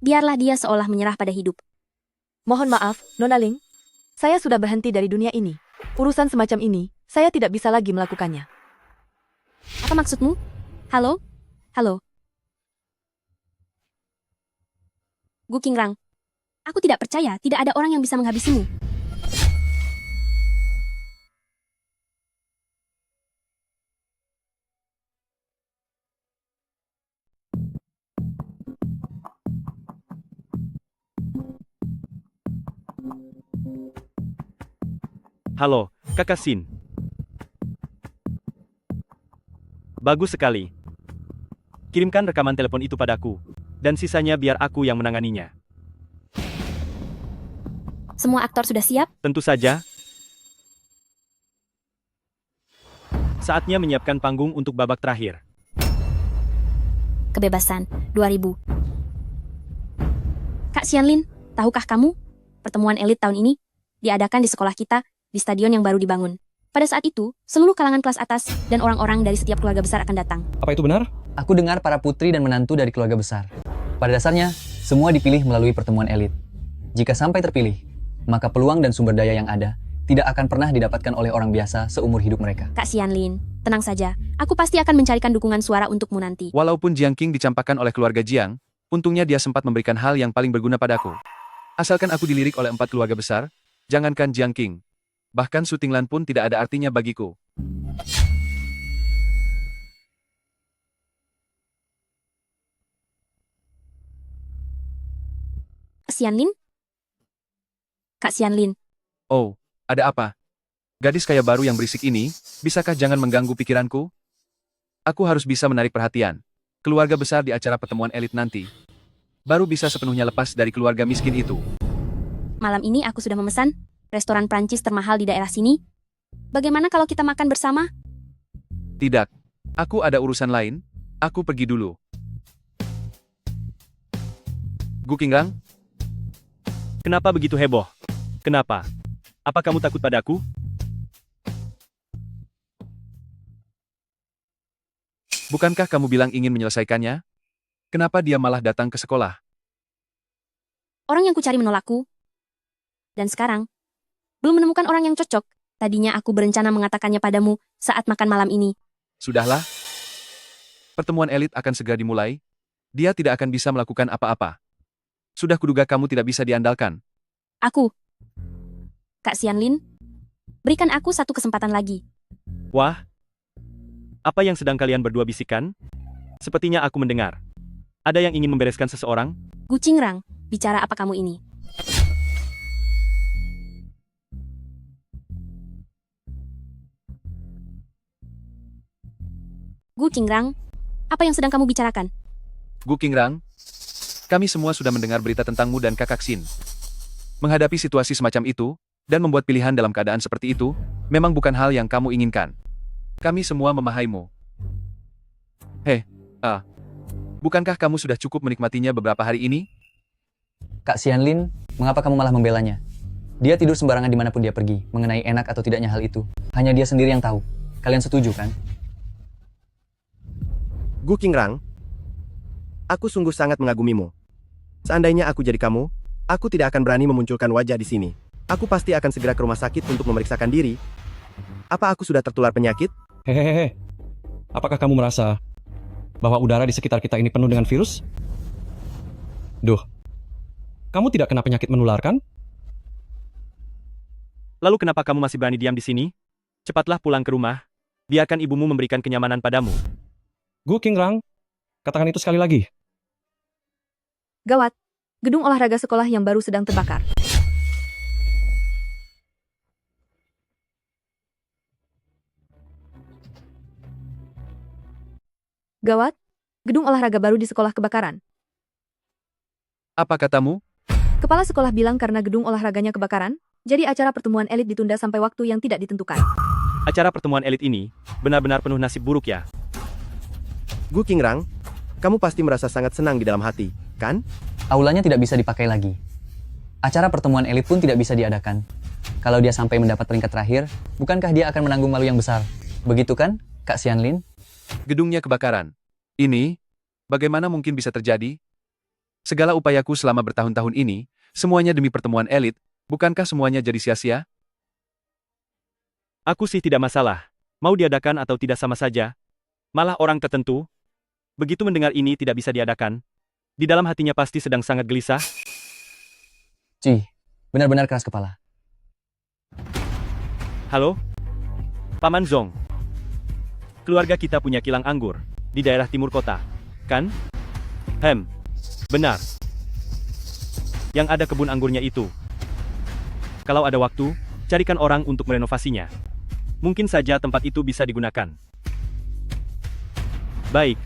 Biarlah dia seolah menyerah pada hidup. Mohon maaf, Nona Ling. Saya sudah berhenti dari dunia ini. Urusan semacam ini, saya tidak bisa lagi melakukannya. Apa maksudmu? Halo? Halo? Gu Qingrang. Aku tidak percaya tidak ada orang yang bisa menghabisimu. Halo, Kakak Sin. Bagus sekali. Kirimkan rekaman telepon itu padaku, dan sisanya biar aku yang menanganinya. Semua aktor sudah siap? Tentu saja. Saatnya menyiapkan panggung untuk babak terakhir. Kebebasan, 2000. Kak Xianlin, tahukah kamu? Pertemuan elit tahun ini diadakan di sekolah kita, di stadion yang baru dibangun. Pada saat itu, seluruh kalangan kelas atas dan orang-orang dari setiap keluarga besar akan datang. Apa itu benar? Aku dengar para putri dan menantu dari keluarga besar. Pada dasarnya, semua dipilih melalui pertemuan elit. Jika sampai terpilih, maka peluang dan sumber daya yang ada tidak akan pernah didapatkan oleh orang biasa seumur hidup mereka. Kak Xianlin, tenang saja. Aku pasti akan mencarikan dukungan suara untukmu nanti. Walaupun Jiang Qing dicampakkan oleh keluarga Jiang, untungnya dia sempat memberikan hal yang paling berguna padaku. Asalkan aku dilirik oleh 4 keluarga besar, jangankan Jiang Qing. Bahkan Su Tinglan pun tidak ada artinya bagiku. Xianlin? Kak Xianlin. Oh, ada apa? Gadis kaya baru yang berisik ini, bisakah jangan mengganggu pikiranku? Aku harus bisa menarik perhatian keluarga besar di acara pertemuan elit nanti. Baru bisa sepenuhnya lepas dari keluarga miskin itu. Malam ini aku sudah memesan restoran Prancis termahal di daerah sini. Bagaimana kalau kita makan bersama? Tidak. Aku ada urusan lain. Aku pergi dulu. Gu Qingrang? Kenapa begitu heboh? Kenapa? Apa kamu takut padaku? Bukankah kamu bilang ingin menyelesaikannya? Kenapa dia malah datang ke sekolah? Orang yang kucari menolakku. Dan sekarang, belum menemukan orang yang cocok. Tadinya aku berencana mengatakannya padamu saat makan malam ini. Sudahlah. Pertemuan elit akan segera dimulai. Dia tidak akan bisa melakukan apa-apa. Sudah kuduga kamu tidak bisa diandalkan. Aku. Kak Xianlin, berikan aku satu kesempatan lagi. Wah. Apa yang sedang kalian berdua bisikan? Sepertinya aku mendengar. Ada yang ingin membereskan seseorang? Gu Qingrang, bicara apa kamu ini? Gu Qingrang, apa yang sedang kamu bicarakan? Gu Qingrang, kami semua sudah mendengar berita tentangmu dan kakak Xin. Menghadapi situasi semacam itu, dan membuat pilihan dalam keadaan seperti itu, memang bukan hal yang kamu inginkan. Kami semua memahamimu. Bukankah kamu sudah cukup menikmatinya beberapa hari ini? Kak Xianlin, mengapa kamu malah membelanya? Dia tidur sembarangan dimanapun dia pergi. Mengenai enak atau tidaknya hal itu, hanya dia sendiri yang tahu. Kalian setuju kan? Gu Qingrang, aku sungguh sangat mengagumimu. Seandainya aku jadi kamu, aku tidak akan berani memunculkan wajah di sini. Aku pasti akan segera ke rumah sakit untuk memeriksakan diri. Apa aku sudah tertular penyakit? Hehehe. Apakah kamu merasa bahwa udara di sekitar kita ini penuh dengan virus? Duh, kamu tidak kena penyakit menular kan? Lalu kenapa kamu masih berani diam di sini? Cepatlah pulang ke rumah. Biarkan ibumu memberikan kenyamanan padamu. Gu Qingrang, katakan itu sekali lagi. Gawat, gedung olahraga sekolah yang baru sedang terbakar. Gawat, gedung olahraga baru di sekolah kebakaran. Apa katamu? Kepala sekolah bilang karena gedung olahraganya kebakaran, jadi acara pertemuan elit ditunda sampai waktu yang tidak ditentukan. Acara pertemuan elit ini benar-benar penuh nasib buruk ya. Gu Qingrang, kamu pasti merasa sangat senang di dalam hati, kan? Aulanya tidak bisa dipakai lagi. Acara pertemuan elit pun tidak bisa diadakan. Kalau dia sampai mendapat peringkat terakhir, bukankah dia akan menanggung malu yang besar? Begitu kan, Kak Xianlin? Gedungnya kebakaran. Ini, bagaimana mungkin bisa terjadi? Segala upayaku selama bertahun-tahun ini, semuanya demi pertemuan elit, bukankah semuanya jadi sia-sia? Aku sih tidak masalah. Mau diadakan atau tidak sama saja. Malah orang tertentu, begitu mendengar ini tidak bisa diadakan, di dalam hatinya pasti sedang sangat gelisah. Ci, benar-benar keras kepala. Halo? Paman Zong. Keluarga kita punya kilang anggur di daerah timur kota, kan? Benar. Yang ada kebun anggurnya itu. Kalau ada waktu, carikan orang untuk merenovasinya. Mungkin saja tempat itu bisa digunakan. Baik.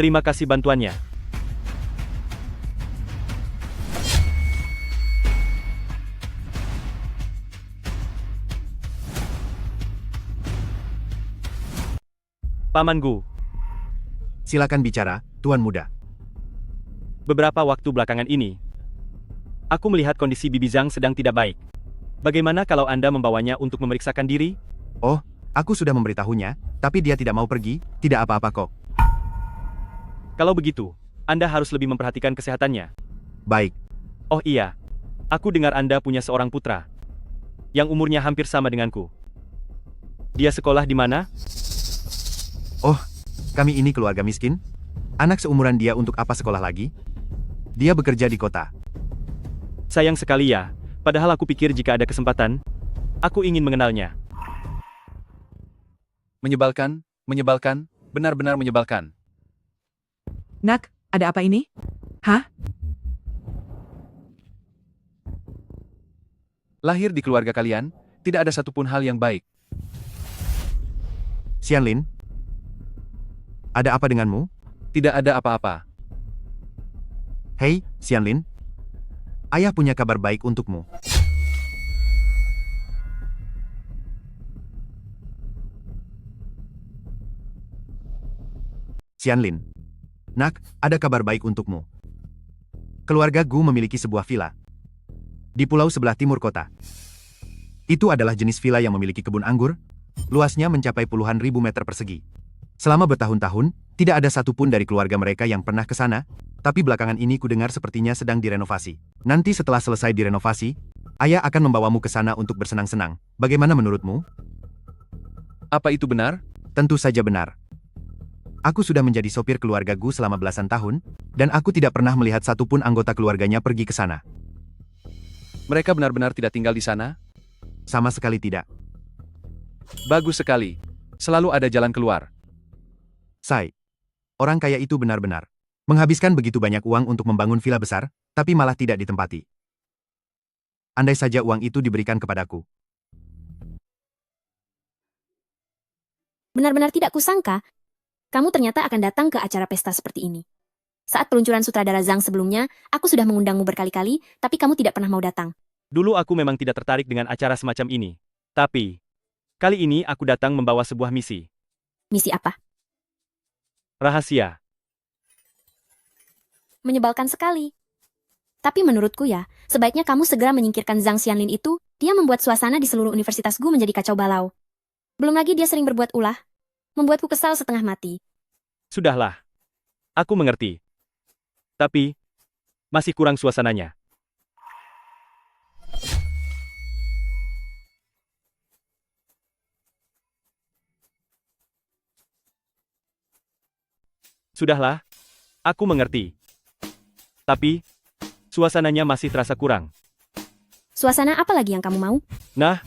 Terima kasih bantuannya. Paman Gu. Silakan bicara, Tuan Muda. Beberapa waktu belakangan ini, aku melihat kondisi Bibi Zhang sedang tidak baik. Bagaimana kalau Anda membawanya untuk memeriksakan diri? Oh, aku sudah memberitahunya, tapi dia tidak mau pergi, tidak apa-apa kok. Kalau begitu, Anda harus lebih memperhatikan kesehatannya. Baik. Oh iya, aku dengar Anda punya seorang putra, yang umurnya hampir sama denganku. Dia sekolah di mana? Oh, kami ini keluarga miskin. Anak seumuran dia untuk apa sekolah lagi? Dia bekerja di kota. Sayang sekali ya, padahal aku pikir jika ada kesempatan, aku ingin mengenalnya. Menyebalkan, benar-benar menyebalkan. Nak, ada apa ini? Hah? Lahir di keluarga kalian, tidak ada satupun hal yang baik. Xianlin, ada apa denganmu? Tidak ada apa-apa. Hei, Xianlin. Ayah punya kabar baik untukmu. Xianlin. Nak, ada kabar baik untukmu. Keluarga Gu memiliki sebuah villa di pulau sebelah timur kota. Itu adalah jenis villa yang memiliki kebun anggur, luasnya mencapai puluhan ribu meter persegi. Selama bertahun-tahun, tidak ada satupun dari keluarga mereka yang pernah ke sana, tapi belakangan ini kudengar sepertinya sedang direnovasi. Nanti setelah selesai direnovasi, ayah akan membawamu ke sana untuk bersenang-senang. Bagaimana menurutmu? Apa itu benar? Tentu saja benar. Aku sudah menjadi sopir keluarga Gu selama belasan tahun, dan aku tidak pernah melihat satupun anggota keluarganya pergi ke sana. Mereka benar-benar tidak tinggal di sana? Sama sekali tidak. Bagus sekali. Selalu ada jalan keluar. Sai, orang kaya itu benar-benar menghabiskan begitu banyak uang untuk membangun villa besar, tapi malah tidak ditempati. Andai saja uang itu diberikan kepadaku. Benar-benar tidak kusangka, kamu ternyata akan datang ke acara pesta seperti ini. Saat peluncuran sutradara Zhang sebelumnya, aku sudah mengundangmu berkali-kali, tapi kamu tidak pernah mau datang. Dulu aku memang tidak tertarik dengan acara semacam ini. Tapi, kali ini aku datang membawa sebuah misi. Misi apa? Rahasia. Menyebalkan sekali. Tapi menurutku ya, sebaiknya kamu segera menyingkirkan Zhang Xianlin itu, dia membuat suasana di seluruh universitas Gu menjadi kacau balau. Belum lagi dia sering berbuat ulah, membuatku kesal setengah mati. Sudahlah. Aku mengerti. Tapi, masih kurang suasananya. Sudahlah, aku mengerti. Tapi, suasananya masih terasa kurang. Suasana apa lagi yang kamu mau? Nah,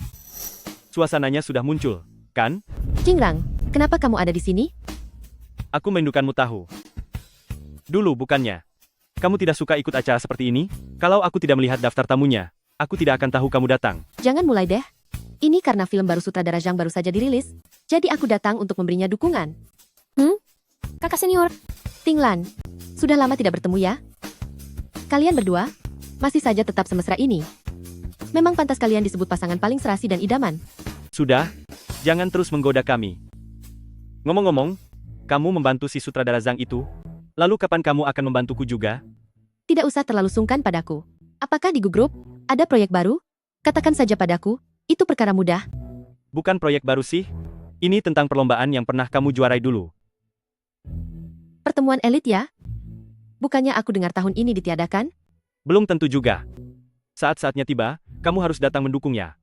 suasananya sudah muncul, kan? Qingrang, kenapa kamu ada di sini? Aku merindukanmu tahu. Dulu bukannya. Kamu tidak suka ikut acara seperti ini? Kalau aku tidak melihat daftar tamunya, aku tidak akan tahu kamu datang. Jangan mulai deh. Ini karena film baru sutradara Zhang baru saja dirilis, jadi aku datang untuk memberinya dukungan. Kakak senior. Tinglan, sudah lama tidak bertemu ya? Kalian berdua, masih saja tetap semesra ini. Memang pantas kalian disebut pasangan paling serasi dan idaman. Sudah, jangan terus menggoda kami. Ngomong-ngomong, kamu membantu si sutradara Zhang itu? Lalu kapan kamu akan membantuku juga? Tidak usah terlalu sungkan padaku. Apakah di Gu Group ada proyek baru? Katakan saja padaku, itu perkara mudah. Bukan proyek baru sih. Ini tentang perlombaan yang pernah kamu juarai dulu. Pertemuan elit ya? Bukannya aku dengar tahun ini ditiadakan? Belum tentu juga. Saat-saatnya tiba, kamu harus datang mendukungnya.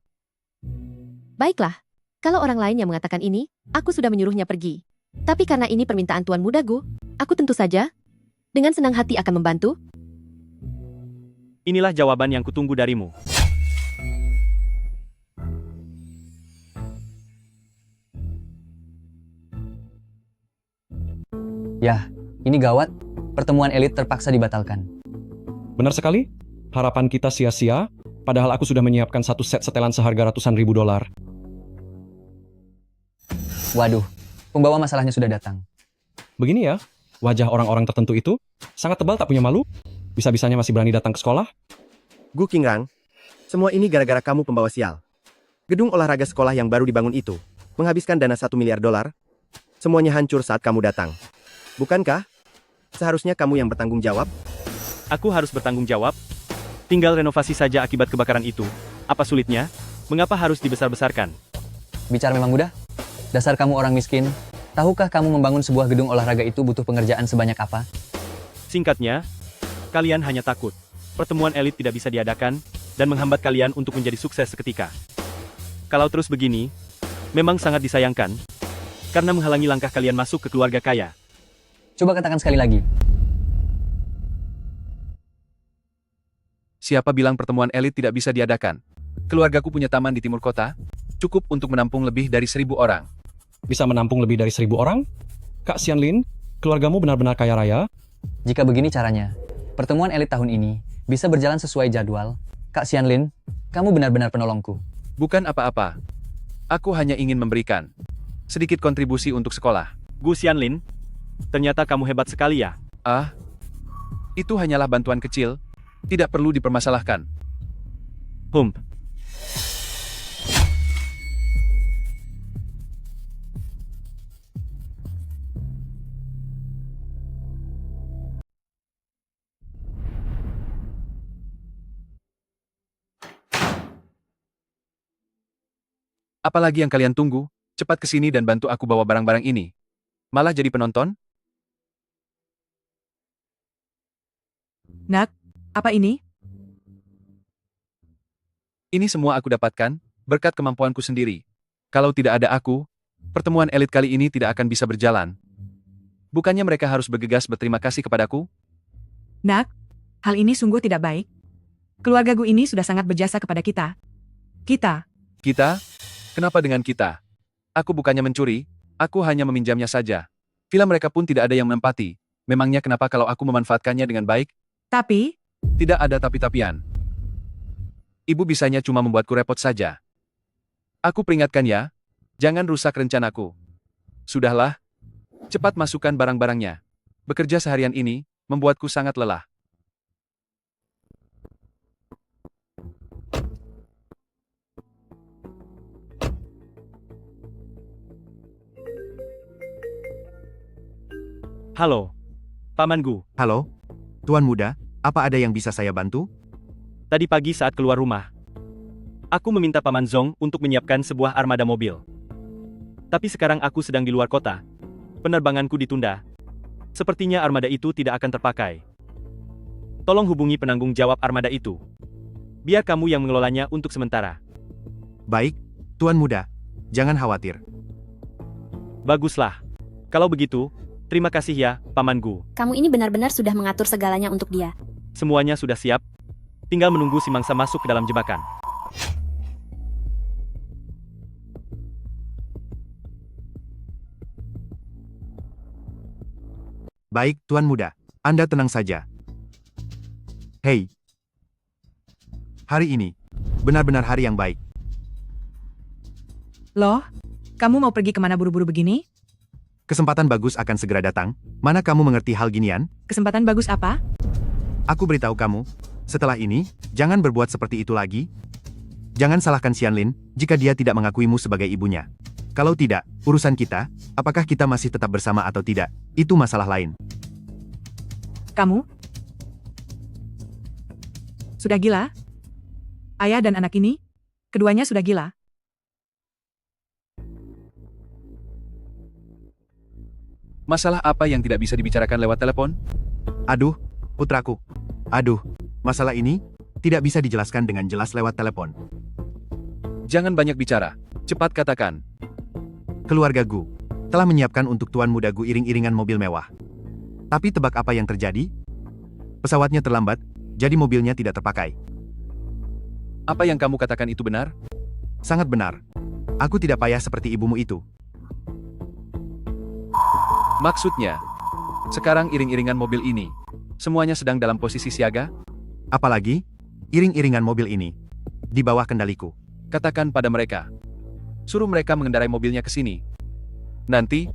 Baiklah, Kalau orang lain yang mengatakan ini, aku sudah menyuruhnya pergi. Tapi karena ini permintaan Tuan Muda Gu, aku tentu saja dengan senang hati akan membantu. Inilah jawaban yang kutunggu darimu. Yah, ini gawat. Pertemuan elit terpaksa dibatalkan. Benar sekali. Harapan kita sia-sia, padahal aku sudah menyiapkan satu set setelan seharga ratusan ribu dolar. Waduh, pembawa masalahnya sudah datang. Begini ya, wajah orang-orang tertentu itu sangat tebal tak punya malu. Bisa-bisanya masih berani datang ke sekolah. Gu Qingrang, semua ini gara-gara kamu pembawa sial. Gedung olahraga sekolah yang baru dibangun itu menghabiskan dana 1 miliar dolar. Semuanya hancur saat kamu datang. Bukankah? Seharusnya kamu yang bertanggung jawab. Aku harus bertanggung jawab? Tinggal renovasi saja akibat kebakaran itu. Apa sulitnya? Mengapa harus dibesar-besarkan? Bicara memang mudah. Dasar kamu orang miskin. Tahukah kamu membangun sebuah gedung olahraga itu butuh pengerjaan sebanyak apa? Singkatnya, kalian hanya takut. Pertemuan elit tidak bisa diadakan, dan menghambat kalian untuk menjadi sukses seketika. Kalau terus begini, memang sangat disayangkan, karena menghalangi langkah kalian masuk ke keluarga kaya. Coba katakan sekali lagi. Siapa bilang pertemuan elit tidak bisa diadakan? Keluargaku punya taman di timur kota, cukup untuk menampung lebih dari 1.000 orang. Bisa menampung lebih dari 1.000 orang? Kak Xianlin, keluargamu benar-benar kaya raya? Jika begini caranya, pertemuan elit tahun ini bisa berjalan sesuai jadwal. Kak Xianlin, kamu benar-benar penolongku. Bukan apa-apa. Aku hanya ingin memberikan sedikit kontribusi untuk sekolah. Gu Xianlin, ternyata kamu hebat sekali ya. Ah, itu hanyalah bantuan kecil, tidak perlu dipermasalahkan. Apalagi yang kalian tunggu? Cepat ke sini dan bantu aku bawa barang-barang ini. Malah jadi penonton? Nak, apa ini? Ini semua aku dapatkan, berkat kemampuanku sendiri. Kalau tidak ada aku, pertemuan elit kali ini tidak akan bisa berjalan. Bukannya mereka harus bergegas berterima kasih kepadaku? Nak, hal ini sungguh tidak baik. Keluarga Gu ini sudah sangat berjasa kepada kita. Kita? Kenapa dengan kita? Aku bukannya mencuri, aku hanya meminjamnya saja. Villa mereka pun tidak ada yang menempati. Memangnya kenapa kalau aku memanfaatkannya dengan baik? Tapi? Tidak ada tapi-tapian. Ibu bisanya cuma membuatku repot saja. Aku peringatkan ya, jangan rusak rencanaku. Sudahlah, cepat masukkan barang-barangnya. Bekerja seharian ini, membuatku sangat lelah. Halo, Paman Gu. Halo, Tuan Muda, apa ada yang bisa saya bantu? Tadi pagi saat keluar rumah, aku meminta Paman Zong untuk menyiapkan sebuah armada mobil. Tapi sekarang aku sedang di luar kota. Penerbanganku ditunda. Sepertinya armada itu tidak akan terpakai. Tolong hubungi penanggung jawab armada itu. Biar kamu yang mengelolanya untuk sementara. Baik, Tuan Muda. Jangan khawatir. Baguslah. Kalau begitu, terima kasih ya, Paman Gu. Kamu ini benar-benar sudah mengatur segalanya untuk dia. Semuanya sudah siap. Tinggal menunggu si mangsa masuk ke dalam jebakan. Baik, Tuan Muda. Anda tenang saja. Hei. Hari ini, benar-benar hari yang baik. Loh, kamu mau pergi kemana buru-buru begini? Kesempatan bagus akan segera datang. Mana kamu mengerti hal ginian? Kesempatan bagus apa? Aku beritahu kamu, setelah ini, jangan berbuat seperti itu lagi. Jangan salahkan Xianlin jika dia tidak mengakuimu sebagai ibunya. Kalau tidak, urusan kita, apakah kita masih tetap bersama atau tidak, itu masalah lain. Kamu? Sudah gila? Ayah dan anak ini? Keduanya sudah gila. Masalah apa yang tidak bisa dibicarakan lewat telepon? Aduh, putraku. Aduh, masalah ini tidak bisa dijelaskan dengan jelas lewat telepon. Jangan banyak bicara. Cepat katakan, keluarga Gu telah menyiapkan untuk Tuan Muda Gu iring-iringan mobil mewah. Tapi tebak apa yang terjadi? Pesawatnya terlambat, jadi mobilnya tidak terpakai. Apa yang kamu katakan itu benar? Sangat benar. Aku tidak payah seperti ibumu itu. Maksudnya, sekarang iring-iringan mobil ini, semuanya sedang dalam posisi siaga? Apalagi, iring-iringan mobil ini di bawah kendaliku. Katakan pada mereka. Suruh mereka mengendarai mobilnya ke sini. Nanti,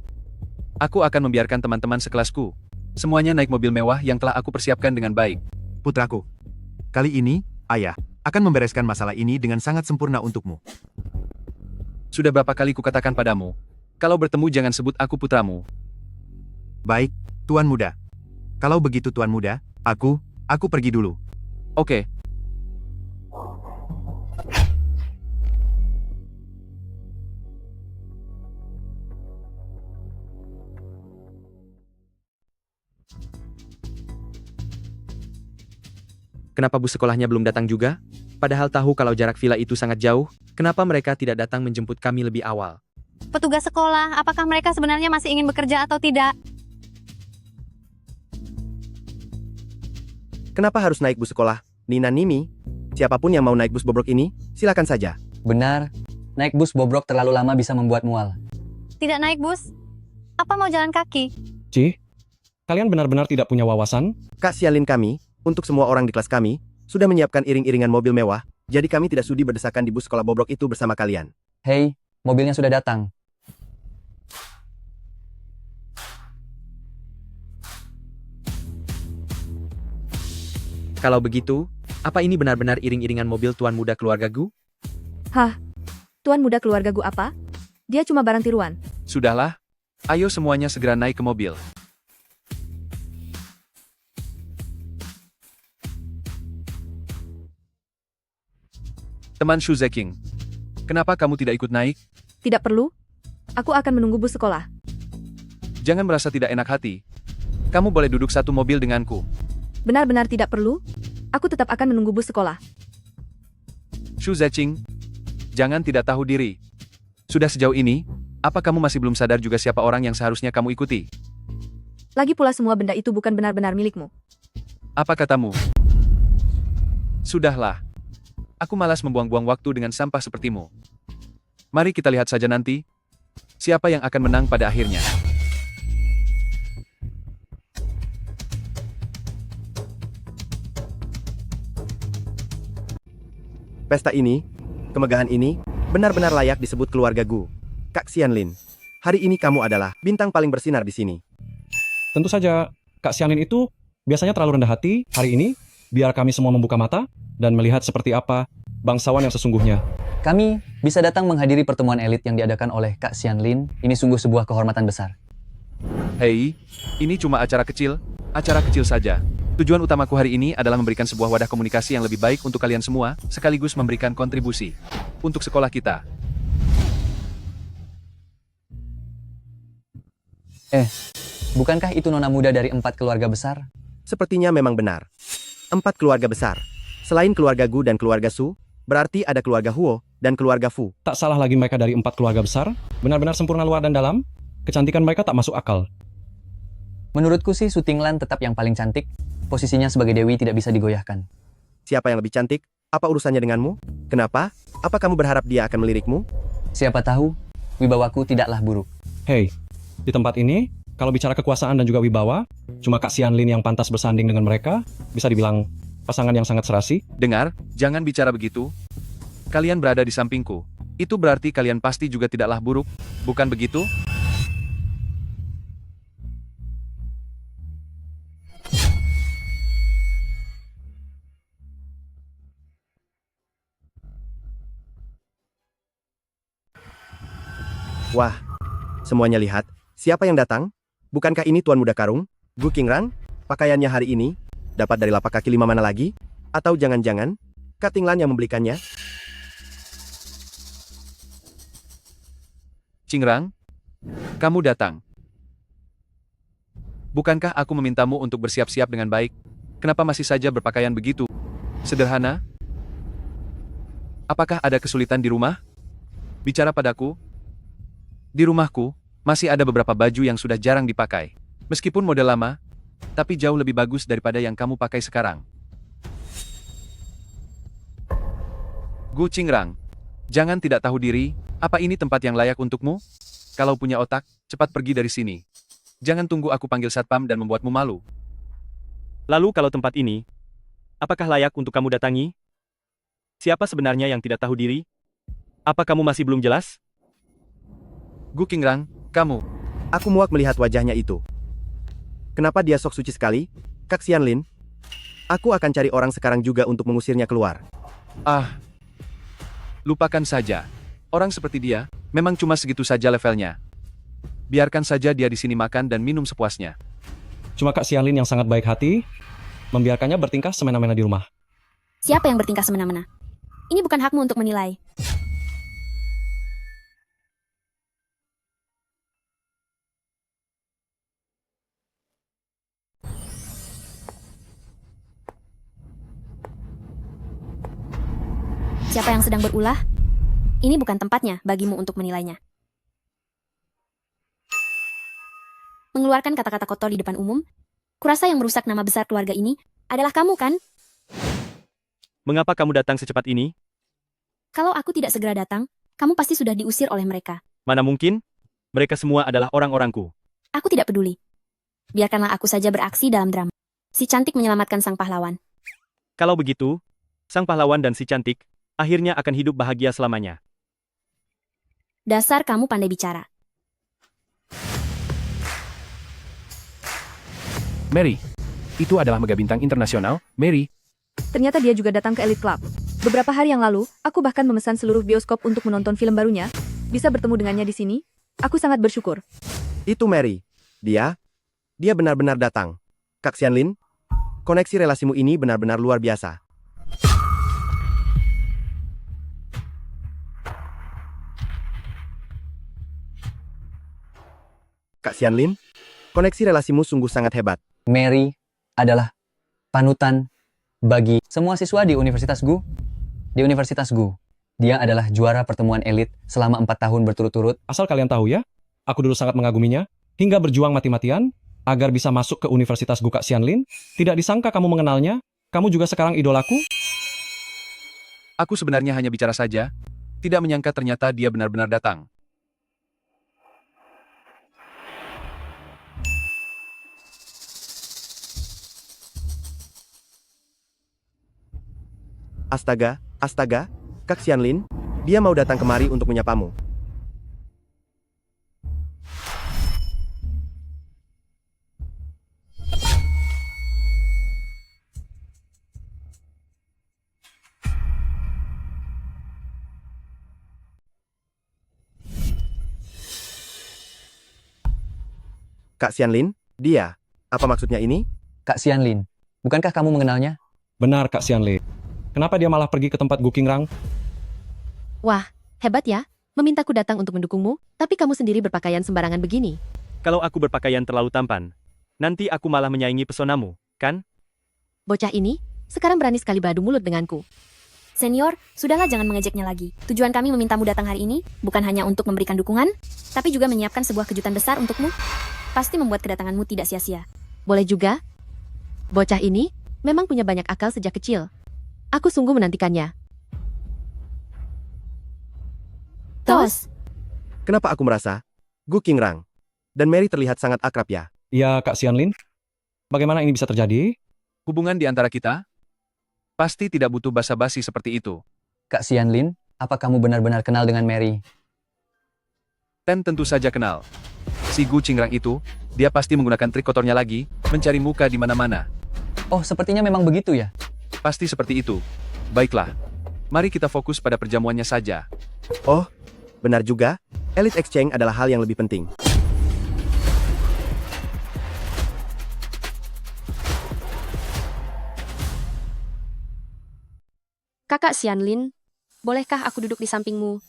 aku akan membiarkan teman-teman sekelasku semuanya naik mobil mewah yang telah aku persiapkan dengan baik. Putraku, kali ini, ayah akan membereskan masalah ini dengan sangat sempurna untukmu. Sudah berapa kali kukatakan padamu, kalau bertemu jangan sebut aku putramu. Baik, Tuan Muda. Kalau begitu Tuan Muda, aku pergi dulu. Oke. Kenapa bus sekolahnya belum datang juga? Padahal tahu kalau jarak villa itu sangat jauh, kenapa mereka tidak datang menjemput kami lebih awal? Petugas sekolah, apakah mereka sebenarnya masih ingin bekerja atau tidak? Kenapa harus naik bus sekolah? Nina Nimi, siapapun yang mau naik bus bobrok ini, silakan saja. Benar, naik bus bobrok terlalu lama bisa membuat mual. Tidak naik bus? Apa mau jalan kaki? Ci, kalian benar-benar tidak punya wawasan? Kak Xianlin kami, untuk semua orang di kelas kami, sudah menyiapkan iring-iringan mobil mewah, jadi kami tidak sudi berdesakan di bus sekolah bobrok itu bersama kalian. Hei, mobilnya sudah datang. Kalau begitu, apa ini benar-benar iring-iringan mobil Tuan Muda keluarga Gu? Hah? Tuan Muda keluarga Gu apa? Dia cuma barang tiruan. Sudahlah, ayo semuanya segera naik ke mobil. Teman Shu Zeking, kenapa kamu tidak ikut naik? Tidak perlu. Aku akan menunggu bus sekolah. Jangan merasa tidak enak hati. Kamu boleh duduk satu mobil denganku. Benar-benar tidak perlu. Aku tetap akan menunggu bus sekolah. Shu Zeking, jangan tidak tahu diri. Sudah sejauh ini, apa kamu masih belum sadar juga siapa orang yang seharusnya kamu ikuti? Lagi pula semua benda itu bukan benar-benar milikmu. Apa katamu? Sudahlah. Aku malas membuang-buang waktu dengan sampah sepertimu. Mari kita lihat saja nanti, siapa yang akan menang pada akhirnya. Pesta ini, kemegahan ini, benar-benar layak disebut keluarga Gu. Kak Xianlin, hari ini kamu adalah bintang paling bersinar di sini. Tentu saja, Kak Xianlin itu biasanya terlalu rendah hati. Hari ini, biar kami semua membuka mata dan melihat seperti apa bangsawan yang sesungguhnya. Kami bisa datang menghadiri pertemuan elit yang diadakan oleh Kak Xianlin. Ini sungguh sebuah kehormatan besar. Hei, ini cuma acara kecil saja. Tujuan utamaku hari ini adalah memberikan sebuah wadah komunikasi yang lebih baik untuk kalian semua, sekaligus memberikan kontribusi untuk sekolah kita. Bukankah itu nona muda dari 4 keluarga besar? Sepertinya memang benar. 4 keluarga besar. Selain keluarga Gu dan keluarga Su, berarti ada keluarga Huo dan keluarga Fu. Tak salah lagi mereka dari 4 keluarga besar, benar-benar sempurna luar dan dalam. Kecantikan mereka tak masuk akal. Menurutku sih Su Tinglan tetap yang paling cantik. Posisinya sebagai dewi tidak bisa digoyahkan. Siapa yang lebih cantik? Apa urusannya denganmu? Kenapa? Apa kamu berharap dia akan melirikmu? Siapa tahu, wibawaku tidaklah buruk. Hei, di tempat ini, kalau bicara kekuasaan dan juga wibawa, cuma Kak Xianlin yang pantas bersanding dengan mereka, bisa dibilang pasangan yang sangat serasi. Dengar, jangan bicara begitu. Kalian berada di sampingku. Itu berarti kalian pasti juga tidaklah buruk, bukan begitu? Wah, semuanya lihat. Siapa yang datang? Bukankah ini Tuan Muda Karung, Gu Qingrang? Pakaiannya hari ini dapat dari lapak kaki 5 mana lagi? Atau jangan-jangan Kak Tinglan yang membelikannya? Qingrang, kamu datang. Bukankah aku memintamu untuk bersiap-siap dengan baik? Kenapa masih saja berpakaian begitu sederhana? Apakah ada kesulitan di rumah? Bicara padaku. Di rumahku, masih ada beberapa baju yang sudah jarang dipakai. Meskipun model lama, tapi jauh lebih bagus daripada yang kamu pakai sekarang. Gu Qingrang, jangan tidak tahu diri, apa ini tempat yang layak untukmu? Kalau punya otak, cepat pergi dari sini. Jangan tunggu aku panggil satpam dan membuatmu malu. Lalu kalau tempat ini, apakah layak untuk kamu datangi? Siapa sebenarnya yang tidak tahu diri? Apa kamu masih belum jelas? Gu Qingrang, kamu. Aku muak melihat wajahnya itu. Kenapa dia sok suci sekali? Kak Xianlin, aku akan cari orang sekarang juga untuk mengusirnya keluar. Lupakan saja. Orang seperti dia, memang cuma segitu saja levelnya. Biarkan saja dia di sini makan dan minum sepuasnya. Cuma Kak Xianlin yang sangat baik hati, membiarkannya bertingkah semena-mena di rumah. Siapa yang bertingkah semena-mena? Ini bukan hakmu untuk menilai. Siapa yang sedang berulah? Ini bukan tempatnya bagimu untuk menilainya. Mengeluarkan kata-kata kotor di depan umum? Kurasa yang merusak nama besar keluarga ini adalah kamu, kan? Mengapa kamu datang secepat ini? Kalau aku tidak segera datang, kamu pasti sudah diusir oleh mereka. Mana mungkin? Mereka semua adalah orang-orangku. Aku tidak peduli. Biarkanlah aku saja beraksi dalam drama. Si cantik menyelamatkan sang pahlawan. Kalau begitu, sang pahlawan dan si cantik akhirnya akan hidup bahagia selamanya. Dasar kamu pandai bicara. Mary, itu adalah mega bintang internasional, Mary. Ternyata dia juga datang ke Elite Club. Beberapa hari yang lalu, aku bahkan memesan seluruh bioskop untuk menonton film barunya. Bisa bertemu dengannya di sini. Aku sangat bersyukur. Itu Mary. Dia benar-benar datang. Kak Xianlin, koneksi relasimu ini benar-benar luar biasa. Kak Xianlin, koneksi relasimu sungguh sangat hebat. Mary adalah panutan bagi semua siswa di Universitas Gu. Di Universitas Gu, dia adalah juara pertemuan elit selama 4 tahun berturut-turut. Asal kalian tahu ya, aku dulu sangat mengaguminya, hingga berjuang mati-matian, agar bisa masuk ke Universitas Gu Kak Xianlin. Tidak disangka kamu mengenalnya, kamu juga sekarang idolaku. Aku sebenarnya hanya bicara saja, tidak menyangka ternyata dia benar-benar datang. Astaga, Kak Xianlin, dia mau datang kemari untuk menyapamu. Kak Xianlin, dia. Apa maksudnya ini? Kak Xianlin, bukankah kamu mengenalnya? Benar Kak Xianlin. Kenapa dia malah pergi ke tempat Gu Qingrang? Wah, hebat ya. Memintaku datang untuk mendukungmu, tapi kamu sendiri berpakaian sembarangan begini. Kalau aku berpakaian terlalu tampan, nanti aku malah menyaingi pesonamu, kan? Bocah ini, sekarang berani sekali beradu mulut denganku. Senior, sudahlah jangan mengejeknya lagi. Tujuan kami memintamu datang hari ini, bukan hanya untuk memberikan dukungan, tapi juga menyiapkan sebuah kejutan besar untukmu. Pasti membuat kedatanganmu tidak sia-sia. Boleh juga. Bocah ini, memang punya banyak akal sejak kecil. Aku sungguh menantikannya. Tos. Kenapa aku merasa Gu Qingrang dan Mary terlihat sangat akrab ya? Iya Kak Xianlin. Bagaimana ini bisa terjadi? Hubungan di antara kita pasti tidak butuh basa-basi seperti itu. Kak Xianlin, apa kamu benar-benar kenal dengan Mary? Tentu saja kenal. Si Gu Qingrang itu, dia pasti menggunakan trik kotornya lagi, mencari muka di mana-mana. Oh, sepertinya memang begitu ya? Pasti seperti itu. Baiklah, mari kita fokus pada perjamuannya saja. Oh, benar juga. Elite Exchange adalah hal yang lebih penting. Kakak Xianlin, bolehkah aku duduk di sampingmu?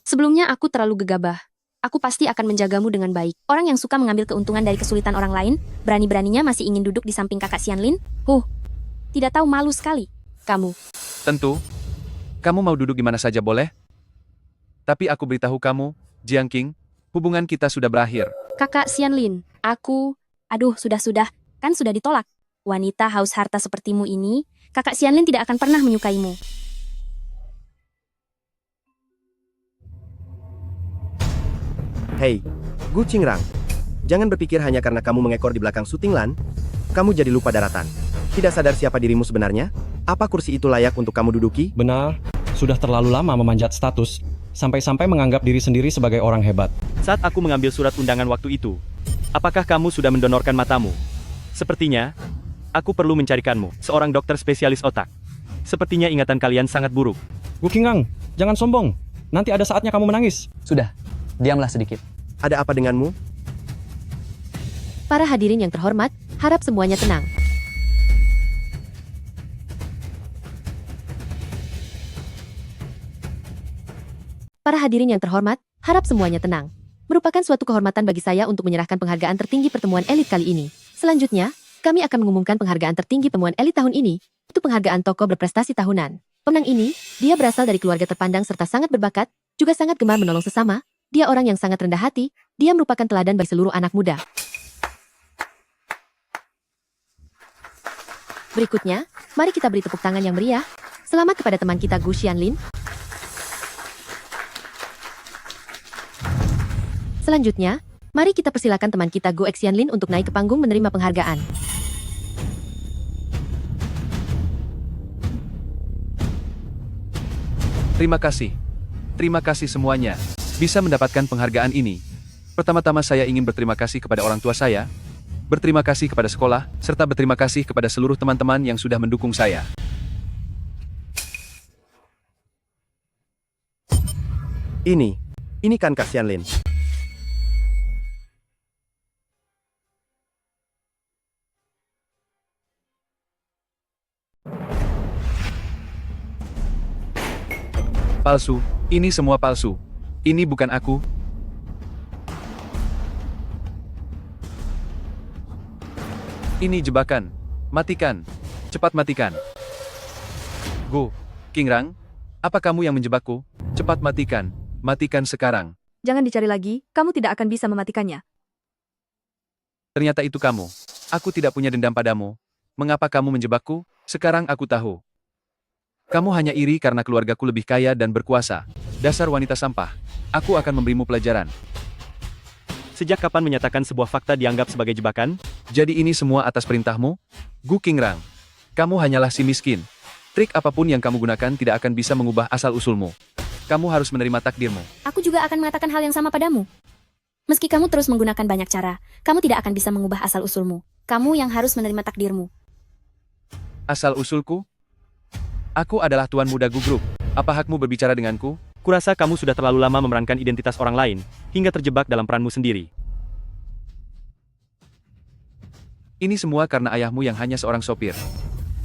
Sebelumnya aku terlalu gegabah. Aku pasti akan menjagamu dengan baik. Orang yang suka mengambil keuntungan dari kesulitan orang lain, berani-beraninya masih ingin duduk di samping kakak Xianlin? Tidak tahu malu sekali. Kamu. Tentu. Kamu mau duduk di mana saja boleh? Tapi aku beritahu kamu, Jiang Qing, Hubungan kita sudah berakhir. Kakak Xianlin, aduh sudah, kan sudah ditolak. Wanita haus harta sepertimu ini, kakak Xianlin tidak akan pernah menyukaimu. Hei, Gu Qingrang. Jangan berpikir hanya karena kamu mengekor di belakang syuting Lan, kamu jadi lupa daratan. Tidak sadar siapa dirimu sebenarnya? Apa kursi itu layak untuk kamu duduki? Benar, sudah terlalu lama memanjat status, sampai-sampai menganggap diri sendiri sebagai orang hebat. Saat aku mengambil surat undangan waktu itu, apakah kamu sudah mendonorkan matamu? Sepertinya, aku perlu mencarikanmu, seorang dokter spesialis otak. Sepertinya ingatan kalian sangat buruk. Gu Qingrang, jangan sombong. Nanti ada saatnya kamu menangis. Sudah, diamlah sedikit. Ada apa denganmu? Para hadirin yang terhormat, harap semuanya tenang. Para hadirin yang terhormat, harap semuanya tenang. Merupakan suatu kehormatan bagi saya untuk menyerahkan penghargaan tertinggi pertemuan elit kali ini. Selanjutnya, kami akan mengumumkan penghargaan tertinggi pertemuan elit tahun ini. Itu penghargaan tokoh berprestasi tahunan. Pemenang ini, dia berasal dari keluarga terpandang serta sangat berbakat, juga sangat gemar menolong sesama. Dia orang yang sangat rendah hati, dia merupakan teladan bagi seluruh anak muda. Berikutnya, mari kita beri tepuk tangan yang meriah. Selamat kepada teman kita Gu Xianlin. Selanjutnya, mari kita persilakan teman kita Gu Xianlin untuk naik ke panggung menerima penghargaan. Terima kasih semuanya. Bisa mendapatkan penghargaan ini. Pertama-tama saya ingin berterima kasih kepada orang tua saya, berterima kasih kepada sekolah, serta berterima kasih kepada seluruh teman-teman yang sudah mendukung saya. Ini kan Kak Xianlin. Palsu, ini semua palsu. Ini bukan aku. Ini jebakan. Matikan. Cepat matikan. Gu Qingrang, apa kamu yang menjebakku? Cepat matikan. Matikan sekarang. Jangan dicari lagi, kamu tidak akan bisa mematikannya. Ternyata itu kamu. Aku tidak punya dendam padamu. Mengapa kamu menjebakku? Sekarang aku tahu. Kamu hanya iri karena keluargaku lebih kaya dan berkuasa. Dasar wanita sampah. Aku akan memberimu pelajaran. Sejak kapan menyatakan sebuah fakta dianggap sebagai jebakan? Jadi ini semua atas perintahmu? Gu Qingrang, kamu hanyalah si miskin. Trik apapun yang kamu gunakan tidak akan bisa mengubah asal-usulmu. Kamu harus menerima takdirmu. Aku juga akan mengatakan hal yang sama padamu. Meski kamu terus menggunakan banyak cara, kamu tidak akan bisa mengubah asal-usulmu. Kamu yang harus menerima takdirmu. Asal-usulku? Aku adalah Tuan Muda Gu Group. Apa hakmu berbicara denganku? Kurasa kamu sudah terlalu lama memerankan identitas orang lain, hingga terjebak dalam peranmu sendiri. Ini semua karena ayahmu yang hanya seorang sopir.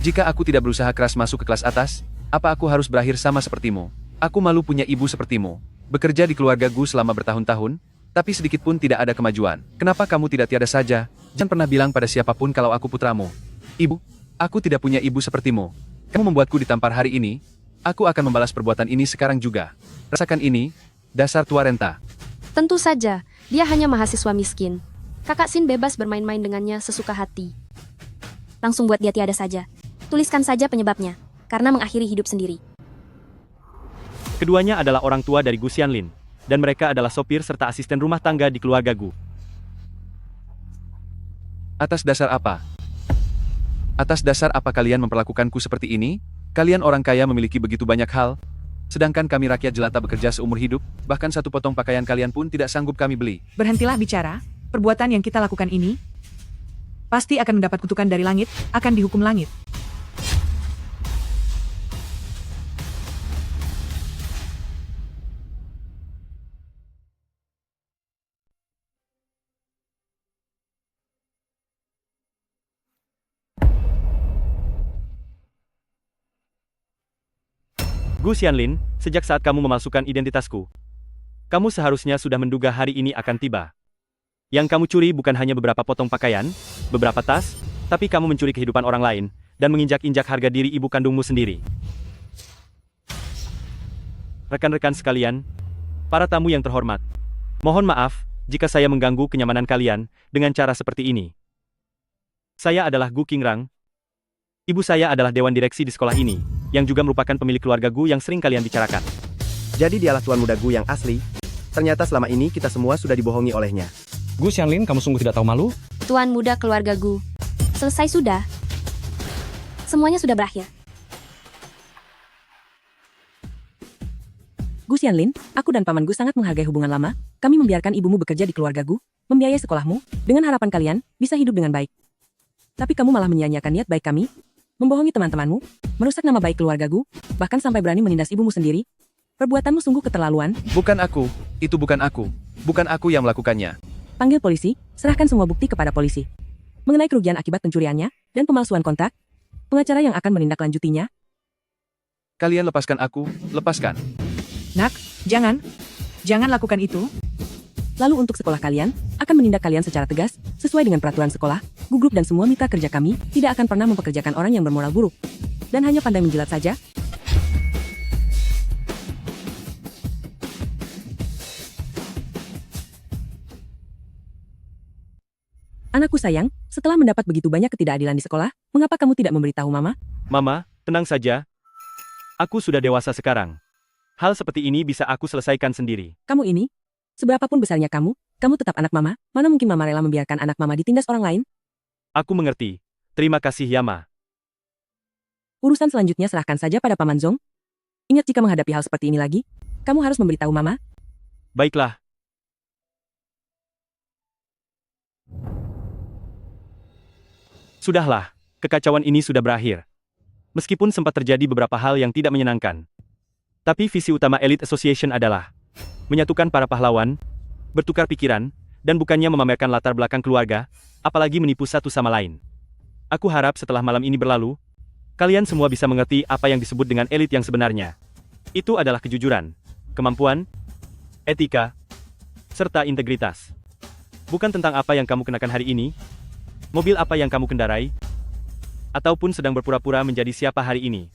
Jika aku tidak berusaha keras masuk ke kelas atas, apa aku harus berakhir sama sepertimu? Aku malu punya ibu sepertimu. Bekerja di keluarga Gu selama bertahun-tahun, tapi sedikit pun tidak ada kemajuan. Kenapa kamu tidak tiada saja? Jangan pernah bilang pada siapapun kalau aku putramu. Ibu, aku tidak punya ibu sepertimu. Kamu membuatku ditampar hari ini. Aku akan membalas perbuatan ini sekarang juga. Rasakan ini, dasar tua renta. Tentu saja, dia hanya mahasiswa miskin. Kakak Xin bebas bermain-main dengannya sesuka hati. Langsung buat dia tiada saja. Tuliskan saja penyebabnya, karena mengakhiri hidup sendiri. Keduanya adalah orang tua dari Gu Xianlin, dan mereka adalah sopir serta asisten rumah tangga di keluarga Gu. Atas dasar apa? Atas dasar apa kalian memperlakukanku seperti ini? Kalian orang kaya memiliki begitu banyak hal, sedangkan kami rakyat jelata bekerja seumur hidup, bahkan satu potong pakaian kalian pun tidak sanggup kami beli. Berhentilah bicara, perbuatan yang kita lakukan ini pasti akan mendapat kutukan dari langit, akan dihukum langit. Gu Xianlin, sejak saat kamu memalsukan identitasku, kamu seharusnya sudah menduga hari ini akan tiba. Yang kamu curi bukan hanya beberapa potong pakaian, beberapa tas, tapi kamu mencuri kehidupan orang lain, dan menginjak-injak harga diri ibu kandungmu sendiri. Rekan-rekan sekalian, para tamu yang terhormat, Mohon maaf, jika saya mengganggu kenyamanan kalian dengan cara seperti ini. Saya adalah Gu Qingrang. Ibu saya adalah dewan direksi di sekolah ini, yang juga merupakan pemilik keluarga Gu yang sering kalian bicarakan. Jadi dialah Tuan Muda Gu yang asli. Ternyata selama ini kita semua sudah dibohongi olehnya. Gu Xianlin, kamu sungguh tidak tahu malu? Tuan muda keluarga Gu. Selesai sudah. Semuanya sudah berakhir. Gu Xianlin, aku dan Paman Gu sangat menghargai hubungan lama. Kami membiarkan ibumu bekerja di keluarga Gu, membiayai sekolahmu, dengan harapan kalian bisa hidup dengan baik. Tapi kamu malah menyia-nyiakan niat baik kami, membohongi teman-temanmu, merusak nama baik keluarga Gu, bahkan sampai berani menindas ibumu sendiri. Perbuatanmu sungguh keterlaluan. Bukan aku, itu bukan aku. Bukan aku yang melakukannya. Panggil polisi, serahkan semua bukti kepada polisi. Mengenai kerugian akibat pencuriannya, dan pemalsuan kontrak, pengacara yang akan menindaklanjutinya. Kalian lepaskan aku, lepaskan. Nak, jangan. Jangan lakukan itu. Lalu untuk sekolah kalian, akan menindak kalian secara tegas, sesuai dengan peraturan sekolah. Gu Group dan semua mitra kerja kami, tidak akan pernah mempekerjakan orang yang bermoral buruk. Dan hanya pandai menjilat saja. Anakku sayang, setelah mendapat begitu banyak ketidakadilan di sekolah, mengapa kamu tidak memberitahu Mama? Mama, tenang saja. Aku sudah dewasa sekarang. Hal seperti ini bisa aku selesaikan sendiri. Kamu ini, seberapapun besarnya kamu tetap anak Mama. Mana mungkin Mama rela membiarkan anak Mama ditindas orang lain? Aku mengerti. Terima kasih ya, Ma. Urusan selanjutnya serahkan saja pada Paman Zong. Ingat jika menghadapi hal seperti ini lagi, kamu harus memberitahu Mama. Baiklah. Sudahlah, kekacauan ini sudah berakhir. Meskipun sempat terjadi beberapa hal yang tidak menyenangkan. Tapi visi utama Elite Association adalah menyatukan para pahlawan, bertukar pikiran, dan bukannya memamerkan latar belakang keluarga, apalagi menipu satu sama lain. Aku harap setelah malam ini berlalu, kalian semua bisa mengerti apa yang disebut dengan elit yang sebenarnya. Itu adalah kejujuran, kemampuan, etika, serta integritas. Bukan tentang apa yang kamu kenakan hari ini, mobil apa yang kamu kendarai, ataupun sedang berpura-pura menjadi siapa hari ini.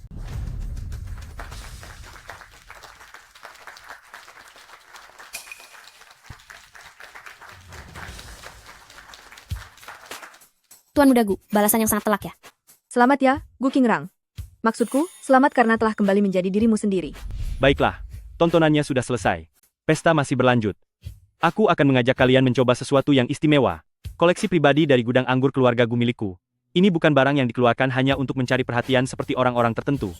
Tuan Muda Gu, balasan yang sangat telak ya. Selamat ya, Gu Qingrang. Maksudku, selamat karena telah kembali menjadi dirimu sendiri. Baiklah, tontonannya sudah selesai. Pesta masih berlanjut. Aku akan mengajak kalian mencoba sesuatu yang istimewa. Koleksi pribadi dari gudang anggur keluarga Gu milikku. Ini bukan barang yang dikeluarkan hanya untuk mencari perhatian seperti orang-orang tertentu.